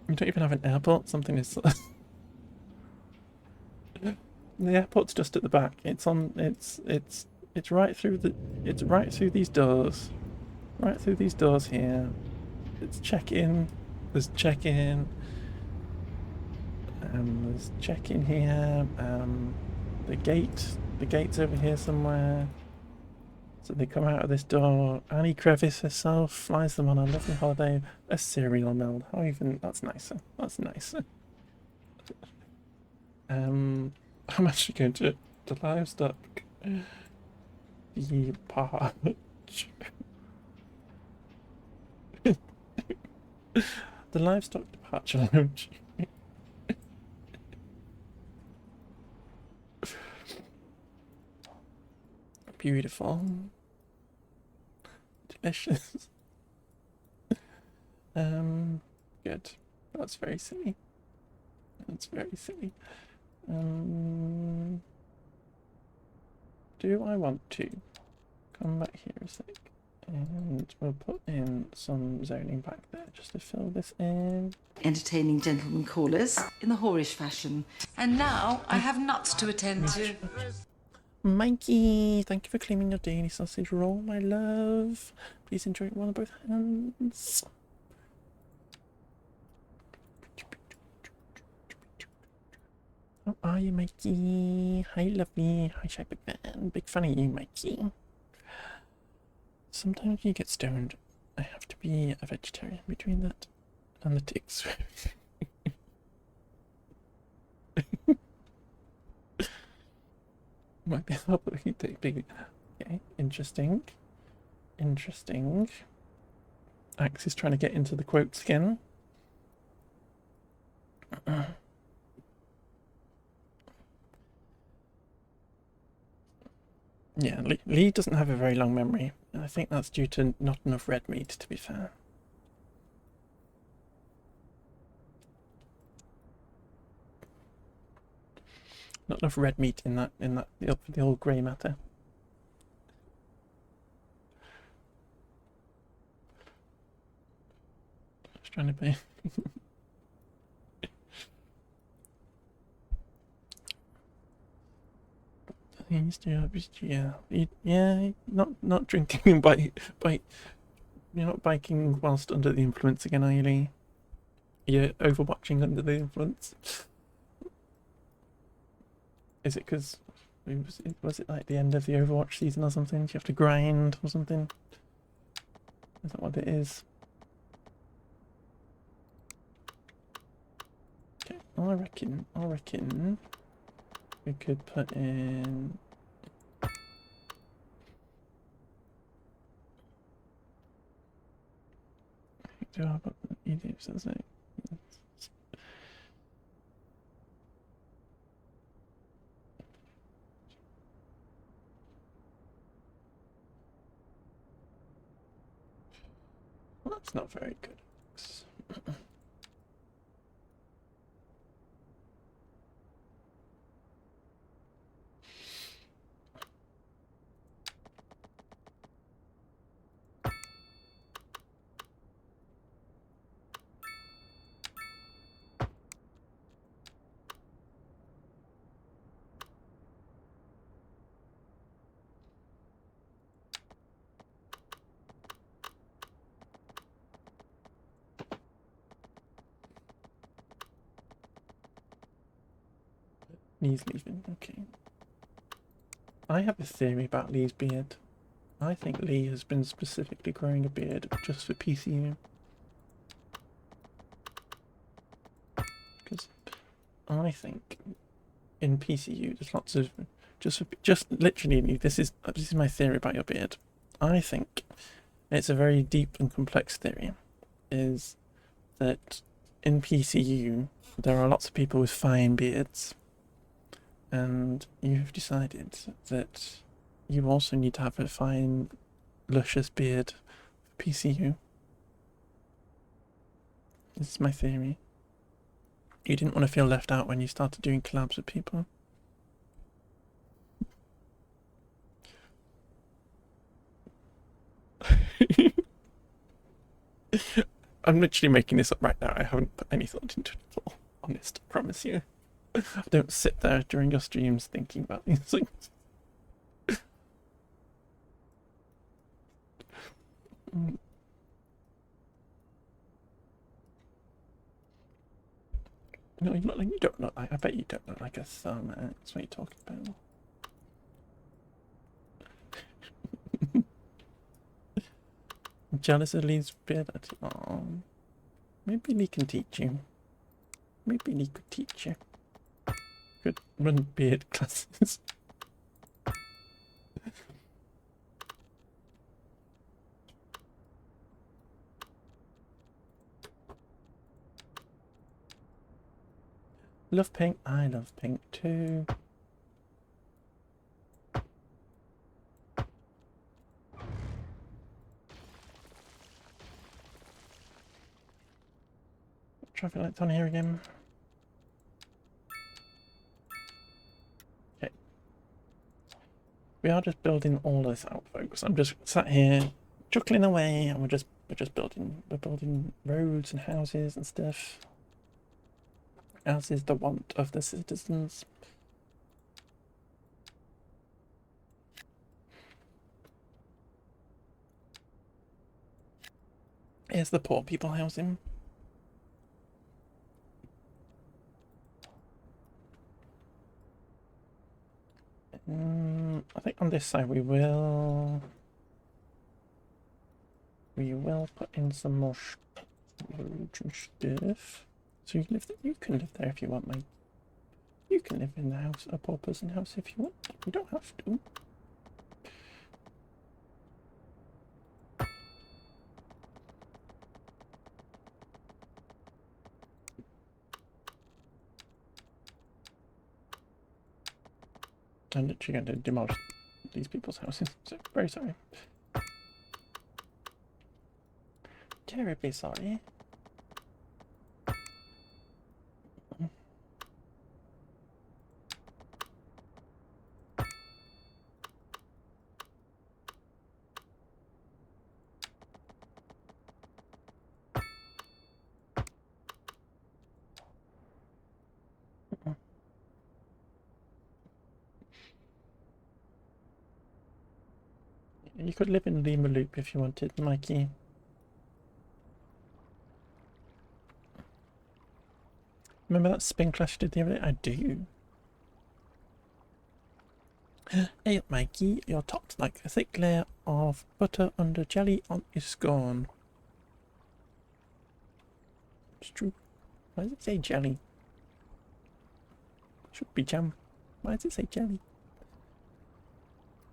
We don't even have an airport. Something is. The airport's just at the back. It's on. It's right through the. It's right through these doors. Right through these doors here. It's check-in. There's check-in. There's check-in here. The gate's over here somewhere. So they come out of this door. Annie Crevice herself flies them on a lovely holiday. A cereal meld. How even? That's nicer. That's nicer. I'm actually going to livestock the parch. The livestock departure lounge. Beautiful. Delicious. Good. That's very silly. That's very silly. Do I want to come back here a sec? And we'll put in some zoning back there just to fill this in. Entertaining gentlemen callers in the whorish fashion. And now I have nuts to attend to. Mikey, thank you for claiming your daily sausage roll, my love. Please enjoy it with both hands. How are you, Mikey? Hi, lovely. Hi, Shy Big Man. Big fan of you, Mikey. Sometimes you get stoned. I have to be a vegetarian between that and the ticks. Might be a big. Okay, interesting. Interesting. Axe is trying to get into the quotes again. Yeah, Lee doesn't have a very long memory, and I think that's due to not enough red meat, to be fair. Not enough red meat in the old grey matter. Just trying to be. Yeah, not drinking by you're not biking whilst under the influence again, are you, Lee? You're overwatching under the influence. Is it because was it like the end of the Overwatch season or something? Do you have to grind or something? Is that what it is? Okay, I reckon we could put in. Do I put idioms as it? Well, that's not very good. Lee's leaving, okay. I have a theory about Lee's beard. I think Lee has been specifically growing a beard just for PCU. Because I think in PCU there's lots of just literally this is my theory about your beard. I think it's a very deep and complex theory. Is that in PCU there are lots of people with fine beards. And you've decided that you also need to have a fine, luscious beard for PCU. This is my theory. You didn't want to feel left out when you started doing collabs with people. I'm literally making this up right now. I haven't put any thought into it at all. Honest, I promise you. I don't sit there during your streams thinking about these things. No, you're not like, you don't look like, I bet you don't look like a thumb. That's what you're talking about. Jealous of Lee's beard? Oh, maybe Lee can teach you. Maybe Lee could teach you. Could run beard classes. Love pink. I love pink too. Traffic lights on here again. Okay. We are just building all this out, folks. I'm just sat here chuckling away, and we're just building. We're building roads and houses and stuff. As is the want of the citizens. Here's the poor people housing. I think on this side we will put in some more roads and stuff. So you can live there if you want, mate. You can live in the house, a poor person house, if you want. You don't have to. I'm literally going to demolish these people's houses. So very sorry. Terribly sorry. You could live in Lima Loop if you wanted, Mikey. Remember that spin clash you did the other day? I do. Hey, Mikey, you're topped like a thick layer of butter under jelly on your scone. It's true. Why does it say jelly? Should be jam. Why does it say jelly?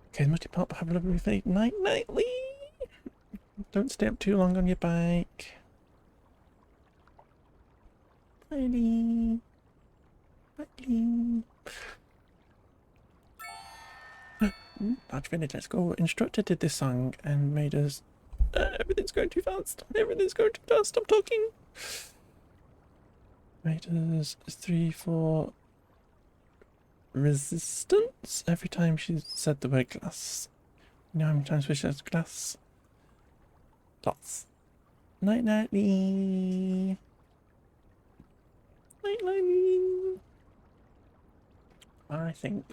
Okay, multi-pop, have a lovely night nightly. Don't stay up too long on your bike. Bye. Bye. Large village, let's go. Instructor did this song and made us. Everything's going too fast. Everything's going too fast. Stop talking. Made us 3-4 resistance every time she said the word glass. You know how many times we said glass? Lots. Nightly. Nightly. I think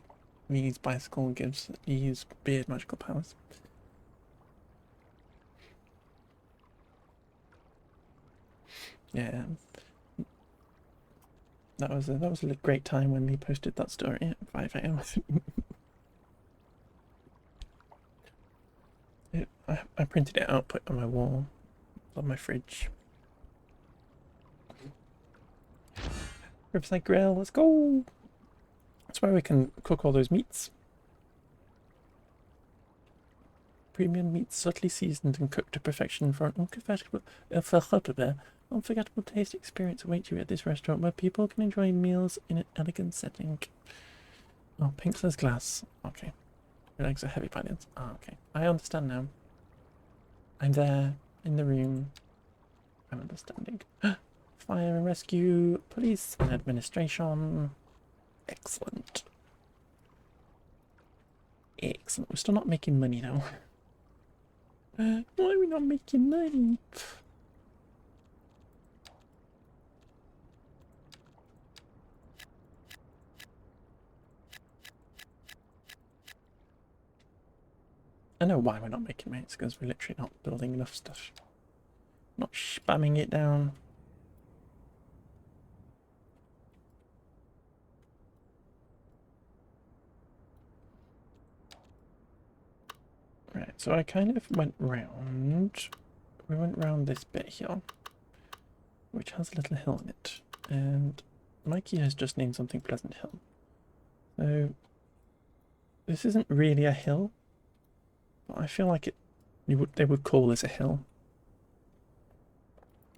Lee's bicycle gives Lee's beard magical powers. Yeah. That was a great time when Lee posted that story at 5 AM. I printed it out, put it on my wall, on my fridge. Riverside Grill, let's go! That's where we can cook all those meats. Premium meats subtly seasoned and cooked to perfection for an unforgettable taste experience awaits you at this restaurant where people can enjoy meals in an elegant setting. Oh, pink says glass. Okay. Your legs are heavy by the okay. I understand now. I'm there, in the room. I'm understanding. Fire and rescue, police and administration. Excellent. Excellent. We're still not making money though. Why are we not making money? I know why we're not making mates, because we're literally not building enough stuff. Not spamming it down. Right, so I kind of went round. We went round this bit here, which has a little hill in it, and Mikey has just named something Pleasant Hill. So this isn't really a hill, but I feel like they would call this a hill.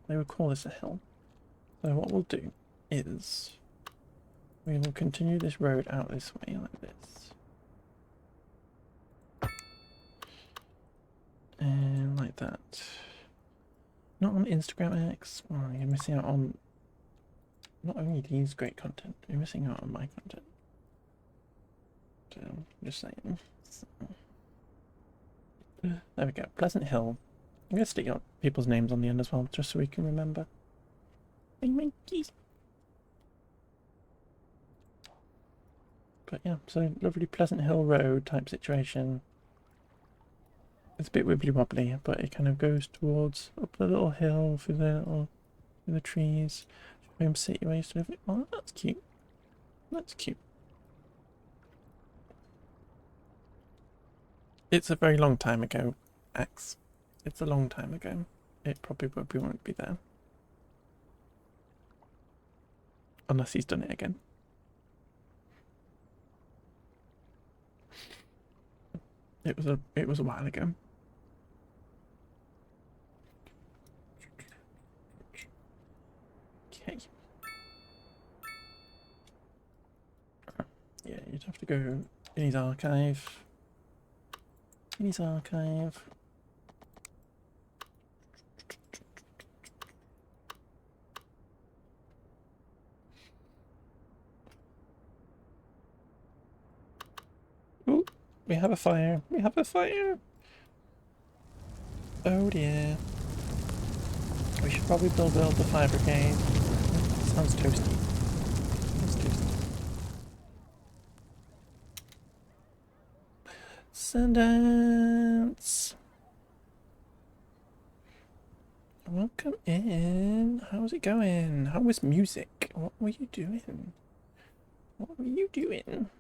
They would call this a hill. So what we'll do is we will continue this road out this way like this. And like that. Not on Instagram X. Oh, you're missing out on not only these great content, you're missing out on my content. So, just saying. So, there we go. Pleasant Hill. I'm going to stick people's names on the end as well, just so we can remember. Hey, monkeys. But yeah, so lovely Pleasant Hill Road type situation. It's a bit wibbly wobbly, but it kind of goes towards up the little hill through the trees. Home City where I used to live. Oh, that's cute. That's cute. It's a very long time ago, X. It's a long time ago. It probably won't be there. Unless he's done it again. It was a while ago. Okay. Yeah, you'd have to go in his archive. In his archive. Ooh, we have a fire. We have a fire. Oh dear. We should probably build the fire brigade. Sounds toasty. Sounds toasty. Sundance. Welcome in. How's it going? How was music? What were you doing? What were you doing?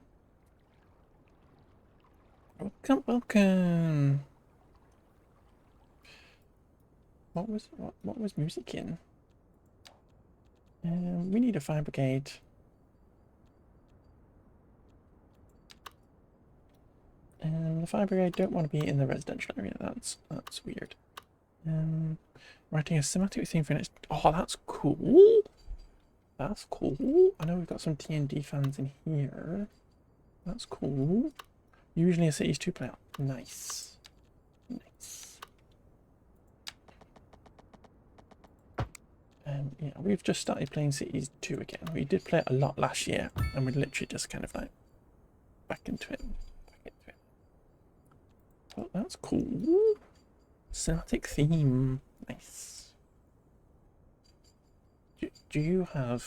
Welcome, welcome. What was music in? We need a fire brigade. The fire brigade don't want to be in the residential area. That's weird. Writing a cinematic theme for next. Oh, that's cool. That's cool. I know we've got some D&D fans in here. That's cool. Usually a Cities 2 player. Nice. Nice. Yeah, we've just started playing Cities 2 again. We did play it a lot last year, and we're literally just kind of like back into it. Oh, that's cool. Cinematic theme. Nice. Do you go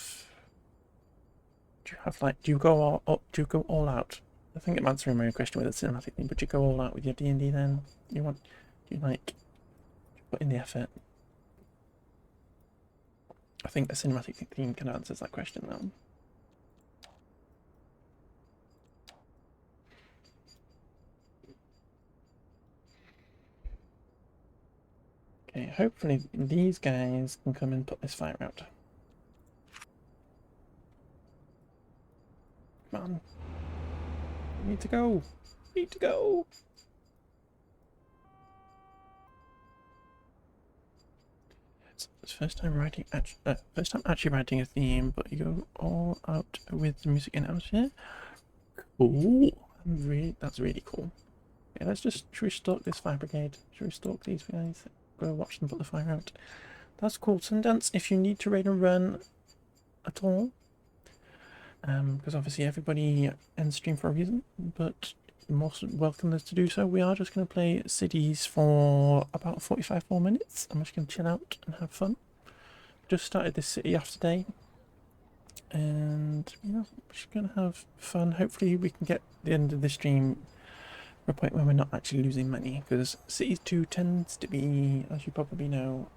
all out? I think I'm answering my own question with a cinematic theme, but you go all out with your D&D then? Do you put in the effort? I think the cinematic theme kind of answers that question now. Okay, hopefully these guys can come and put this fire out. Come on. We need to go. We need to go. It's first time actually writing a theme, but you go all out with the music in-house here. Cool. That's really cool. Okay, should we stalk this fire brigade? Should we stalk these guys? Go watch them put the fire out. That's cool. Sundance, if you need to raid and run at all, because obviously everybody ends stream for a reason, but most welcome to do so. We are just going to play cities for about 45 more minutes. I'm just going to chill out and have fun. Just started this city off today, and yeah, we're just going to have fun. Hopefully we can get the end of the stream a point where we're not actually losing money, because Cities 2 tends to be, as you probably know,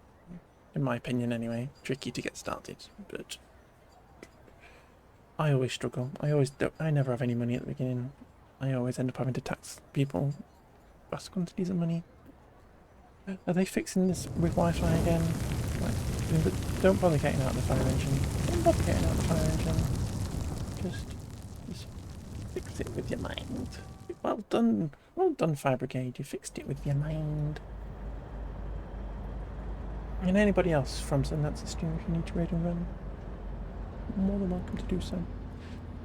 in my opinion anyway, tricky to get started, but I always struggle. I never have any money at the beginning. I always end up having to tax people vast quantities of money. Are they fixing this with Wi-Fi again? Like, don't bother getting out the fire engine. Don't bother getting out the fire engine. Just fix it with your mind. Well done, Fire Brigade. You fixed it with your mind. And anybody else from Sundance Stream, if you need to raid and run, you're more than welcome to do so.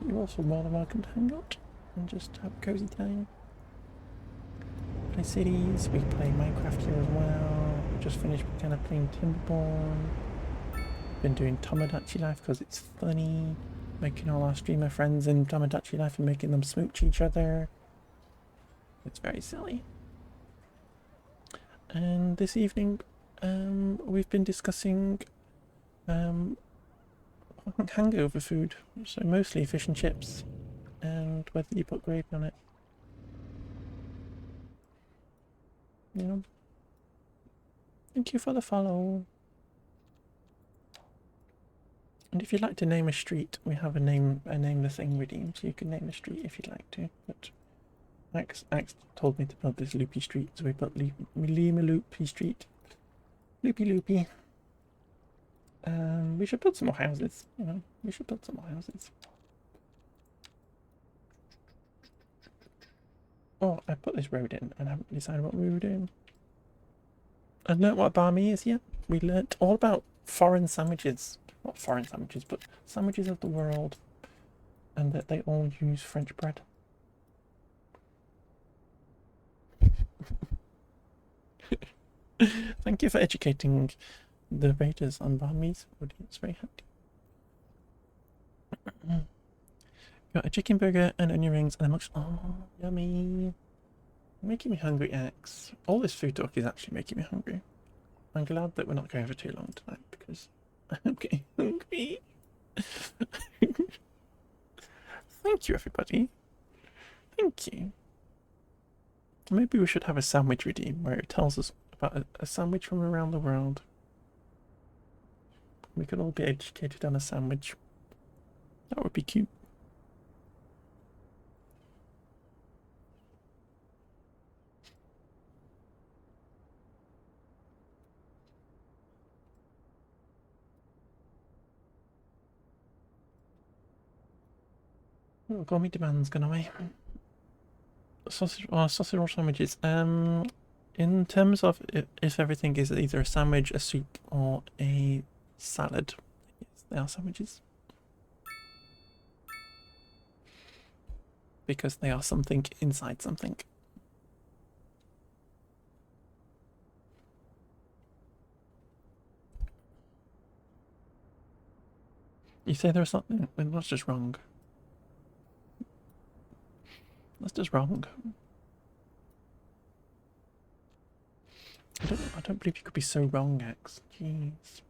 You're also more than welcome to hang out and just have a cozy time. Play cities, we play Minecraft here as well. Just finished kind of playing Timberborn. Been doing Tomodachi Life because it's funny. Making all our streamer friends in Tomodachi Life and making them smooch each other. It's very silly. And this evening, we've been discussing hangover food. So mostly fish and chips, and whether you put gravy on it. You know. Thank you for the follow. And if you'd like to name a street, we have a name the thing redeemed, so you can name a street if you'd like to. But Axe told me to build this loopy street, so we put Lima Loopy Street. Loopy. We should build some more houses, you know. We should build some more houses. Oh, I put this road in and I haven't decided what we were doing. I've learnt what banh mi is yet. We learnt all about foreign sandwiches. Not foreign sandwiches, but sandwiches of the world. And that they all use French bread. Thank you for educating the raiders on banh mi's audience. Very happy. Got a chicken burger and onion rings and a much. Oh, yummy. Making me hungry, Axe. All this food talk is actually making me hungry. I'm glad that we're not going for too long tonight because I'm getting hungry. Thank you, everybody. Thank you. Maybe we should have a sandwich redeem where it tells us about a sandwich from around the world. We could all be educated on a sandwich. That would be cute. Oh, gourmet demand's gone away. Sausage roll sandwiches. In terms of if everything is either a sandwich, a soup, or a salad, yes, they are sandwiches. Because they are something inside something. You say there's something, then that's just wrong. That's just wrong. I don't believe you could be so wrong, X. Jeez.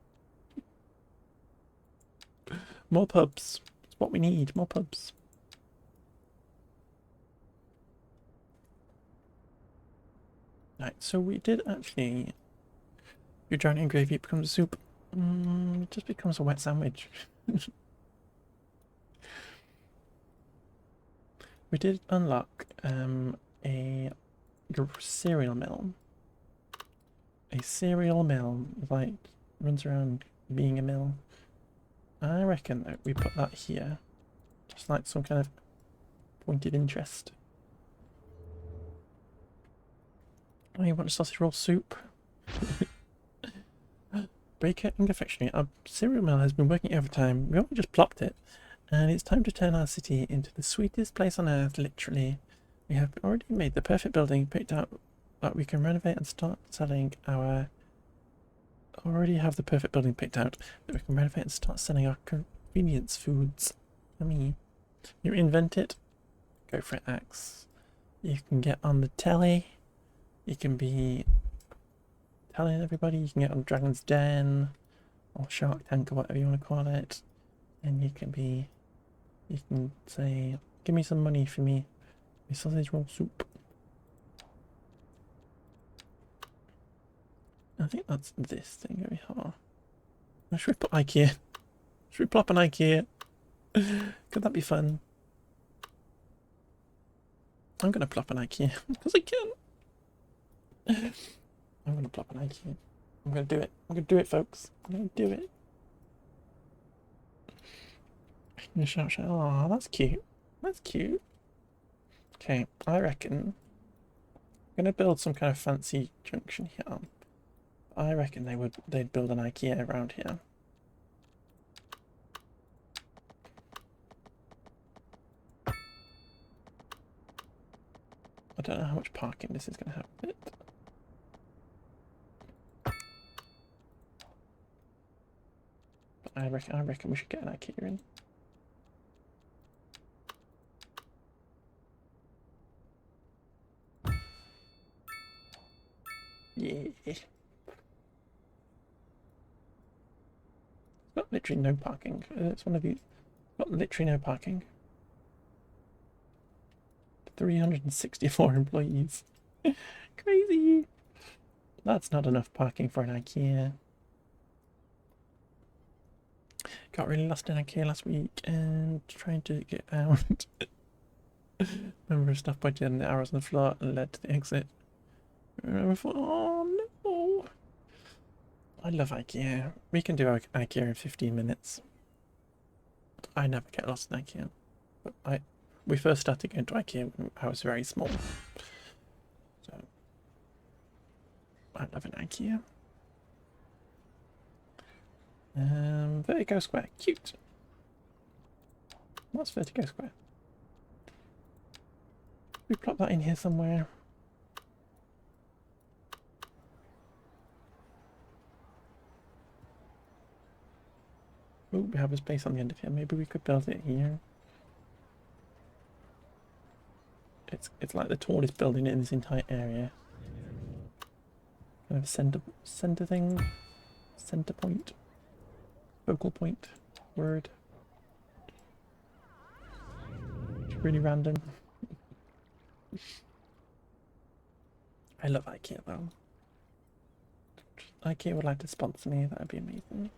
More pubs. It's what we need. More pubs. Right, so we did actually. You drown it in gravy, it becomes a soup. It just becomes a wet sandwich. We did unlock a cereal mill. A cereal mill, like, runs around being a mill. I reckon that we put that here, just like some kind of point of interest. Oh, you want a sausage roll soup? Baker and confectionery. Our cereal mill has been working overtime. We only just plopped it. And it's time to turn our city into the sweetest place on earth, literally. We have already made the perfect building, picked out that we can renovate and start selling our... Already have the perfect building picked out that we can renovate and start selling our convenience foods. I mean, you invent it, go for it, Axe. You can get on the telly. You can be telling everybody. You can get on Dragon's Den or Shark Tank or whatever you want to call it. And you can say, give me some money for me sausage roll soup. I think that's this thing over here. Or should we put IKEA? Should we plop an IKEA? Could that be fun? I'm gonna plop an IKEA because I can. I'm gonna plop an IKEA. I'm gonna do it. I'm gonna do it, folks. I'm gonna do it. Shout, shout. Oh, that's cute. That's cute. Okay, I reckon I'm gonna build some kind of fancy junction here. I reckon they'd build an IKEA around here. I don't know how much parking this is gonna have with it. But I reckon we should get an IKEA in. Yeah. It's got literally no parking. It's one of these. Got literally no parking. 364 employees. Crazy. That's not enough parking for an IKEA. Got really lost in IKEA last week and trying to get out. Remember stuff pointed in the arrows on the floor and led to the exit. And I thought, oh no. I love IKEA. We can do IKEA in 15 minutes. I never get lost in IKEA. But we first started going to IKEA when I was very small. So I love an IKEA. Vertigo Square, cute. What's Vertigo Square? We plop that in here somewhere. Oh, we have a space on the end of here. Maybe we could build it here. It's like the tallest building in this entire area. Kind of center thing, center point, focal point, word. It's really random. I love IKEA though. IKEA would like to sponsor me. That would be amazing.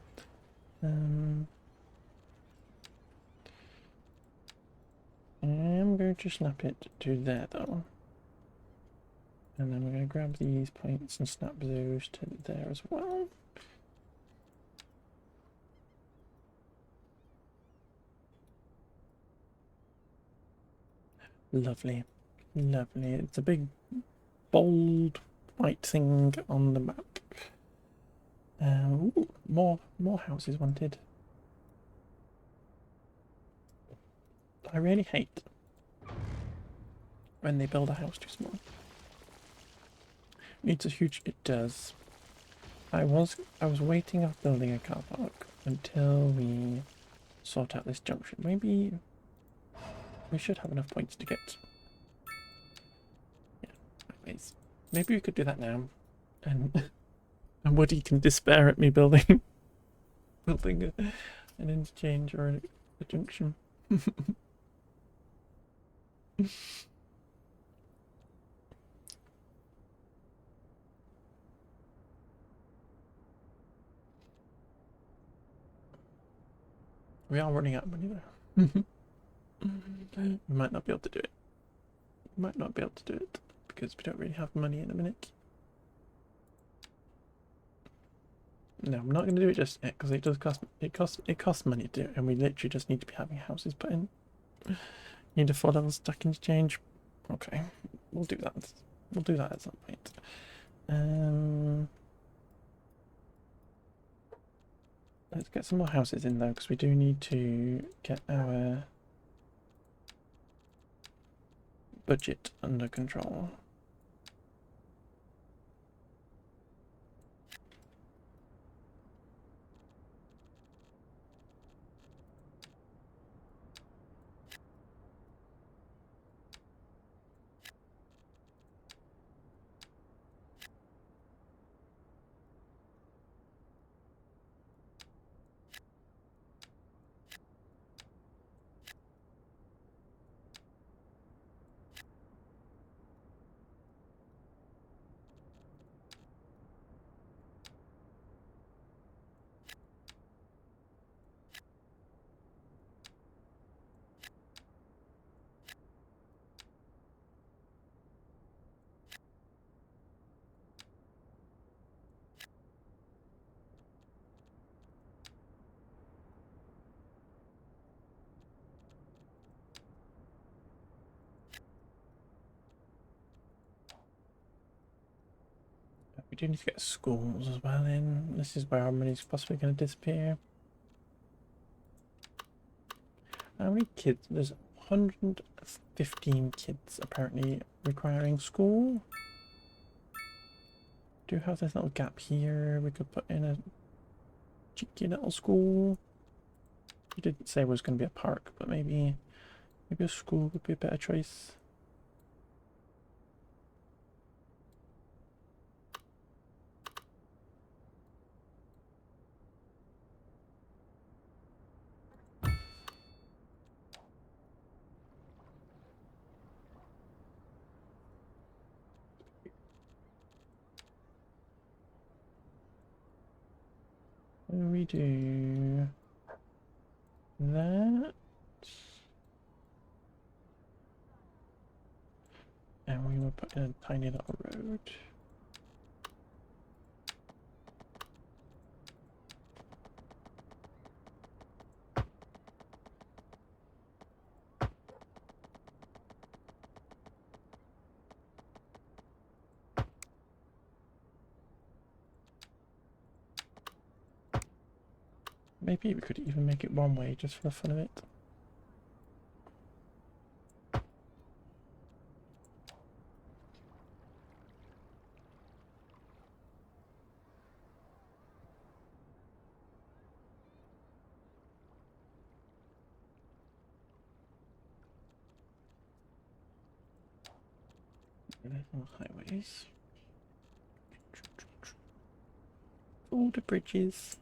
I'm going to snap it to there though. And then we're going to grab these points and snap those to there as well. Lovely. Lovely. It's a big, bold, white thing on the map. Ooh, more houses wanted. I really hate when they build a house too small. Needs a huge. It does. I was waiting off building a car park until we sort out this junction. Maybe we should have enough points to get. Yeah. Anyways, maybe we could do that now, and Woody can despair at me building an interchange or a junction. We are running out of money though. We might not be able to do it. We might not be able to do it because we don't really have money in a minute. No, I'm not going to do it just yet because it does cost. It costs money to do it, and we literally just need to be having houses put in. Need a 4-level stack interchange. Okay, we'll do that. We'll do that at some point. Let's get some more houses in though, because we do need to get our budget under control. We do need to get schools as well in. This is where our money's possibly going to disappear. How many kids? There's 115 kids apparently requiring school. Do have this little gap here. We could put in a cheeky little school. You didn't say it was going to be a park, but maybe a school would be a better choice. What do we do? That. And we will put in a tiny little road. Maybe we could even make it one way just for the fun of it. Little highways. All the bridges.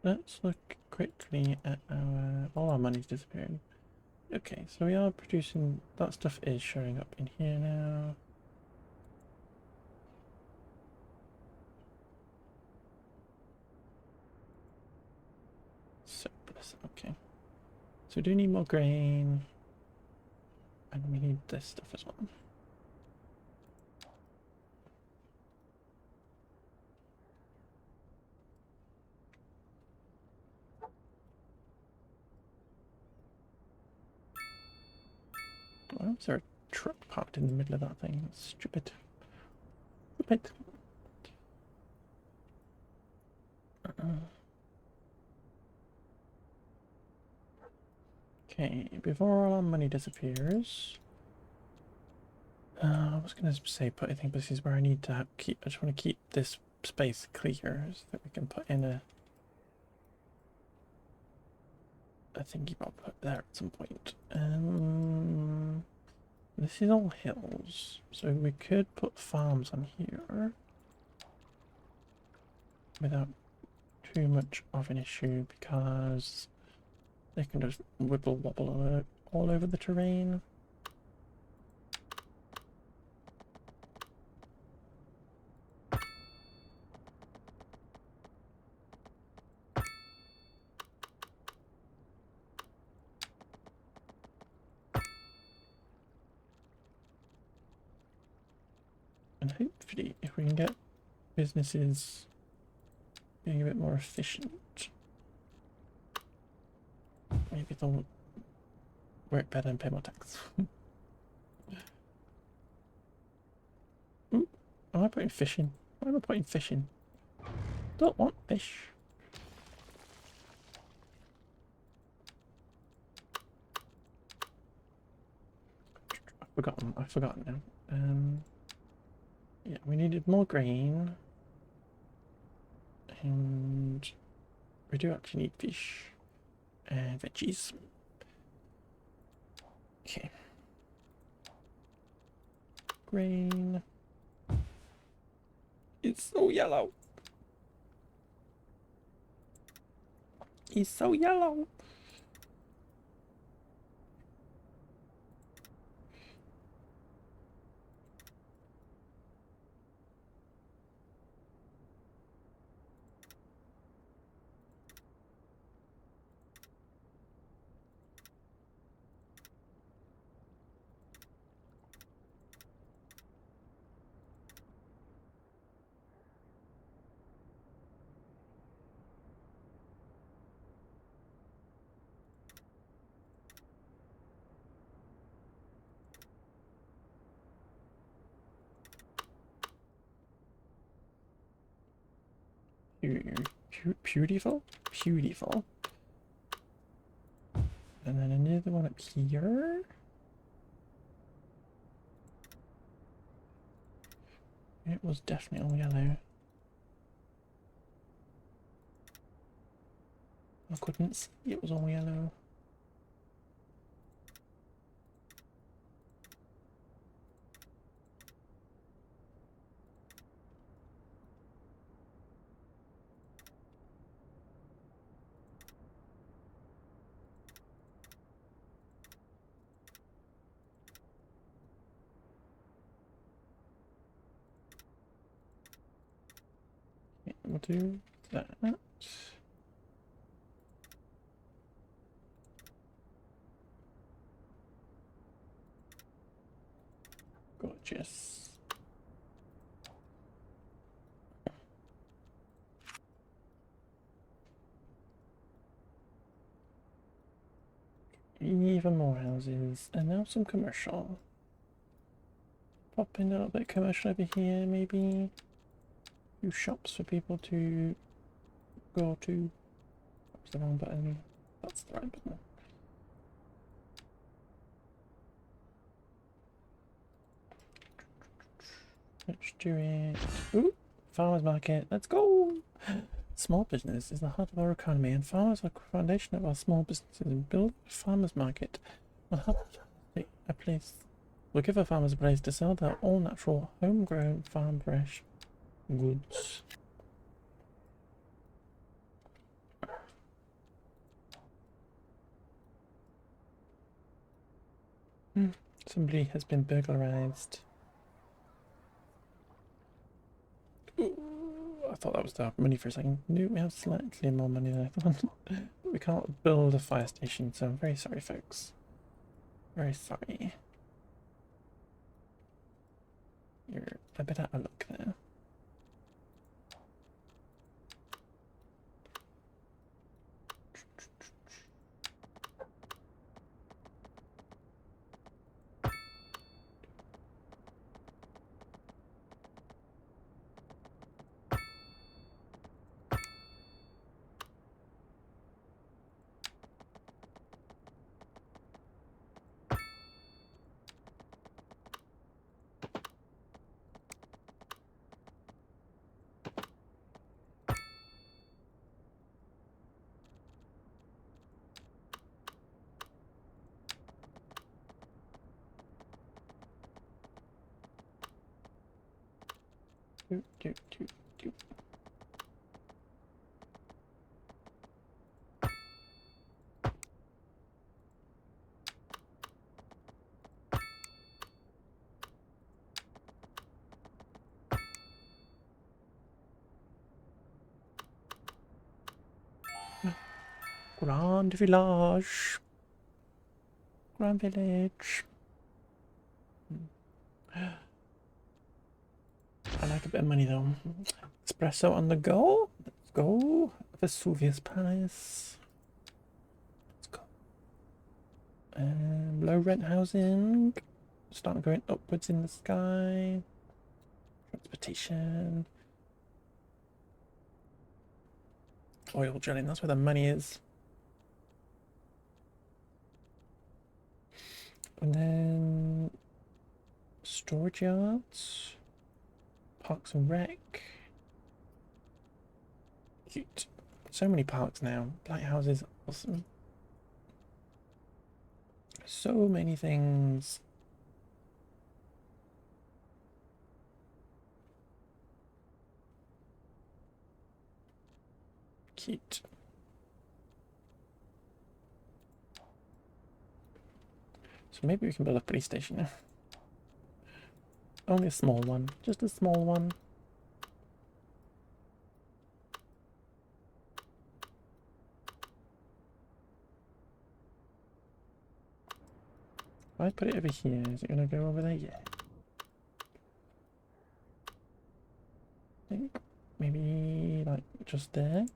Let's look quickly at our... all our money's disappearing. Okay, so we are producing... that stuff is showing up in here now. Surplus, okay. So we do need more grain. And we need this stuff as well. Why was there a truck parked in the middle of that thing? That's stupid. Stupid. Okay, before all our money disappears, I was gonna say put. I think this is where I need to keep. I just want to keep this space clear so that we can put in a thingy I'll put there at some point. This is all hills, so we could put farms on here without too much of an issue because they can just wibble wobble all over the terrain. And hopefully, if we can get businesses being a bit more efficient, maybe they'll work better and pay more tax. Ooh, am I putting fish in? Why am I putting fish in? Don't want fish. I've forgotten now. Yeah, we needed more grain. And we do actually need fish and veggies. Okay. Grain. It's so yellow. It's so yellow. Beautiful. Beautiful. And then another one up here. It was definitely all yellow. I couldn't see it was all yellow. Okay, we'll do that. Gorgeous. Even more houses, and now some commercial. Pop in a little bit of commercial over here, maybe. A few shops for people to go to. That's the wrong button. That's the right button. Let's do it. Ooh, farmers market. Let's go. Small business is the heart of our economy, and farmers are the foundation of our small businesses. And build a farmers market will help a place. Will give our farmers a place to sell their all-natural, homegrown, farm-fresh goods. Somebody has been burglarized. I thought that was the money for a second. No, we have slightly more money than I thought. We can't build a fire station, so I'm very sorry, folks. Very sorry. You're a bit out of luck there. Do. Grand village. Grand village. I like a bit of money though. Espresso on the go. Let's go. Vesuvius Palace. Let's go. Low rent housing. Start going upwards in the sky. Transportation. Oil drilling, that's where the money is. And then storage yards. Parks and Rec. Cute. So many parks now. Lighthouses, awesome. So many things. Cute. So maybe we can build a police station now. Only a small one. Just a small one. If I put it over here, is it going to go over there? Yeah. I think maybe like just there.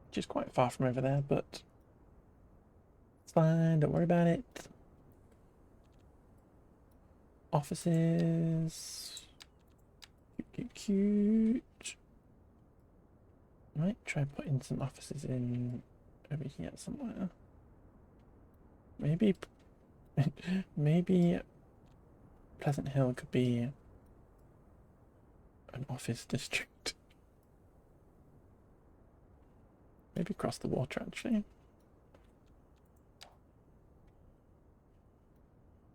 Which is quite far from over there, but it's fine, don't worry about it. Offices. quite cute. Might try putting some offices in over here somewhere. Maybe, maybe Pleasant Hill could be an office district. Maybe across the water, actually.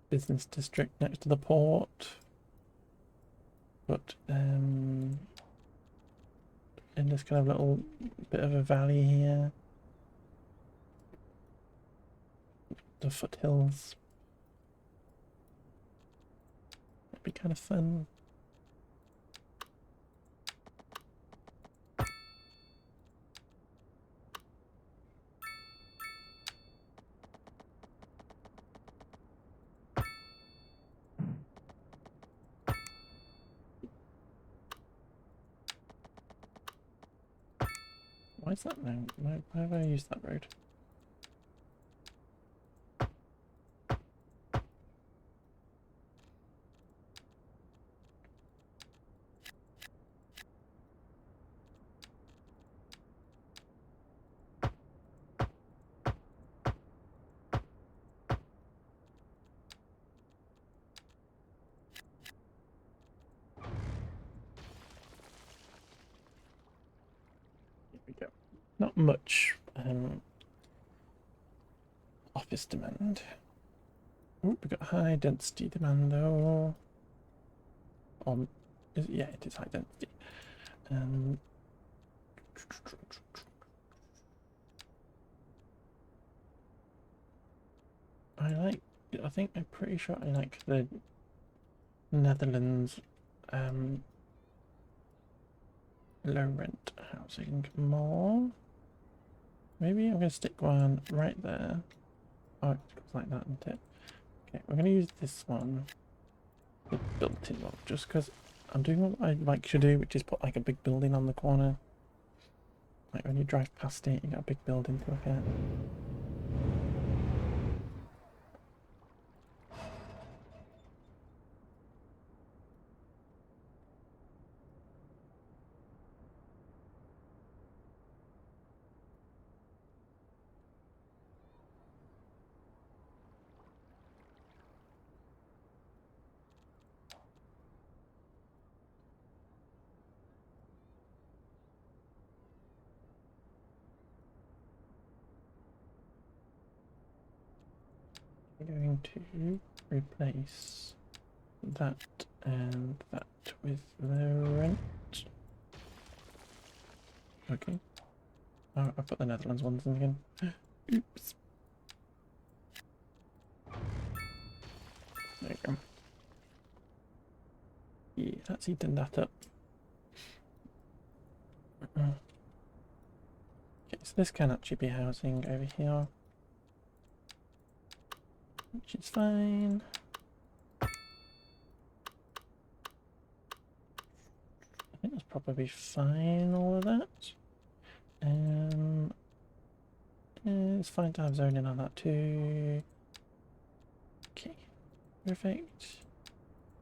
Business district next to the port. But in this kind of little bit of a valley here. The foothills. That'd be kind of fun. Why is that now? Why have I used that road? Here we go. Not much office demand. Oh, we got high density demand though. Yeah, it is high density. I think I'm pretty sure I like the Netherlands low rent housing more. Maybe I'm gonna stick one right there. Oh, it goes like that, isn't it? Okay, we're gonna use this one, the built-in one, just because I'm doing what I like to do, which is put like a big building on the corner. Like when you drive past it, you got a big building to look at. I'm going to replace that and that with the rent. Okay. Oh, I put the Netherlands ones in again. Oops. There you go. Yeah, that's eaten that up. Okay, so this can actually be housing over here, which is fine. I think that's probably fine, all of that. It's fine to have zoning on that too. Okay, perfect.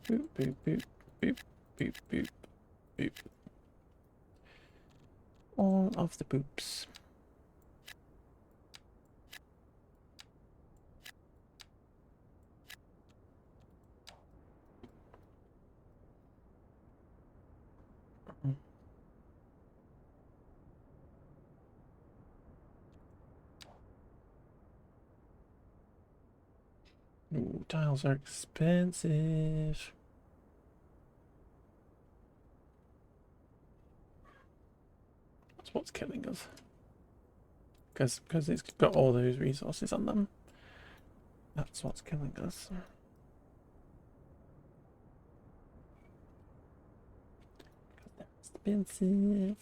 Boop, boop, boop, boop, boop, boop, boop. All of the boops. Ooh, tiles are expensive. That's what's killing us. Because it's got all those resources on them. That's what's killing us. They're expensive.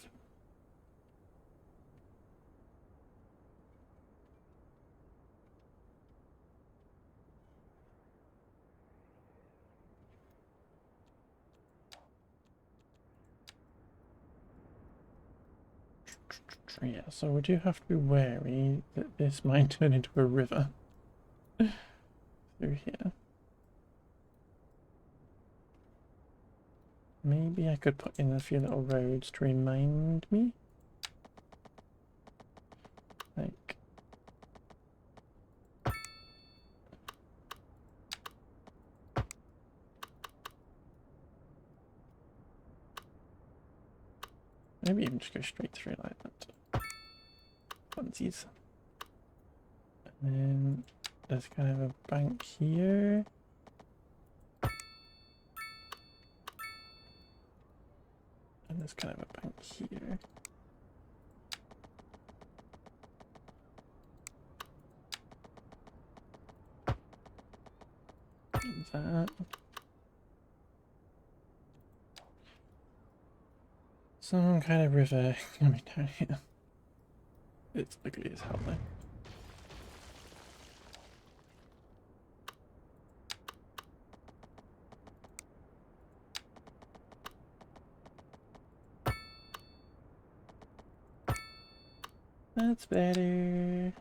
Yeah, so we do have to be wary that this might turn into a river through here. Maybe I could put in a few little roads to remind me. Like... maybe even just go straight through like that. Funsies. And then there's kind of a bank here. And there's kind of a bank here. And that. Some kind of river coming down here. It's ugly as hell though. That's better.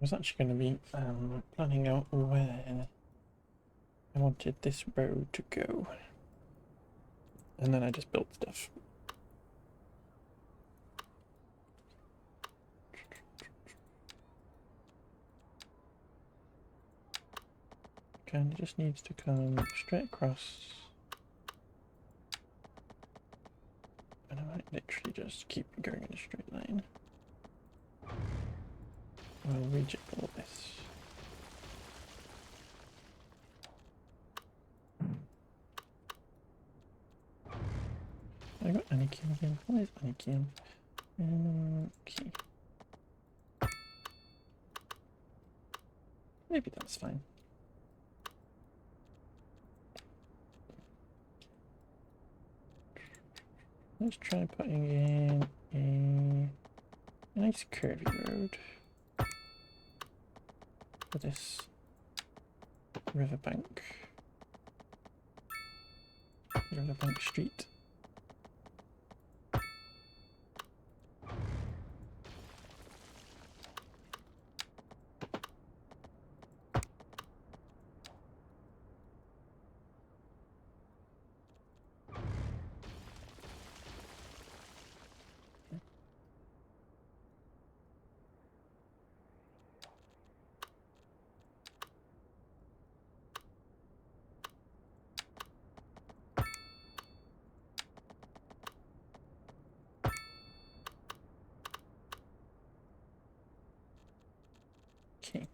I was actually going to be planning out where I wanted this road to go, and then I just built stuff. Kind of just needs to come straight across, and I might literally just keep going in a straight line. I'll rejig all this. I got Anakin again. Why is Anakin? Okay. Maybe that's fine. Let's try putting in a nice curvy road for this riverbank street. Okay.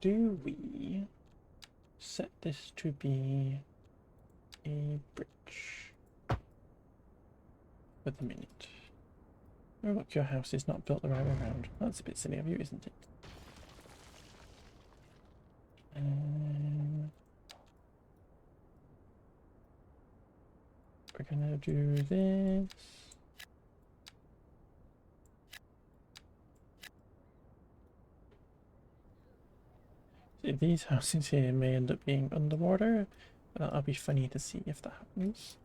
Do we set this to be a bridge for the minute? Oh look, your house is not built the right way around. That's a bit silly of you, isn't it? We're gonna do this. These houses here may end up being underwater, but that'll be funny to see if that happens.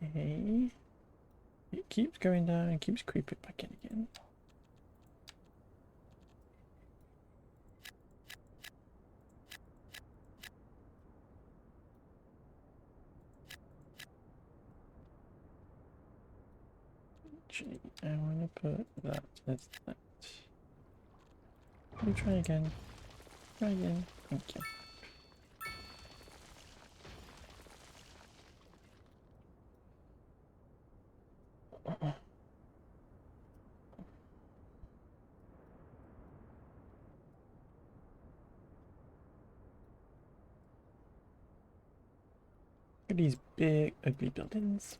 Okay. It keeps going down and keeps creeping back in again. Actually, I want to put that as that. Let me try again. Try again. Thank you. Look at these big, ugly buildings.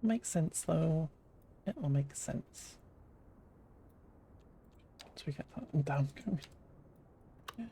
Makes sense though. It will make sense. So we get that one down. Yeah.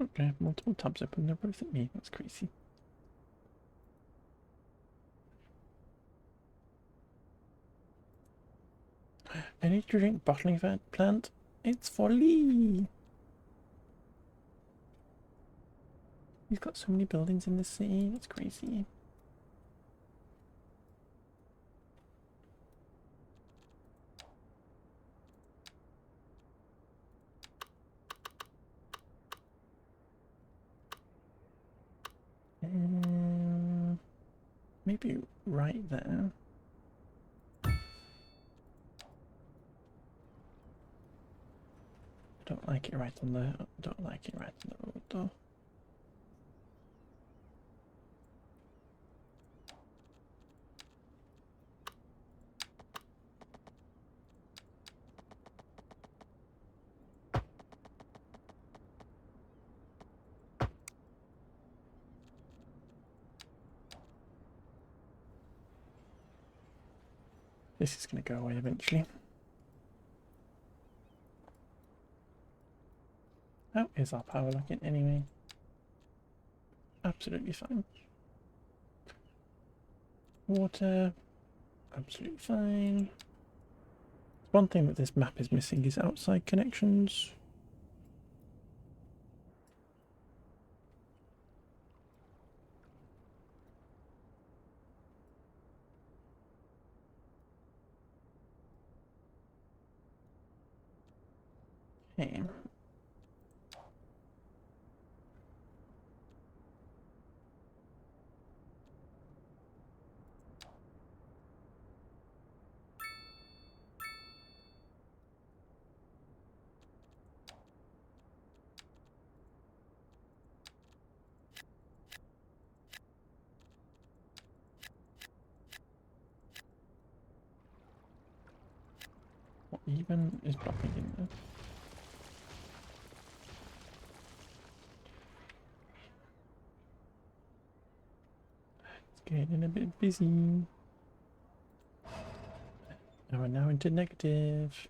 Okay, I have multiple tabs open, they're both at me, that's crazy. Energy drink bottling plant? It's for Lee! He's got so many buildings in this city, that's crazy. Maybe right there. Don't like it right on the. Don't like it right on the road though. This is going to go away eventually. How is our power looking anyway? Absolutely fine. Water, absolutely fine. One thing that this map is missing is outside connections. Okay. Even is blocking in there. It's getting a bit busy. And we're now into negative.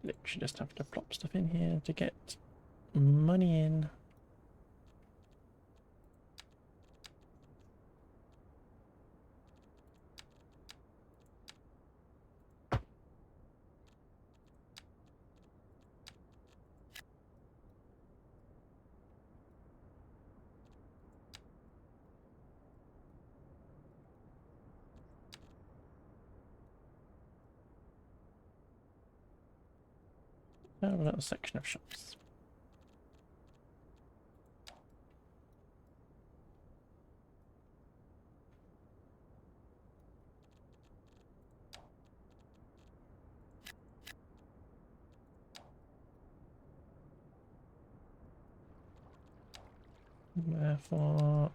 Literally just have to plop stuff in here to get money in. Now a little section of shops. For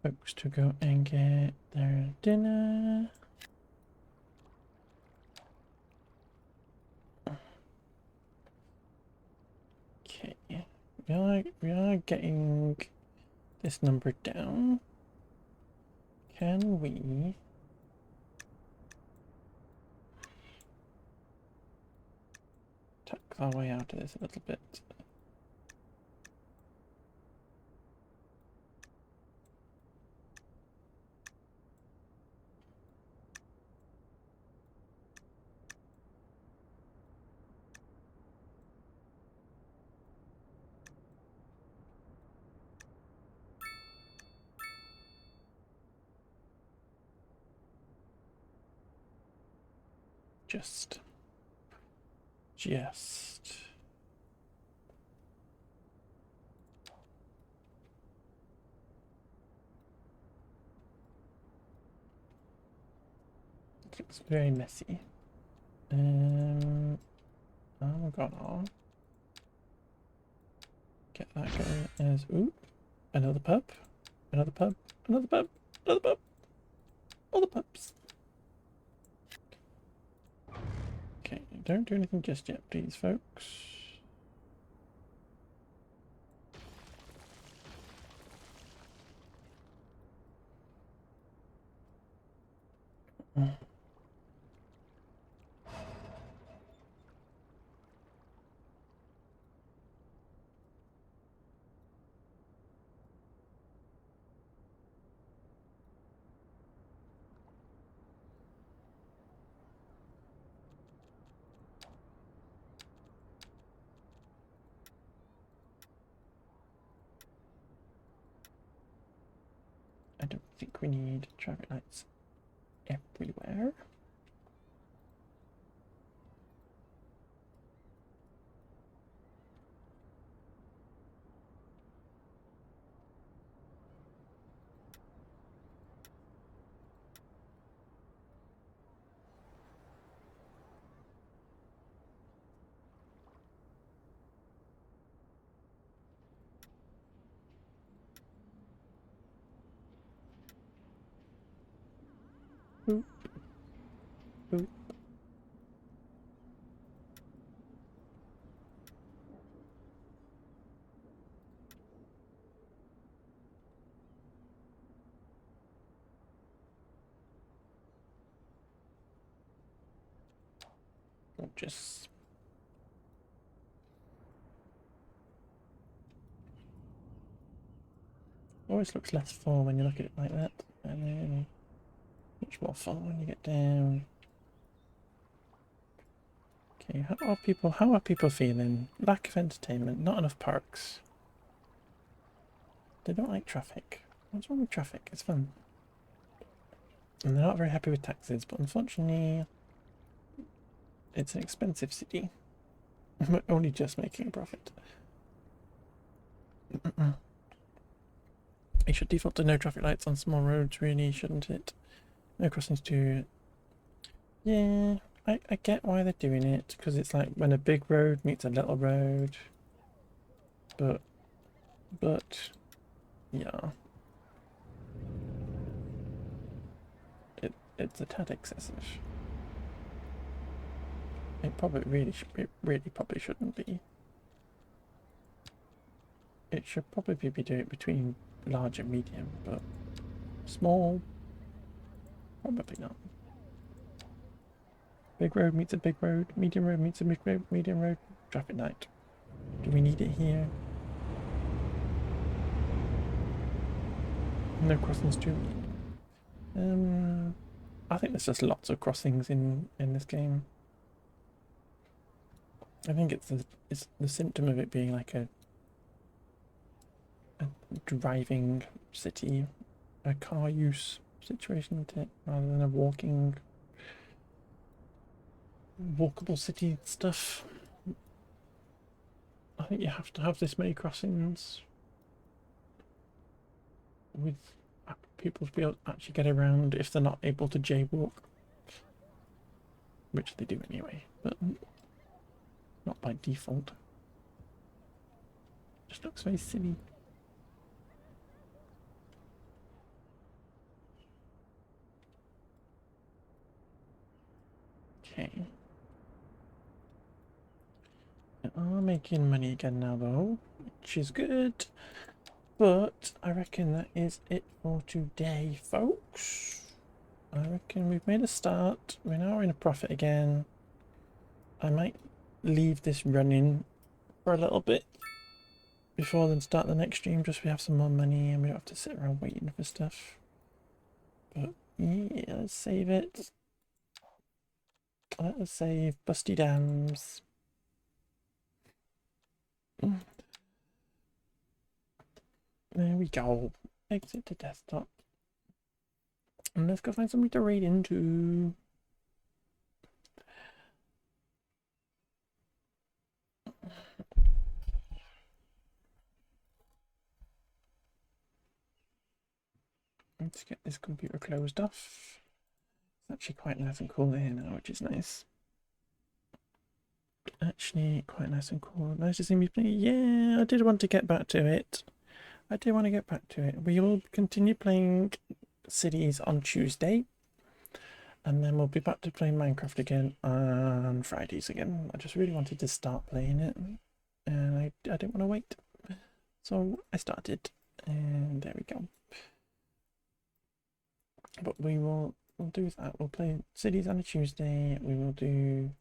folks to go and get their dinner. Okay, we are getting this number down. Can we tack our way out of this a little bit? Just. It looks very messy. I'm gonna get that going as another pub, another pub, another pub, another pub, all the pubs. Okay, don't do anything just yet, please, folks. I don't think we need traffic lights everywhere. Boop. Boop. Gorgeous. Always looks less full when you look at it like that, and then much more fun when you get down. Okay, how are people feeling? Lack of entertainment, not enough parks. They don't like traffic. What's wrong with traffic? It's fun. And they're not very happy with taxes, but unfortunately it's an expensive city. We're only just making a profit. It should default to no traffic lights on small roads, really, shouldn't it? No crossings too. Yeah, I get why they're doing it, because it's like when a big road meets a little road. But but yeah, it's a tad excessive. It probably really probably shouldn't be. It should probably be doing it between large and medium, but small, probably not. Big road meets a big road, medium road meets a big road, medium road, traffic light. Do we need it here? No crossings too. I think there's just lots of crossings in this game. I think it's the symptom of it being like a driving city, a car use situation, isn't it? Rather than a walkable city stuff. I think you have to have this many crossings with people to be able to actually get around if they're not able to jaywalk, which they do anyway, but not by default. Just looks very silly. Okay. We are making money again now though, which is good. But I reckon that is it for today, folks. I reckon we've made a start. We're now in a profit again. I might leave this running for a little bit before then start the next stream, just so we have some more money and we don't have to sit around waiting for stuff. But yeah, let's save it. Let us save Busty Dams. There we go. Exit to desktop. And let's go find somebody to raid into. Let's get this computer closed off. It's actually quite nice and cool here now, which is nice. Actually, quite nice and cool. Nice to see me play. Yeah, I did want to get back to it. We will continue playing cities on Tuesday. And then we'll be back to playing Minecraft again on Fridays again. I just really wanted to start playing it. And I didn't want to wait. So I started. And there we go. But we'll do that. We'll play cities on a Tuesday. We will do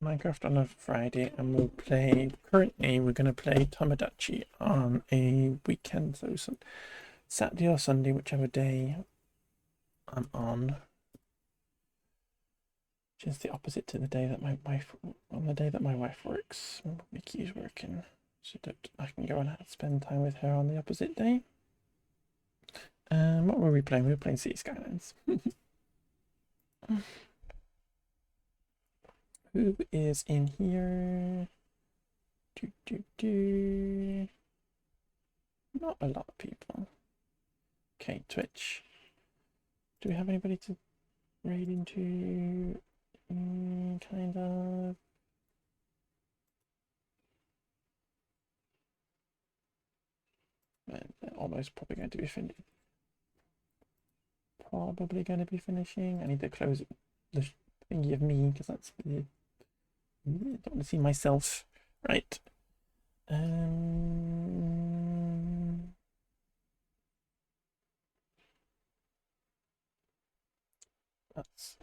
Minecraft on a Friday, and we'll play. Currently, we're going to play Tomodachi on a weekend, so some Saturday or Sunday, whichever day I'm on. Which is the opposite to the day that my wife works. Mickey's working, so that I can go and spend time with her on the opposite day. What were we playing? We were playing City Skylines. Who is in here? Not a lot of people. Okay, Twitch. Do we have anybody to raid into? Kind of. They're almost probably going to be finished. Probably going to be finishing. I need to close the thingy of me because that's weird. I don't want to see myself. Right. That's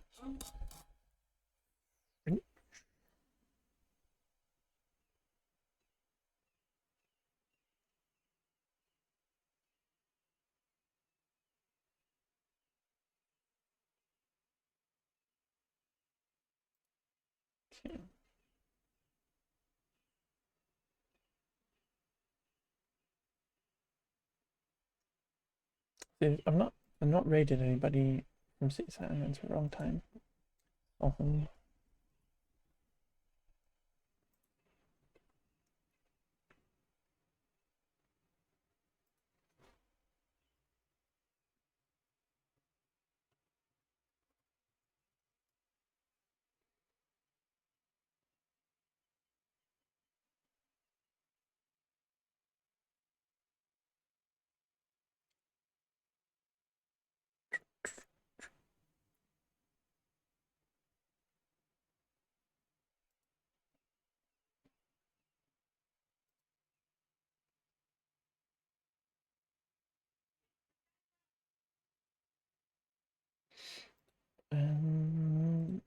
okay. I'm not raided anybody from City Skylines for a long time.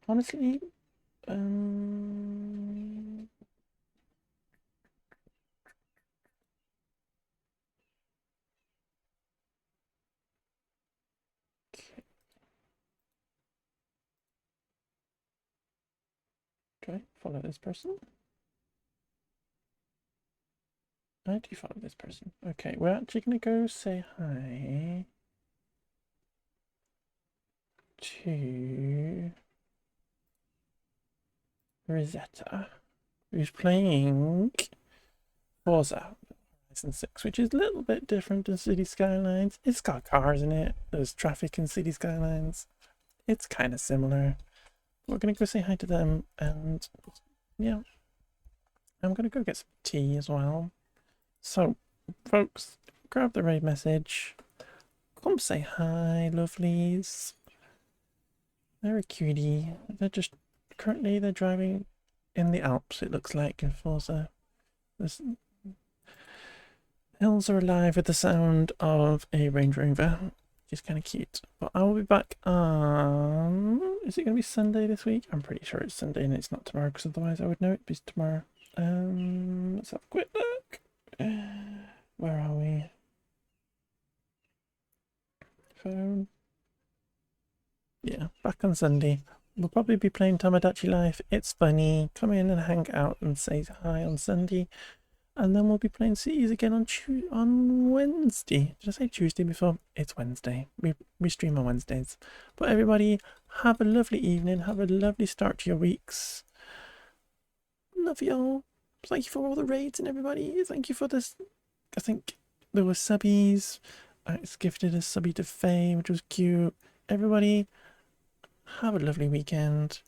Honestly, okay. Do I follow this person? I do follow this person. Okay, we're actually going to go say hi to Rosetta, who's playing Forza Horizon 6, which is a little bit different than City Skylines. It's got cars in it, there's traffic in City Skylines. It's kind of similar. We're going to go say hi to them, and yeah, I'm going to go get some tea as well. So, folks, grab the raid message. Come say hi, lovelies. They're a cutie. They're just currently they're driving in the Alps. It looks like in Forza. The hills are alive with the sound of a Range Rover, which is kind of cute. But I will be back on. Is it going to be Sunday this week? I'm pretty sure it's Sunday and it's not tomorrow, because otherwise I would know it'd be tomorrow. Let's have a quick look. Where are we? Phone. Yeah, back on Sunday. We'll probably be playing Tomodachi Life. It's funny. Come in and hang out and say hi on Sunday. And then we'll be playing Cities again on Wednesday. Did I say Tuesday before? It's Wednesday. We stream on Wednesdays. But everybody, have a lovely evening. Have a lovely start to your weeks. Love y'all. Thank you for all the raids and everybody. Thank you for this. I think there were subbies. I gifted a subby to Faye, which was cute. Everybody, have a lovely weekend.